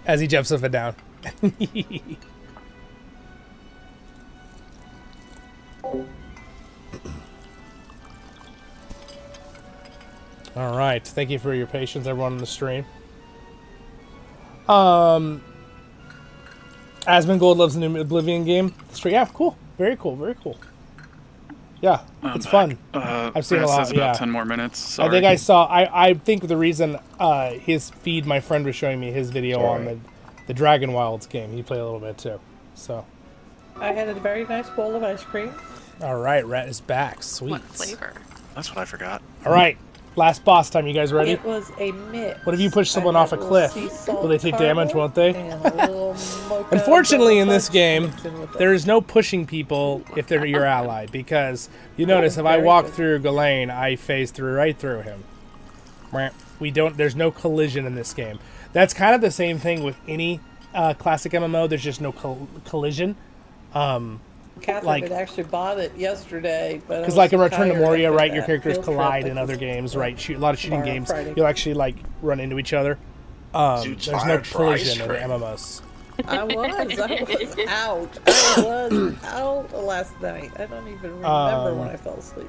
As he jumps up and down. All right. Thank you for your patience, everyone on the stream. Asmongold loves the new Oblivion game. Yeah, cool. Very cool. Very cool. Yeah, it's fun. I've seen a lot. About 10 more minutes. Sorry. I think I saw. I think the reason his feed, my friend was showing me his video on the Dragon Wilds game. He played a little bit too. So. I had a very nice bowl of ice cream. All right, Rat is back. Sweet. What flavor? That's what I forgot. All right, last boss time. You guys ready? It was a mix. What if you push someone off a cliff? Will they take damage? Won't they? Unfortunately, in this game, there is no pushing people if they're your ally, because you notice if I walk through Ghislaine, I phase right through him. We don't. There's no collision in this game. That's kind of the same thing with any classic MMO. There's just no collision. Catherine had actually bought it yesterday, but because like in Return to Moria, right, your characters collide in other games, right? A lot of shooting games, you'll actually like run into each other. There's no collision in MMOs. I was out last night. I don't even remember when I fell asleep.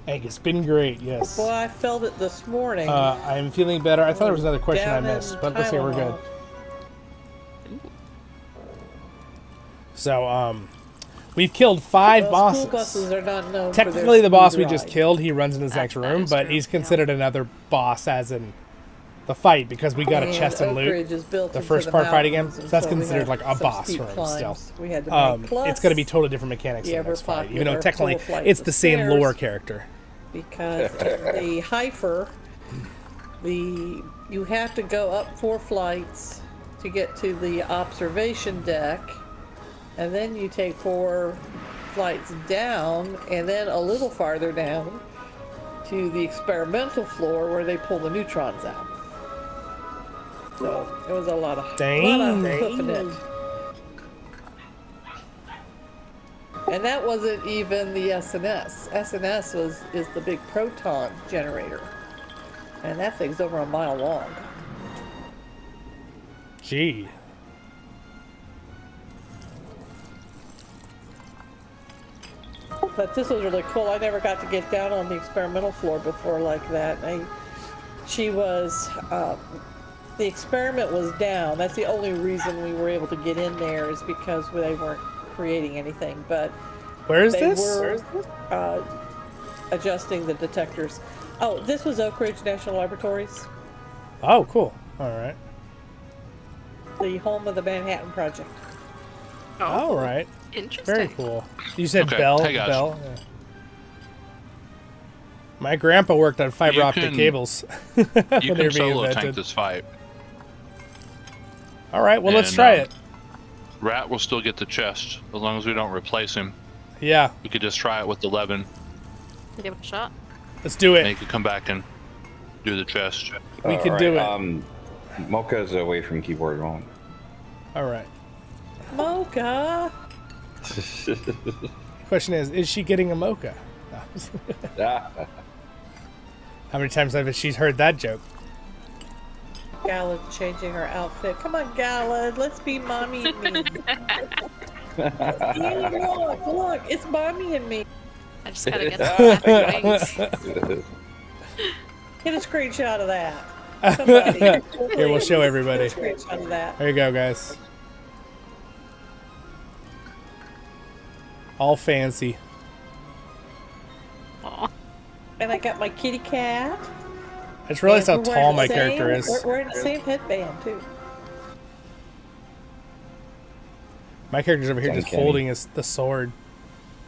It's been great, yes. Well, I felt it this morning. I'm feeling better. I thought there was another question I missed, but looks like we're good. So, we've killed 5 bosses. School buses are not known Technically, for the boss their we just speed killed, he runs in his next room, but he's considered another boss as in the fight, because we got a chest and loot the first part fighting him, so that's considered like a boss for him still. We had to make it's going to be totally different mechanics in the next fight, even though technically it's the same lore character. Because the Heifer, you have to go up 4 flights to get to the observation deck, and then you take 4 flights down, and then a little farther down to the experimental floor where they pull the neutrons out. So it was a lot of hoofing it. And that wasn't even the SNS. SNS is the big proton generator. And that thing's over a mile long. Gee. But this was really cool. I never got to get down on the experimental floor before like that. The experiment was down. That's the only reason we were able to get in there is because they weren't creating anything. But where is they this? were adjusting the detectors. Oh, this was Oak Ridge National Laboratories. Oh, cool. All right. The home of the Manhattan Project. Oh, all right. Interesting. Very cool. You said Okay, Bell. hey guys. Bell. Yeah. My grandpa worked on fiber optic cables. You when they can were being solo invented. tank this fight. All right. Well, let's And, try it. Rat will still get the chest as long as we don't replace him. Yeah. We could just try it with 11. Give it a shot. Let's do it. And he could come back and do the chest. We can do it. Mocha's away from keyboard one. All right. Mocha. Question is she getting a mocha? How many times have she's heard that joke? Galad changing her outfit. Come on, Galad. Let's be mommy and me. Look, it's mommy and me. I just gotta get the wings. Get a screenshot of that. Somebody. Here, we'll show everybody. Get a screenshot of that. There you go, guys. All fancy. Aw. And I got my kitty cat. I just realized how And we're tall wearing my the character same- is. We're wearing the same headband, too. My character's over here just Uncanny. holding the sword.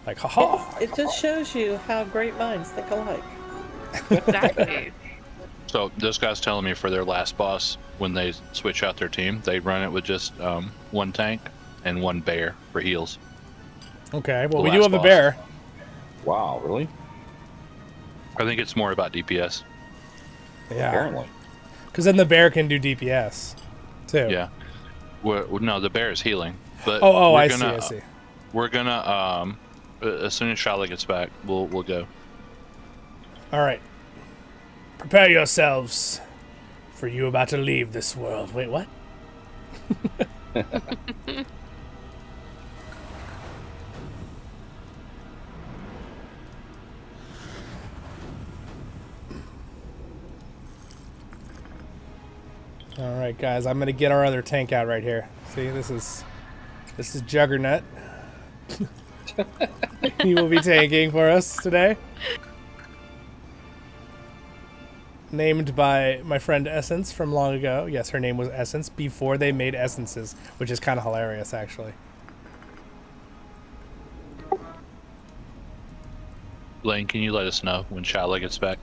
Like, ha ha. It just shows you how great minds think alike. Exactly. So this guy's telling me for their last boss, when they switch out their team, they run it with just one tank and one bear for heals. Okay, well, The we do last have a boss. bear. Wow, really? I think it's more about DPS. Yeah. Apparently. Because then the bear can do DPS, too. Yeah. No, the bear is healing. But Oh, we're I gonna, see. We're gonna as soon as Shala gets back, we'll go. All right. Prepare yourselves, for you about to leave this world. Wait, what? All right, guys. I'm gonna get our other tank out right here. See, this is Juggernaut. He will be tanking for us today. Named by my friend Essence from long ago. Yes, her name was Essence before they made essences, which is kind of hilarious, actually. Lane, can you let us know when Shala gets back?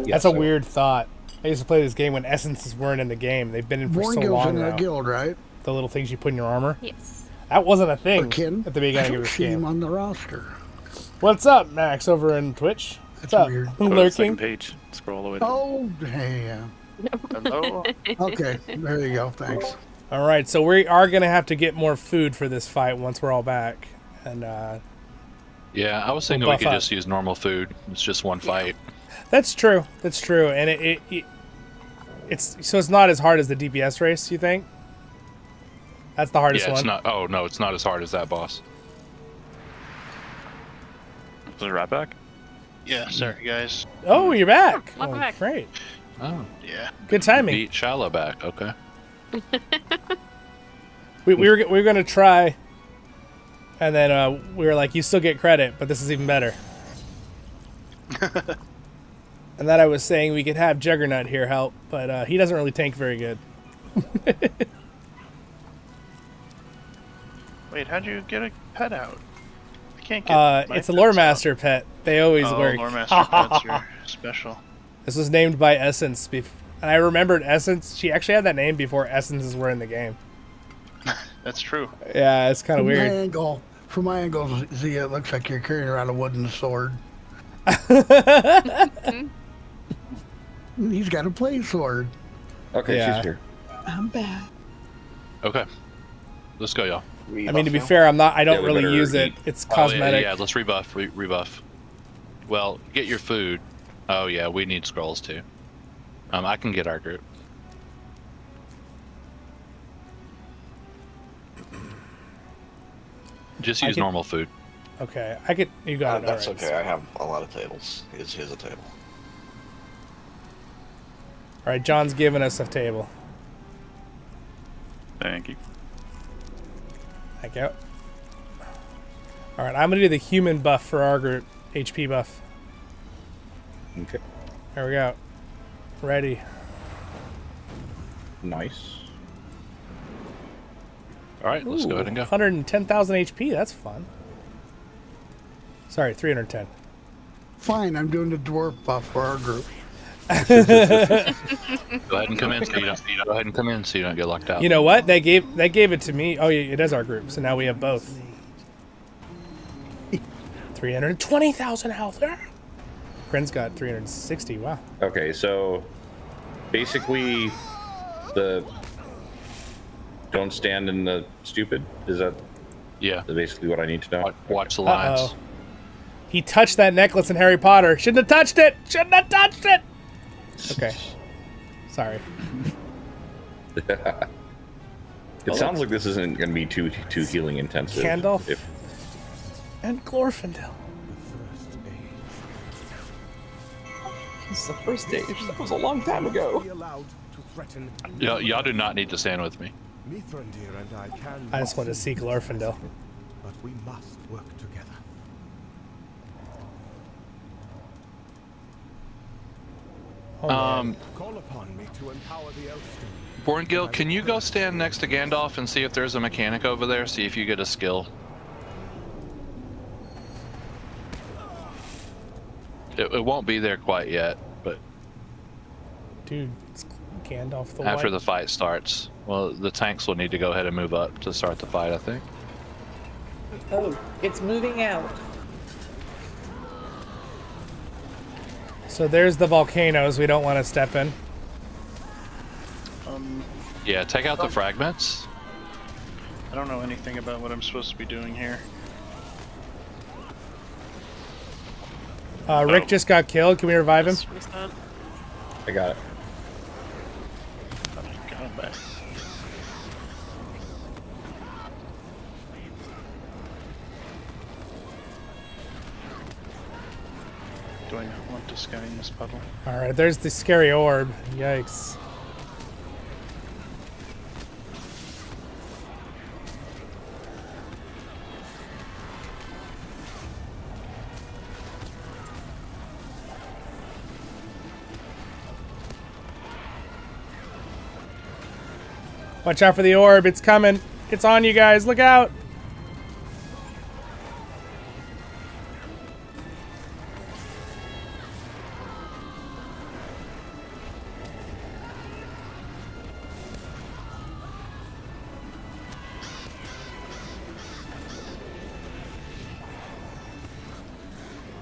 That's a weird thought. I used to play this game when essences weren't in the game. They've been in for so long in now. a guild, right? The little things you put in your armor. Yes. That wasn't a thing Or kin. at the beginning of I this see him game. on the roster. What's up, Max, over in Twitch? What's up? weird. Go to the Lurking? second page. Scroll all the way down. Oh, hey, yeah. Hello. Okay, there you go. Thanks. All right, so we are going to have to get more food for this fight once we're all back. And Yeah, I was thinking we buff could up. just use normal food. It's just one fight. that's true. That's true. And it's not as hard as the DPS race, you think? That's the hardest Yeah, it's one. not. Oh no, it's not as hard as that boss. Is it right back? Yeah, sorry guys. Oh, you're back. Welcome back. Great. Oh, Yeah. Good timing. beat Shala back. Okay. We were going to try, and then we were like, you still get credit, but this is even better. And then I was saying we could have Juggernaut here help, but he doesn't really tank very good. Wait, how'd you get a pet out? I can't get my It's a pets lore out. master pet. They always Oh, work. lore master pets are special. This was named by Essence, and I remembered Essence. She actually had that name before Essences were in the game. That's true. Yeah, it's kind of weird. From my angle, Zia, it looks like you're carrying around a wooden sword. He's got a play sword. Okay, Yeah. she's here. I'm back. Okay. Let's go, y'all. I mean, to be fair, I don't really use it. It's cosmetic. Yeah, let's rebuff. Rebuff. Well, get your food. Oh yeah, we need scrolls too. I can get our group. Just use normal food. Okay, I could. You got it. That's right, okay. so. I have a lot of tables. Here's a table. All right, John's giving us a table. Thank you. Thank you. All right, I'm gonna do the human buff for our group. HP buff. Okay. There we go. Ready. Nice. All right, let's go ahead and go. 110,000 HP. That's fun. Sorry, 310. Fine, I'm doing the dwarf buff for our group. Go ahead and come in so you don't. Go ahead and come in so you don't get locked out. You know what? They gave it to me. Oh, yeah, it is our group. So now we have both. 320,000 health. Kren's got 360. Wow. Okay, so basically, don't stand in the stupid. Is that? Yeah. Basically what I need to know. Watch the lines. Uh-oh. He touched that necklace in Harry Potter. Shouldn't have touched it. Shouldn't have touched it. Okay. Sorry. It sounds like this isn't going to be too healing intensive. Gandalf and Glorfindel. It's the first stage. That was a long time ago. Y'all do not need to stand with me. I just want to see Glorfindel. But we must work together. Oh, Call upon me to empower the Borngil, can you go stand next to Gandalf and see if there's a mechanic over there? See if you get a skill. It won't be there quite yet, but dude, it's Gandalf the after White. the fight starts. Well, the tanks will need to go ahead and move up to start the fight, I think. Oh, it's moving out. So there's the volcanoes we don't want to step in. Yeah, take out the fragments. I don't know anything about what I'm supposed to be doing here. Rick just got killed. Can we revive him? I got it. Got him back. Do I not want to sky in this puddle? Alright, there's the scary orb. Yikes. Watch out for the orb. It's coming. It's on you guys. Look out.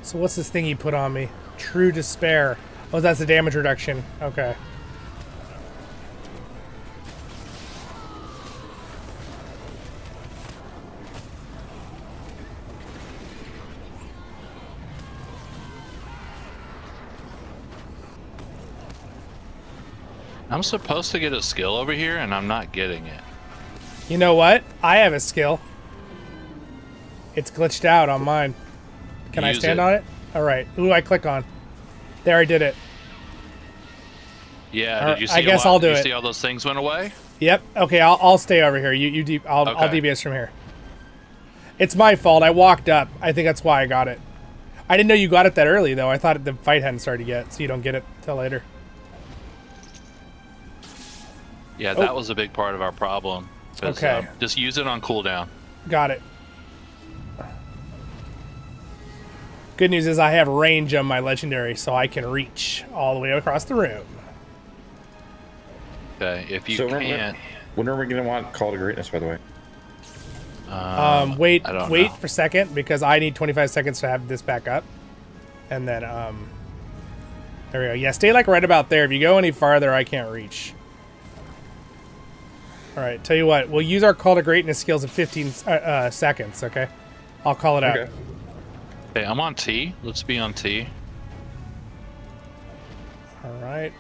So what's this thing he put on me? True Despair. Oh, that's the damage reduction. Okay. I'm supposed to get a skill over here, and I'm not getting it. You know what? I have a skill. It's glitched out on mine. Can I stand on it? All right. Who do I click on? There, I did it. Yeah. Did you see? I guess I'll do it. Did you see all those things went away? Yep. Okay. I'll stay over here. I'll DBS from here. It's my fault. I walked up. I think that's why I got it. I didn't know you got it that early though. I thought the fight hadn't started yet, so you don't get it till later. Yeah, that was a big part of our problem. Okay. Just use it on cooldown. Got it. Good news is I have range on my legendary, so I can reach all the way across the room. Okay, if you can't... When are we going to want Call to Greatness, by the way? Wait for a second, because I need 25 seconds to have this back up. And then, there we go. Yeah, stay like right about there. If you go any farther, I can't reach. All right, tell you what, we'll use our Call to Greatness skills in 15 seconds, okay? I'll call it out. Okay, I'm on T. Let's be on T. All right.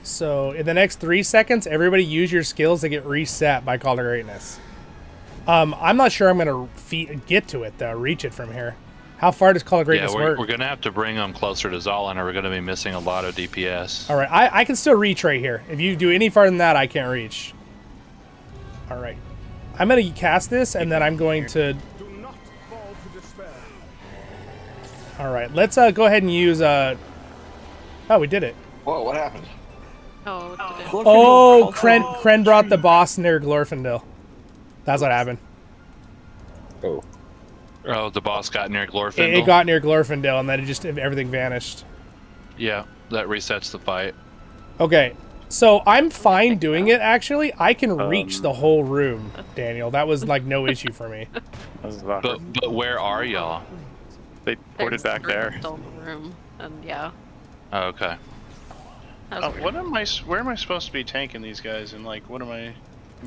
So in the next 3 seconds, everybody use your skills to get reset by Call to Greatness. I'm not sure I'm going to get to it, though, reach it from here. How far does Call to Greatness work? We're going to have to bring them closer to Zollin, or we're going to be missing a lot of DPS. All right, I can still reach right here. If you do any farther than that, I can't reach. All right. I'm going to cast this, and then I'm going to... Do not fall to despair. All right, let's go ahead and use... Oh, we did it. Whoa, what happened? Oh, Kren brought the boss near Glorfindel. That's what happened. Oh, the boss got near Glorfindel? It got near Glorfindel, and then it just everything vanished. Yeah, that resets the fight. Okay, so I'm fine doing it, actually. I can reach the whole room, Daniel. That was, like, no issue for me. But where are y'all? They ported back there. Room, and yeah. Oh, okay. Where am I supposed to be tanking these guys? And, like, what am I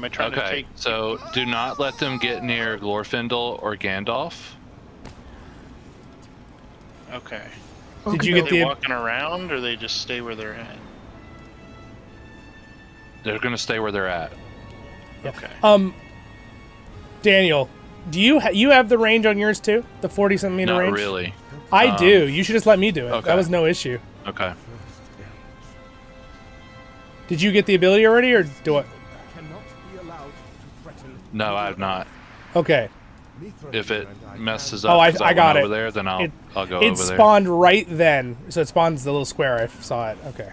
trying to take? So do not let them get near Glorfindel or Gandalf. Okay. Did you get Are they walking around, or they just stay where they're at? They're gonna stay where they're at. Okay. Daniel, do you have the range on yours too? The 40-something meter range? Not really. I do. You should just let me do it. Okay. That was no issue. Okay. Did you get the ability already, or do I? No, I have not. Okay. If it messes up, I got it over there, then I'll go over there. It spawned right then, so it spawns the little square. I saw it. Okay.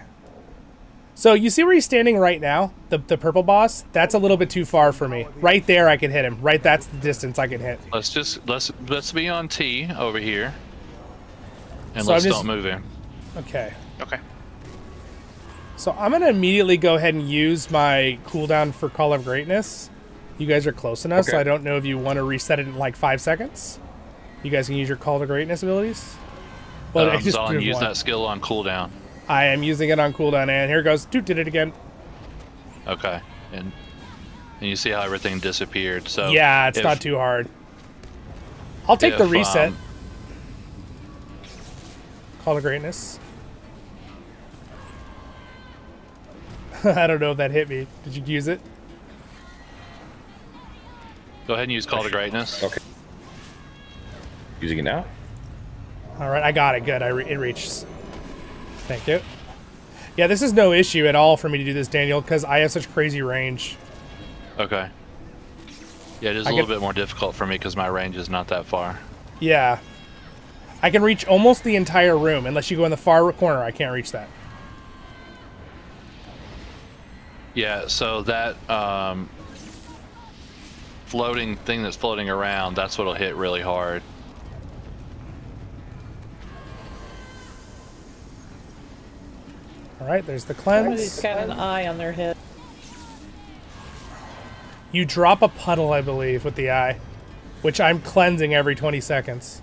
So you see where he's standing right now, the purple boss? That's a little bit too far for me. Right there, I can hit him. Right, that's the distance I can hit. Let's be on T over here, and So let's don't move in. Okay. Okay. So I'm gonna immediately go ahead and use my cooldown for Call of Greatness. You guys are close enough, so I don't know if you want to reset it in like 5 seconds. You guys can use your Call to Greatness abilities. But I just Zollin, use that skill on cooldown. I am using it on cooldown, and here goes. Dude did it again. Okay, and you see how everything disappeared. So yeah, it's not too hard. I'll take the reset. Call to Greatness. I don't know if that hit me. Did you use it? Go ahead and use Call to Greatness. Okay. Using it now? All right, I got it. Good. It reaches. Thank you. Yeah, this is no issue at all for me to do this, Daniel, because I have such crazy range. Okay. Yeah, it is a little bit more difficult for me because my range is not that far. Yeah. I can reach almost the entire room. Unless you go in the far corner, I can't reach that. Yeah, so that floating thing that's floating around, that's what'll hit really hard. All right, there's the cleanse. Everybody's got an eye on their head. You drop a puddle, I believe, with the eye, which I'm cleansing every 20 seconds.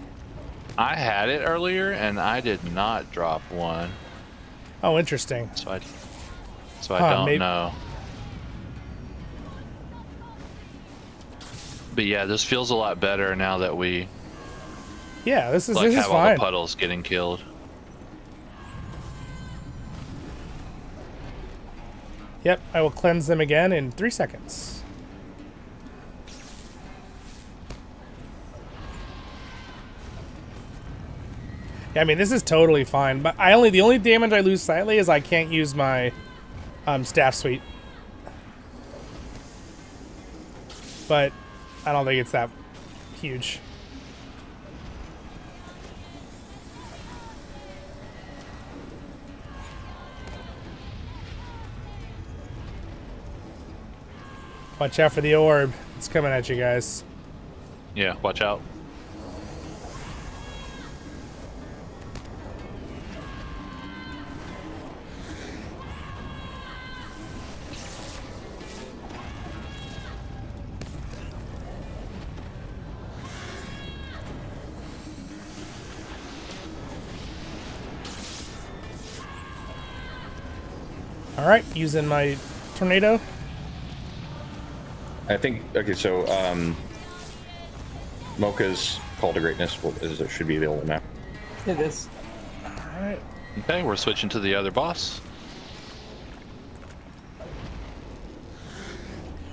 I had it earlier, and I did not drop one. Oh, interesting. So I don't know. But yeah, this feels a lot better now that we this is have all fine. the puddles getting killed. Yep, I will cleanse them again in 3 seconds. Yeah, I mean, this is totally fine, but the only damage I lose slightly is I can't use my staff suite. But I don't think it's that huge. Watch out for the orb. It's coming at you guys. Yeah, watch out. All right, using my tornado. I think, okay, so Mocha's Call to Greatness should be available now. It is. Alright. Okay, we're switching to the other boss.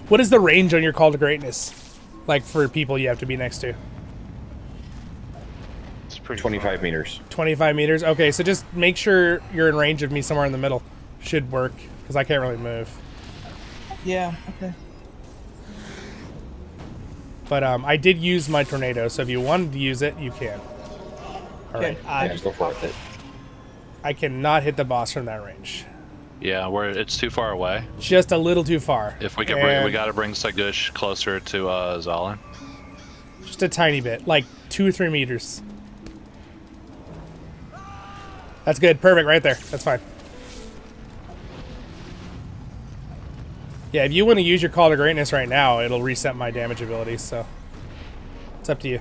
What is the range on your Call to Greatness? Like, for people you have to be next to? It's pretty 25 far. meters. 25 meters? Okay, so just make sure you're in range of me somewhere in the middle. Should work, because I can't really move. Yeah, okay. But I did use my tornado, so if you wanted to use it, you can. Alright, Yeah, go for it. I cannot hit the boss from that range. Yeah, it's too far away. Just a little too far. If we can bring, we got to bring Sagush closer to Zollin. Just a tiny bit, like 2 or 3 meters. That's good, perfect, right there. That's fine. Yeah, if you want to use your Call to Greatness right now, it'll reset my damage ability, so it's up to you.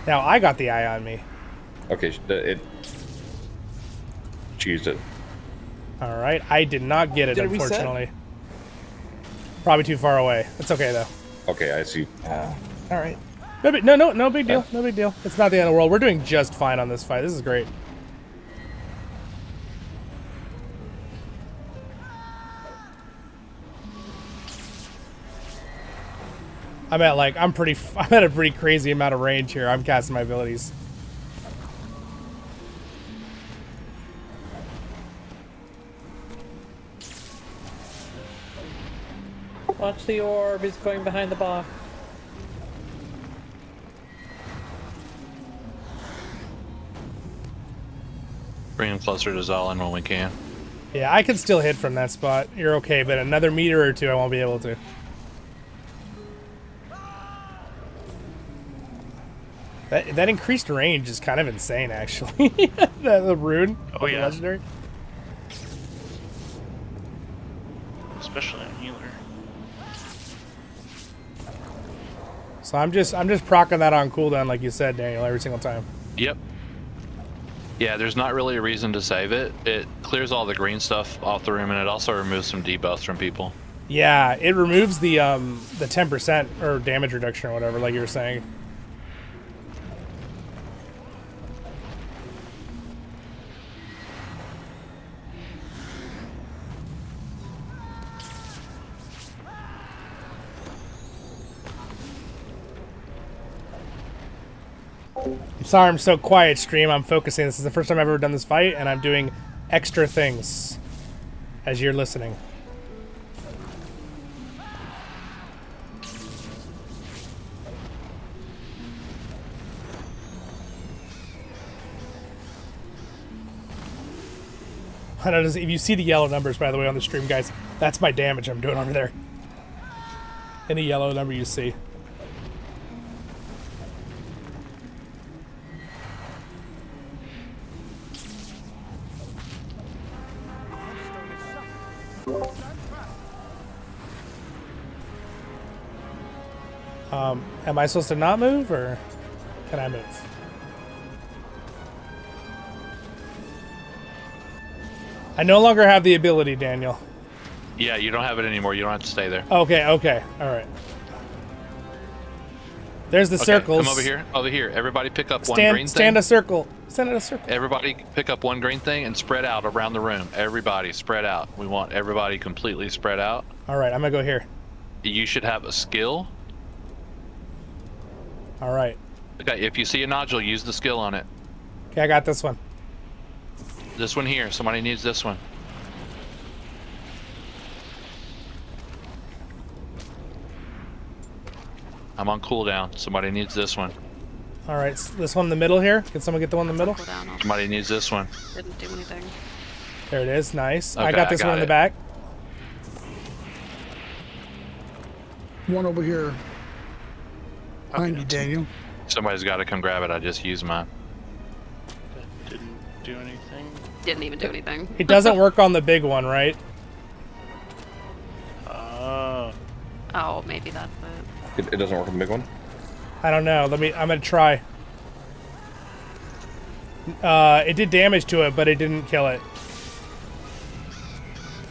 Now I got the eye on me. Okay, she used it. All right, I did not get it, Did it reset? unfortunately. Probably too far away. It's okay though. Okay, I see. All right. No big deal. No big deal. It's not the end of the world. We're doing just fine on this fight. This is great. I'm at a pretty crazy amount of range here. I'm casting my abilities. Watch the orb. He's going behind the box. Bring him closer to Zollin when we can. Yeah, I can still hit from that spot. You're okay, but another meter or two I won't be able to. That increased range is kind of insane, actually. the rune. Oh, yeah. Legendary. Especially on healer. So I'm just proccing that on cooldown, like you said, Daniel, every single time. Yep. Yeah, there's not really a reason to save it. It clears all the green stuff off the room, and it also removes some debuffs from people. Yeah, it removes the 10% or damage reduction or whatever, like you were saying. I'm sorry I'm so quiet, stream. I'm focusing. This is the first time I've ever done this fight, and I'm doing extra things as you're listening. I know, if you see the yellow numbers, by the way, on the stream, guys, that's my damage I'm doing over there. Any yellow number you see. Am I supposed to not move, or can I move? I no longer have the ability, Daniel. Yeah, you don't have it anymore. You don't have to stay there. Okay, all right. There's the circles. Come over here. Everybody pick up one green thing. Stand a circle. Stand in a circle. Everybody pick up one green thing and spread out around the room. Everybody spread out. We want everybody completely spread out. All right, I'm gonna go here. You should have a skill. All right. Okay, if you see a nodule, use the skill on it. Okay, I got this one. This one here. Somebody needs this one. I'm on cooldown. Somebody needs this one. All right, this one in the middle here. Can someone get the one in the middle? Somebody needs this one. Didn't do anything. There it is. Nice. Okay, I got this one in the back. One over here. Behind you, Daniel. Somebody's got to come grab it. I just used mine. That didn't do anything. Didn't even do anything. It doesn't work on the big one, right? Oh, maybe that's it. It doesn't work on the big one? I don't know. I'm gonna try. It did damage to it, but it didn't kill it.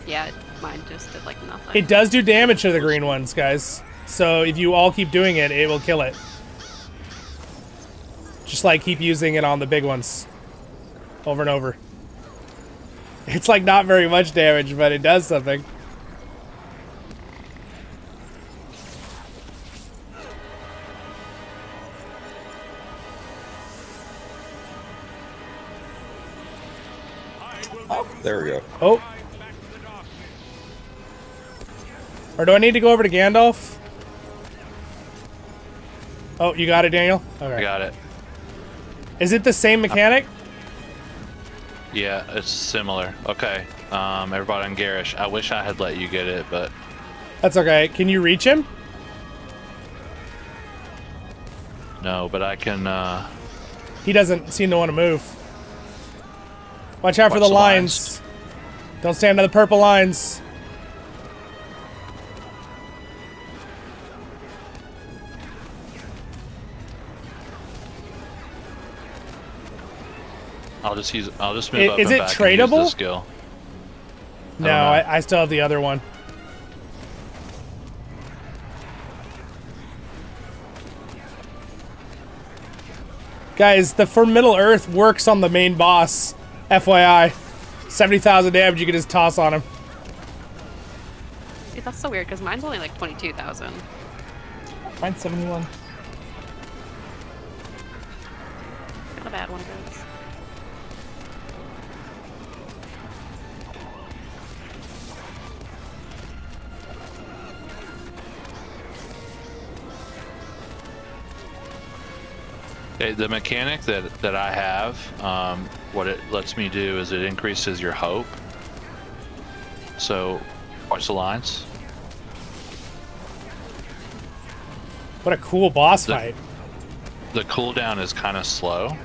Yeah, mine just did like nothing. It does do damage to the green ones, guys. So if you all keep doing it, it will kill it. Just like keep using it on the big ones. Over and over. It's like not very much damage, but it does something. Oh, there we go. Oh. Or do I need to go over to Gandalf? Oh, you got it, Daniel? Okay. I got it. Is it the same mechanic? Yeah, it's similar. Okay. Everybody on Garish. I wish I had let you get it, but... That's okay. Can you reach him? No, but I can, He doesn't seem to want to move. Watch out for the lines. Don't stand on the purple lines. I'll just move up Is and it back tradable? and use the skill. No, I still have the other one. Guys, the For Middle Earth works on the main boss. FYI. 70,000 damage you can just toss on him. Dude, that's so weird, because mine's only like 22,000. Mine's 71. Not a bad one, guys. Okay, the mechanic that I have, what it lets me do is it increases your hope. So, watch the lines. What a cool boss fight. The cooldown is kind of slow.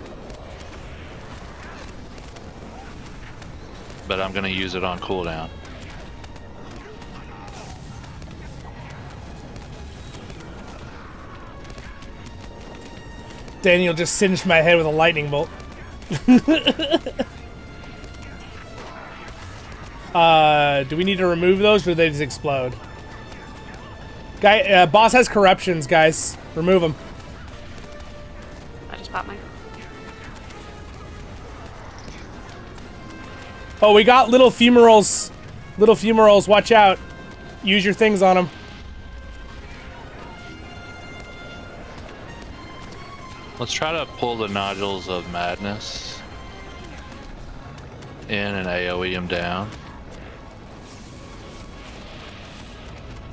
But I'm going to use it on cooldown. Daniel just singed my head with a lightning bolt. Do we need to remove those, or do they just explode? Boss has corruptions, guys. Remove them. I just popped mine. Oh, we got little fumerals. Little fumerals, watch out. Use your things on them. Let's try to pull the nodules of madness in and AoE them down.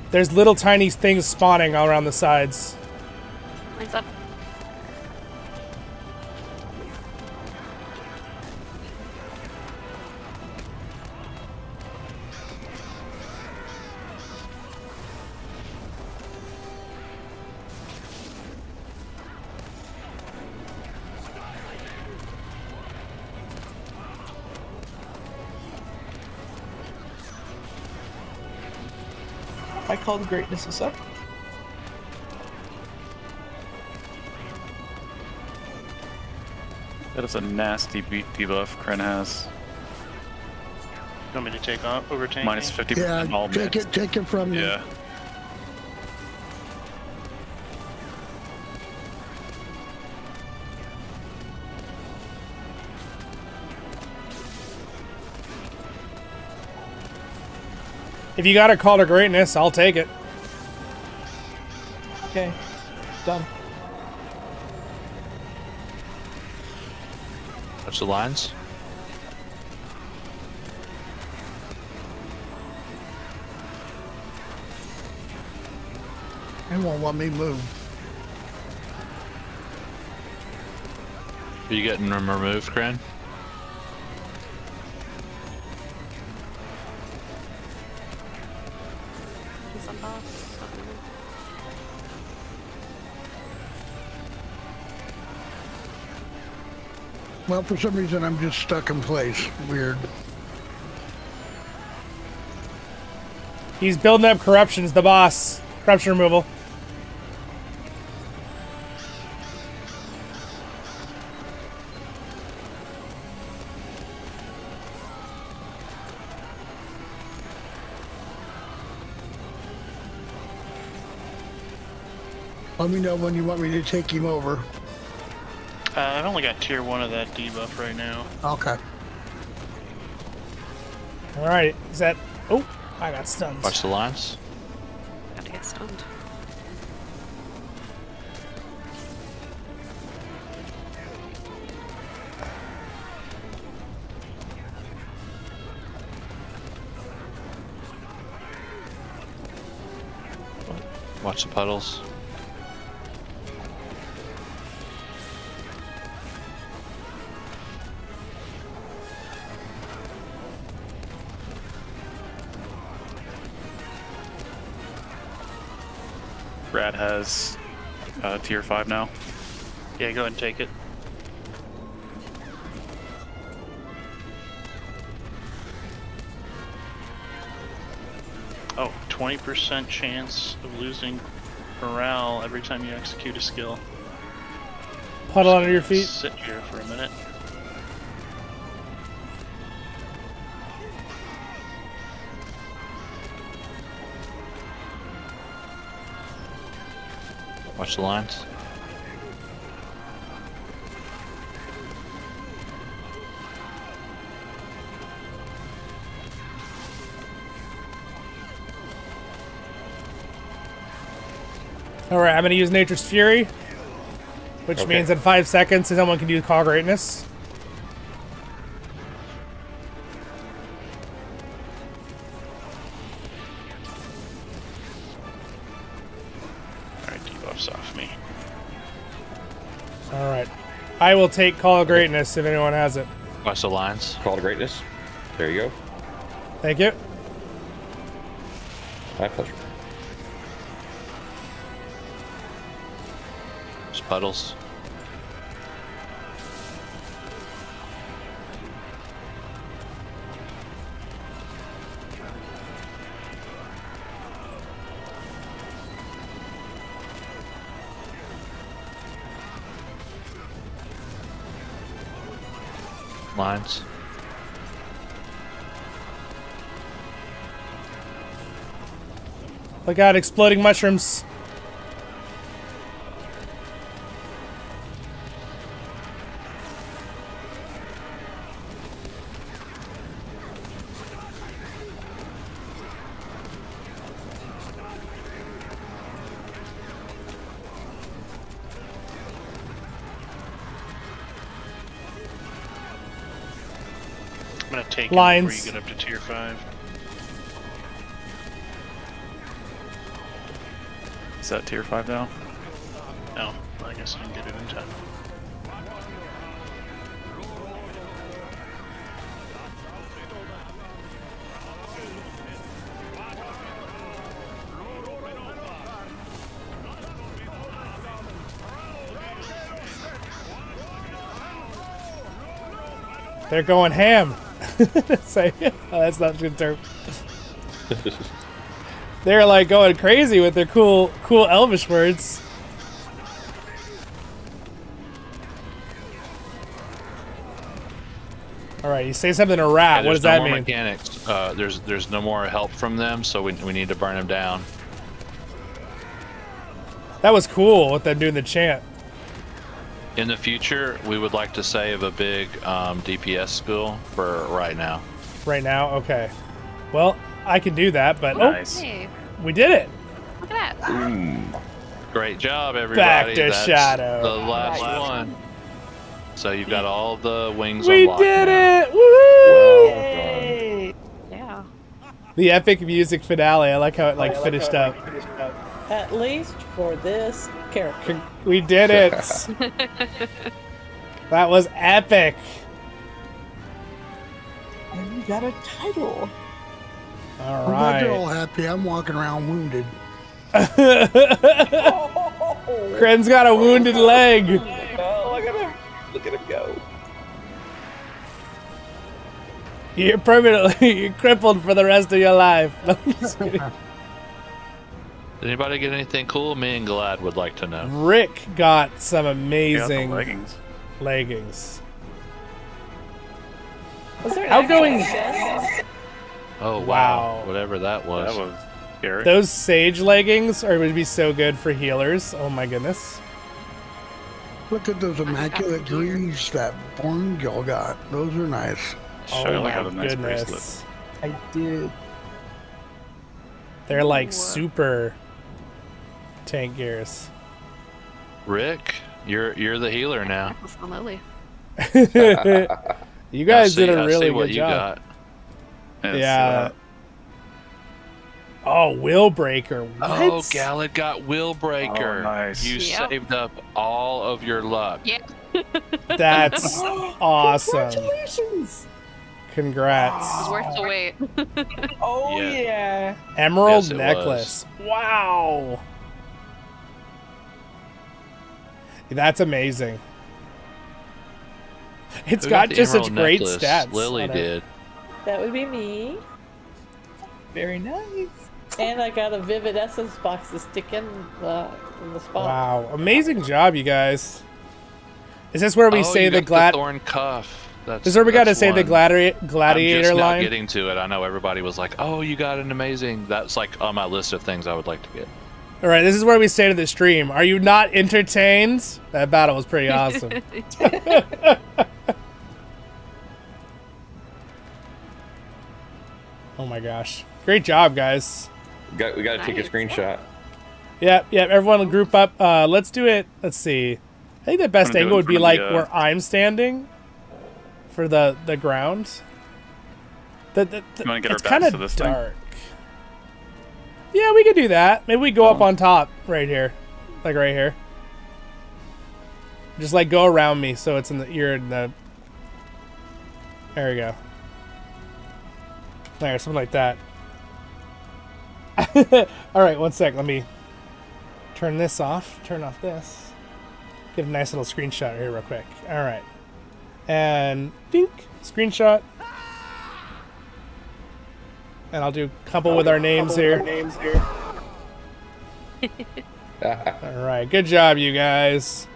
There's little tiny things spawning all around the sides. Mine's up. I called greatness is up. That is a nasty beat debuff Kren has. You want me to take off over tanking? Minus 50% all take it from me. Yeah. If you got a call to greatness, I'll take it. Okay, done. Touch the lines. It won't let me move. Are you getting them removed, Kren? Some boss. Well, for some reason, I'm just stuck in place. Weird. He's building up corruptions, the boss. Corruption removal. Let me know when you want me to take him over. I've only got tier 1 of that debuff right now. Okay. All right. Is that? Oh, I got stunned. Watch the lines. Gotta get stunned. Watch the puddles. Brad has tier 5 now. Yeah, go ahead and take it. Oh, 20% chance of losing morale every time you execute a skill. Puddle under your feet. Sit here for a minute. Watch the lines. All right, I'm gonna use Nature's Fury, which Okay. means in 5 seconds someone can use Call Greatness. Alright, debuffs off me. All right, I will take Call of Greatness if anyone has it. Watch the lines. Call to greatness. There you go. Thank you. My pleasure. Just puddles. Lines. Look out, exploding mushrooms. I'm gonna take it Lines. before you get up to tier 5. Is that tier 5 now? No, I guess I can get it in time. They're going ham. Say, oh, that's not a good term. They're like going crazy with their cool Elvish words. All right, you say something to rat. Yeah, what does there's that no more mean? mechanics. There's no more help from them, so we need to burn them down. That was cool with them doing the chant. In the future, we would like to save a big DPS school for right now. Right now, okay. Well, I can do that, but Nice. Hey, we did it. look at that. Great job, everybody. Back to That's Shadow. the last Nice. one. So you've got all the wings We unlocked did now. it! Woohoo! Well done. Yeah. The epic music finale. I like how it finished up. At least for this character. We did it. That was epic. And you got a title. All I'm glad you're all right. happy. I'm walking around wounded. Kren's got a wounded leg. Oh, look at him. Look at him go. You're permanently crippled for the rest of your life. No, I'm just kidding. Did anybody get anything cool? Me and Glad would like to know. Rick got some He got the amazing leggings. leggings. Was there an Outgoing- actual chest? Oh Wow. wow, whatever that was. That was scary. Those sage leggings would be so good for healers. Oh my goodness. Look at those immaculate greaves that Borngil got. Those are nice. Shirley Oh my got a nice goodness. bracelet. I did. They're like super tank gears. Rick, you're the healer now. Absolutely. You guys did a I really see what good you job. It's, Yeah. Oh, Will Breaker. What? Oh, Galad got Will Breaker. Oh, nice. You Yep. saved up all of your luck. Yeah. That's awesome. Congratulations! Congrats. It was worth the wait. Oh Yeah. yeah. Emerald Yes, it necklace. Wow. That's amazing. It's Who got the just such emerald great necklace? stats. Lily on it. did. That would be me. Very nice. And I got a Vivid Essence box to stick in the spot. Wow. Amazing job, you guys. Is this where we say you the got glad? thorn cuff. This is where we got to that's say the one. gladiator I'm just now line? getting to it. I know everybody was like, "Oh, you got an amazing." That's like on my list of things I would like to get. All right, this is where we say to the stream, are you not entertained? That battle was pretty awesome. Oh my gosh. Great job, guys. We got to take a screenshot. Yep, everyone will group up. Let's do it. Let's see. I think the best do it angle in would be front like of the, where I'm standing for the ground. You want to get our it's backs kind to of this dark. Yeah, we could do that. Maybe we go up on top right here. Like right here. Just like go around me so it's in the you're in the there we go. There, something like that. Alright, one sec, let me turn this off. Turn off this. Get a nice little screenshot here real quick. Alright. And dink, screenshot. And I'll do a couple with our names here. Alright, good job, you guys.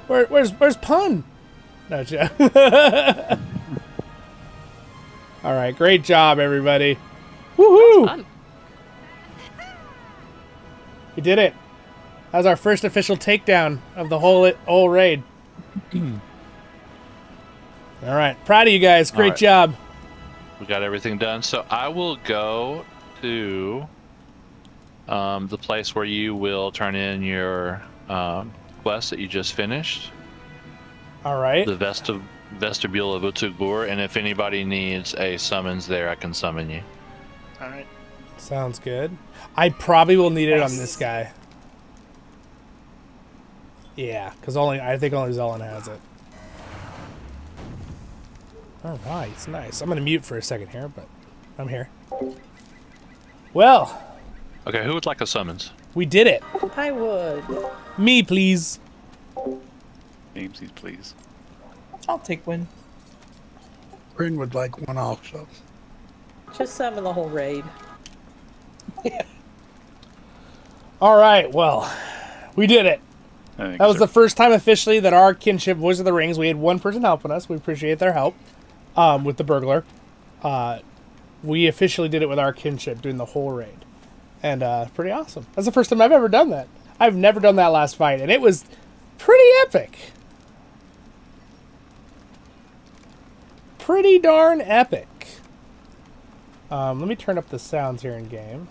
Where's Pun? No, Alright, great job, everybody. Woohoo! Fun. We did it. That was our first official takedown of the whole raid. Alright, proud of you guys. Great job. We got everything done. So I will go to the place where you will turn in your quest that you just finished. Alright. The vestibule of Utug-bûr, and if anybody needs a summons there, I can summon you. Alright. Sounds good. I probably will need it on this guy. Yeah, because I think only Zollin has it. Alright, it's nice. I'm gonna mute for a second here, but I'm here. Well. Okay, who would like a summons? We did it. I would. Me, please. Namesies, please. I'll take one. Bryn would like one also. Just summon the whole raid. Alright, well. We did it. That was the first time officially that our Kinship Voice of the Rings, we had one person helping us. We appreciate their help with the burglar. We officially did it with our Kinship, doing the whole raid. And pretty awesome. That's the first time I've ever done that. I've never done that last fight, and it was pretty epic. Pretty darn epic. Let me turn up the sounds here in game.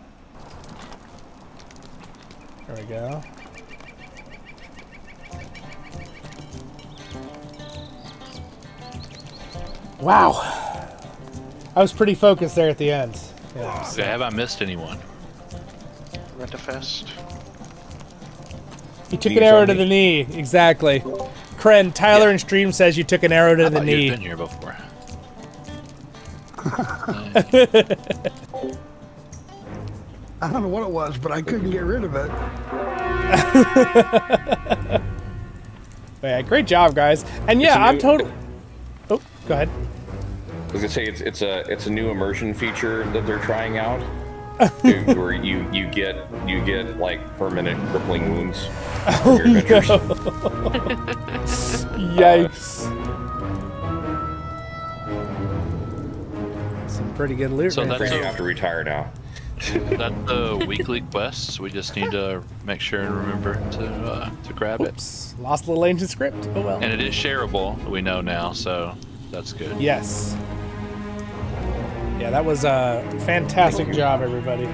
There we go. Wow. I was pretty focused there at the end. Yeah, so. Have I missed anyone? Retafest. You took an arrow to the knee. Exactly. Kren, Tyler in stream says you took an arrow to the knee. You've been here before. I don't know what it was, but I couldn't get rid of it. Yeah, great job, guys. And yeah, I'm totally. Oh, go ahead. I was gonna say it's a new immersion feature that they're trying out, where you get like permanent crippling wounds from your adventures. Yikes! Some pretty good loot. So right that's there. You have to retire now. That's the weekly quests. We just need to make sure and remember to grab Oops. Lost a little ancient script. Oh well. it. And it is shareable, we know now, so that's good. Yes. Yeah, that was a fantastic job, everybody.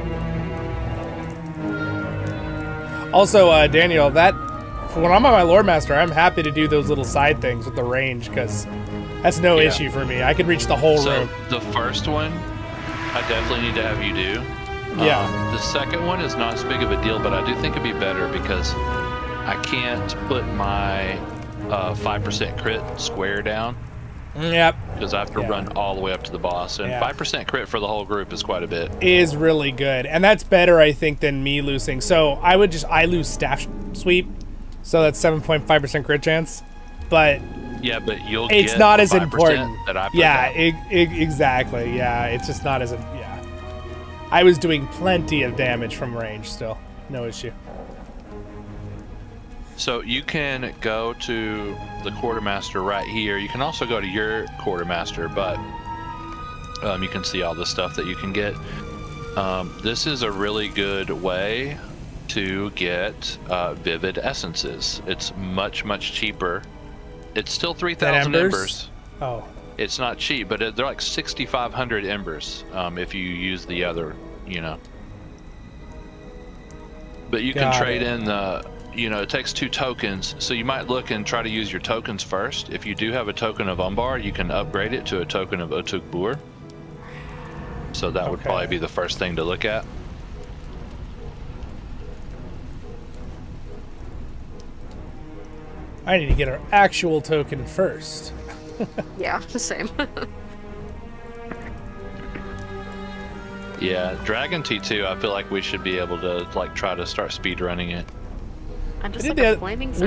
Also, Daniel, when I'm on my Lore Master, I'm happy to do those little side things with the range, because that's no issue for me. I could reach the whole room. The first one, I definitely need to have you do. Yeah. The second one is not as big of a deal, but I do think it'd be better because I can't put my 5% crit square down. Yep. Because I have to run all the way up to the boss. And 5% crit for the whole group is quite a bit. Is really good. And that's better, I think, than me losing. So I lose staff sweep. So that's 7.5% crit chance. But yeah, but you'll it's get not the as 5% important. That I put exactly. Yeah, it's just not as I was doing plenty of damage from range still. No issue. So you can go to the quartermaster right here. You can also go to your quartermaster, but you can see all the stuff that you can get. This is a really good way to get vivid essences. It's much, much cheaper. It's still 3,000 embers. Oh. It's not cheap, but they're like 6,500 embers if you use the other, But you can trade in the... it takes 2 tokens, so you might look and try to use your tokens first. If you do have a token of Umbar, you can upgrade it to a token of Utug-bûr. So that would probably be the first thing to look at. I need to get our actual token first. Yeah, the same. Yeah, Dragon T2, I feel like we should be able to try to start speed running it. I'm just we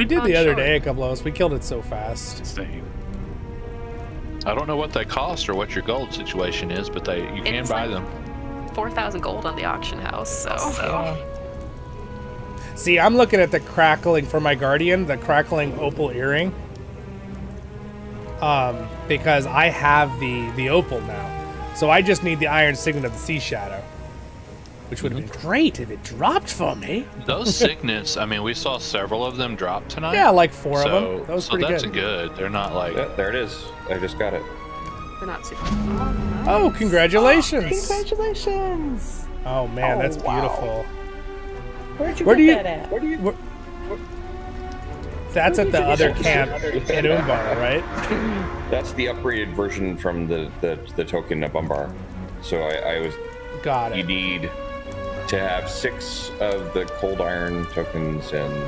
did the other day, a couple of us. We killed it so fast. Same. I don't know what they cost or what your gold situation is, but you can buy them. 4,000 gold on the auction house, so. See, I'm looking at the crackling for my guardian, the crackling opal earring. Because I have the opal now. So I just need the iron signet of the sea shadow. Which would have been great if it dropped for me. Those signets, I mean, we saw several of them drop tonight. Yeah, like 4 of them. That was pretty that's good. good. They're not like... Yeah, there it is. I just got it. They're not super... Oh, congratulations. Congratulations. Oh, man, that's beautiful. Where'd you get that at? That's at the other camp in Umbar, right? That's the upgraded version from the token of Umbar. So I was... Got it. You need to have 6 of the cold iron tokens and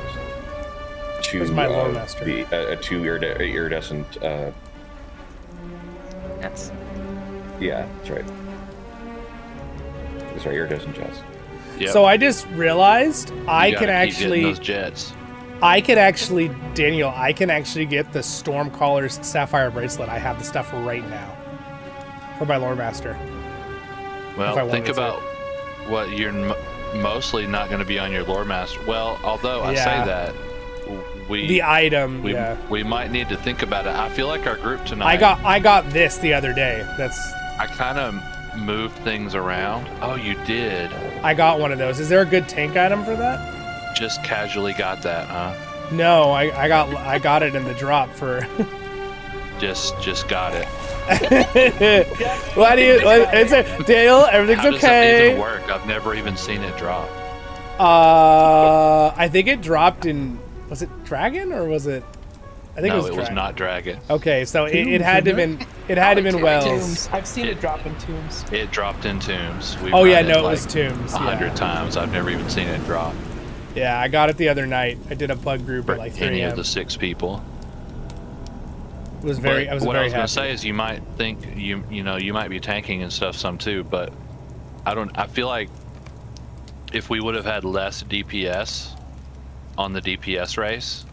2 Where's my Lore Master? 2 iridescent. Yes. Yeah, that's right. That's right, iridescent jets. Yep. So I just realized I can actually those jets. Daniel, I can actually get the Stormcaller's Sapphire Bracelet. I have the stuff right now for my Lore Master. Well, think about what you're mostly not going to be on your Lore Master. Well, although I say that, we might need to think about it. I feel like our group tonight. I got this the other day. I kind of moved things around. Oh, you did. I got one of those. Is there a good tank item for that? Just casually got that, huh? No, I got it in the drop for. just got it. Why do you? Dale, everything's How does okay. It even work? I've never even seen it drop. I think it dropped in. Was it Dragon or was it? I think no, it was not Dragon. Okay, so it had to been Wells. Tombs. I've seen it drop in Tombs. It dropped in Tombs. It was Tombs. 100 times. I've never even seen it drop. Yeah, I got it the other night. I did a plug group at like 3 any a.m. of the 6 people. I was very happy. What I was gonna say is you might think you might be tanking and stuff some too, but I feel like if we would have had less DPS on the DPS race,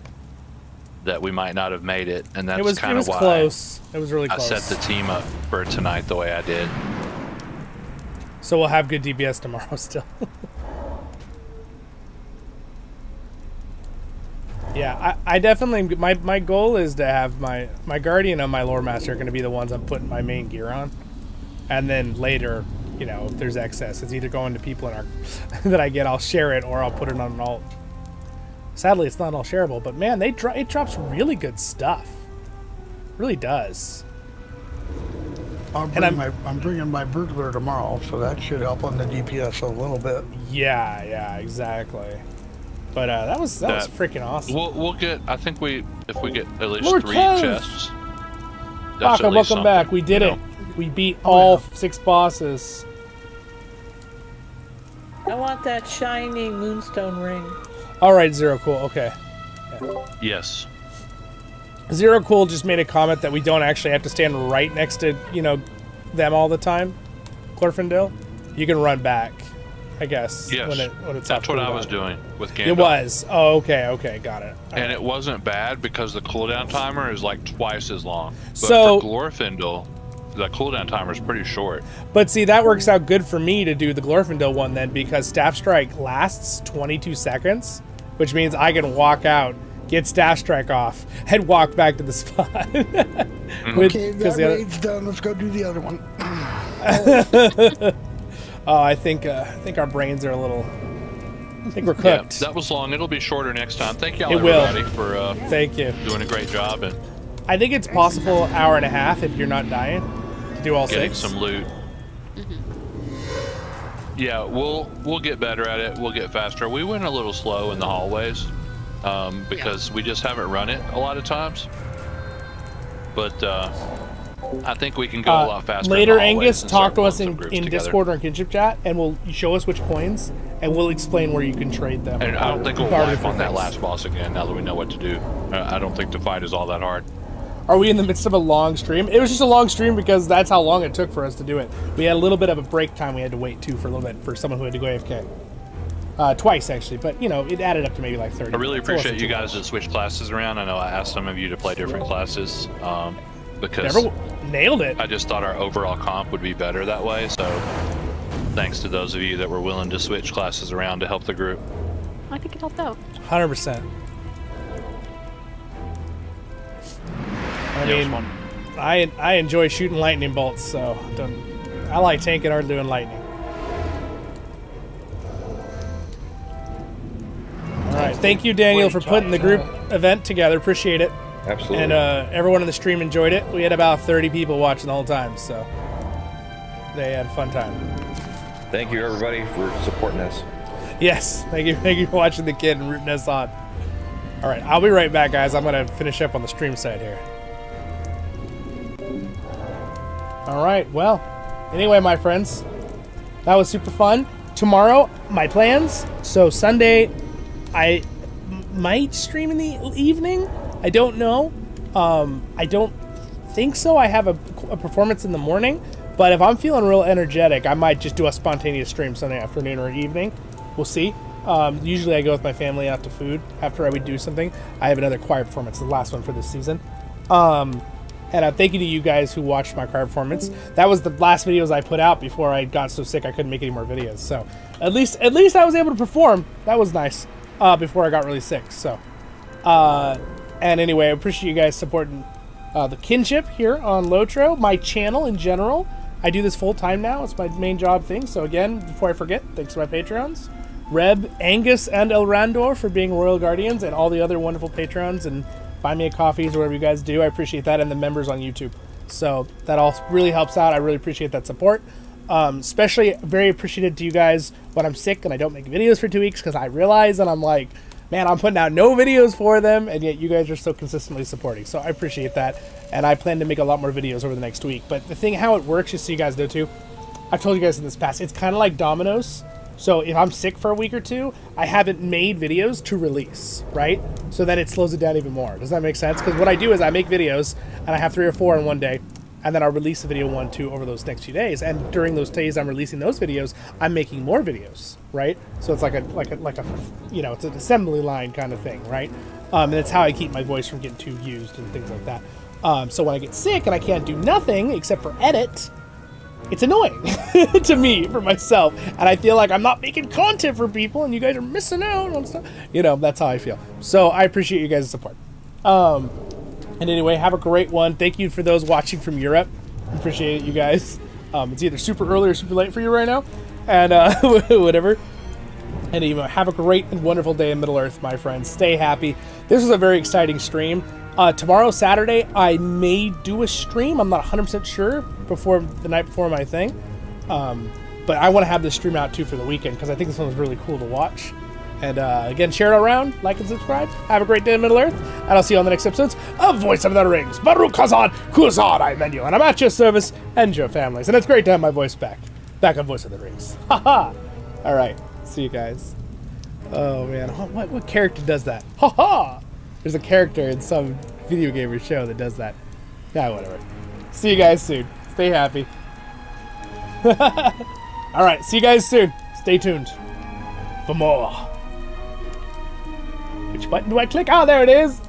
that we might not have made it, and that's kind of why close. It was really close. I set the team up for tonight the way I did. So we'll have good DPS tomorrow still. Yeah, I definitely, my goal is to have my Guardian and my Lore Master are going to be the ones I'm putting my main gear on. And then later, you know, if there's excess. It's either going to people in our that I get, I'll share it, or I'll put it on an alt. Sadly, it's not all shareable, but man, it drops really good stuff. Really does. I'm bringing my burglar tomorrow, so that should help on the DPS a little bit. Yeah, exactly. But that was freaking awesome. We'll get. I think if we get at least Lord 3 Kev! chests. Baka, welcome back. We did it. We beat all 6 bosses. I want that shiny moonstone ring. All right, Zero Cool. Okay. Yeah. Yes. Zero Cool just made a comment that we don't actually have to stand right next to, you know, them all the time. Glorfindel, you can run back, I guess. Yes. When it's That's what I was doing with Gandalf. It was. Oh, okay, got it. And it wasn't bad because the cooldown timer is like twice as long. But So for Glorfindel, the cooldown timer is pretty short. But see, that works out good for me to do the Glorfindel one then, because Staff Strike lasts 22 seconds, which means I can walk out, get Staff Strike off, and walk back to the spot. Okay, that raid's done. Let's go do the other one. I think our brains are a little. I think we're cooked. Yeah, that was long. It'll be shorter next time. Thank y'all, will. everybody, for thank you doing a great job. And I think it's possible hour and a half if you're not dying to do all getting 6. some loot. Yeah, we'll get better at it. We'll get faster. We went a little slow in the hallways because we just haven't run it a lot of times. But I think we can go a lot faster. Later, in the hallways Angus, and talk start to us pulling in some groups together. Discord or in Kinship chat, and we'll show us which coins, and we'll explain where you can trade them. And I don't think we'll wipe on that last boss again now that we know what to do. I don't think the fight is all that hard. Are we in the midst of a long stream? It was just a long stream because that's how long it took for us to do it. We had a little bit of a break time we had to wait too for a little bit for someone who had to go AFK. Twice actually, but you know, it added up to maybe like 30. I really appreciate you guys that switch classes around. I know I asked some of you to play different classes because nailed it. I just thought our overall comp would be better that way. So thanks to those of you that were willing to switch classes around to help the group. I think it helped out. 100%. I mean, I enjoy shooting lightning bolts, so I like tanking or doing lightning. All right, thank you, Daniel, for putting the group event together. Appreciate it. Absolutely. And everyone in the stream enjoyed it. We had about 30 people watching the whole time, so they had a fun time. Thank you, everybody, for supporting us. Yes, thank you for watching the kid and rooting us on. All right, I'll be right back, guys. I'm gonna finish up on the stream side here. All right, well, anyway, my friends, that was super fun. Tomorrow, my plans. So Sunday, I might stream in the evening. I don't know. I don't think so. I have a performance in the morning, but if I'm feeling real energetic, I might just do a spontaneous stream Sunday afternoon or evening. We'll see. Usually I go with my family out to food after I would do something. I have another choir performance, the last one for this season. And thank you to you guys who watched my choir performance. That was the last videos I put out before I got so sick I couldn't make any more videos. So at least I was able to perform. That was nice. Before I got really sick. So, and anyway, I appreciate you guys supporting the Kinship here on LOTRO, my channel in general. I do this full time now. It's my main job thing. So again, before I forget, thanks to my Patreons, Reb, Angus, and Elraandor for being Royal Guardians, and all the other wonderful Patrons and buy me a coffees or whatever you guys do. I appreciate that, and the members on YouTube. So that all really helps out. I really appreciate that support. Especially very appreciative to you guys when I'm sick and I don't make videos for 2 weeks, because I realize and I'm like, man, I'm putting out no videos for them, and yet you guys are so consistently supporting. So I appreciate that, and I plan to make a lot more videos over the next week. But the thing, how it works, just so you guys know too, I've told you guys in this past, it's kind of like dominoes. So if I'm sick for a week or two, I haven't made videos to release, right? So then it slows it down even more. Does that make sense? Because what I do is I make videos, and I have 3 or 4 in one day, and then I'll release a video 1, 2 over those next few days. And during those days I'm releasing those videos, I'm making more videos, right? So it's like a you know, it's an assembly line kind of thing, right? And it's how I keep my voice from getting too used and things like that. So when I get sick and I can't do nothing except for edit, it's annoying to me, for myself, and I feel like I'm not making content for people, and you guys are missing out on stuff. You know, that's how I feel. So I appreciate you guys' support. And anyway, have a great one. Thank you for those watching from Europe. Appreciate it, you guys. It's either super early or super late for you right now, and whatever. And have a great and wonderful day in Middle-earth, my friends. Stay happy. This was a very exciting stream. Tomorrow, Saturday, I may do a stream. I'm not 100% sure before the night before my thing. But I want to have this stream out too for the weekend because I think this one was really cool to watch. And again, share it around, like and subscribe. Have a great day in Middle-earth, and I'll see you on the next episodes of Voice of the Rings. Baruch Khazan, Khuzan, I menu, and I'm at your service and your families. And it's great to have my voice back on Voice of the Rings. Haha. All right, see you guys. Oh man, what character does that? Haha. There's a character in some video game or show that does that. Yeah, whatever. See you guys soon. Stay happy. All right, see you guys soon. Stay tuned for more. Which button do I click? Oh, there it is.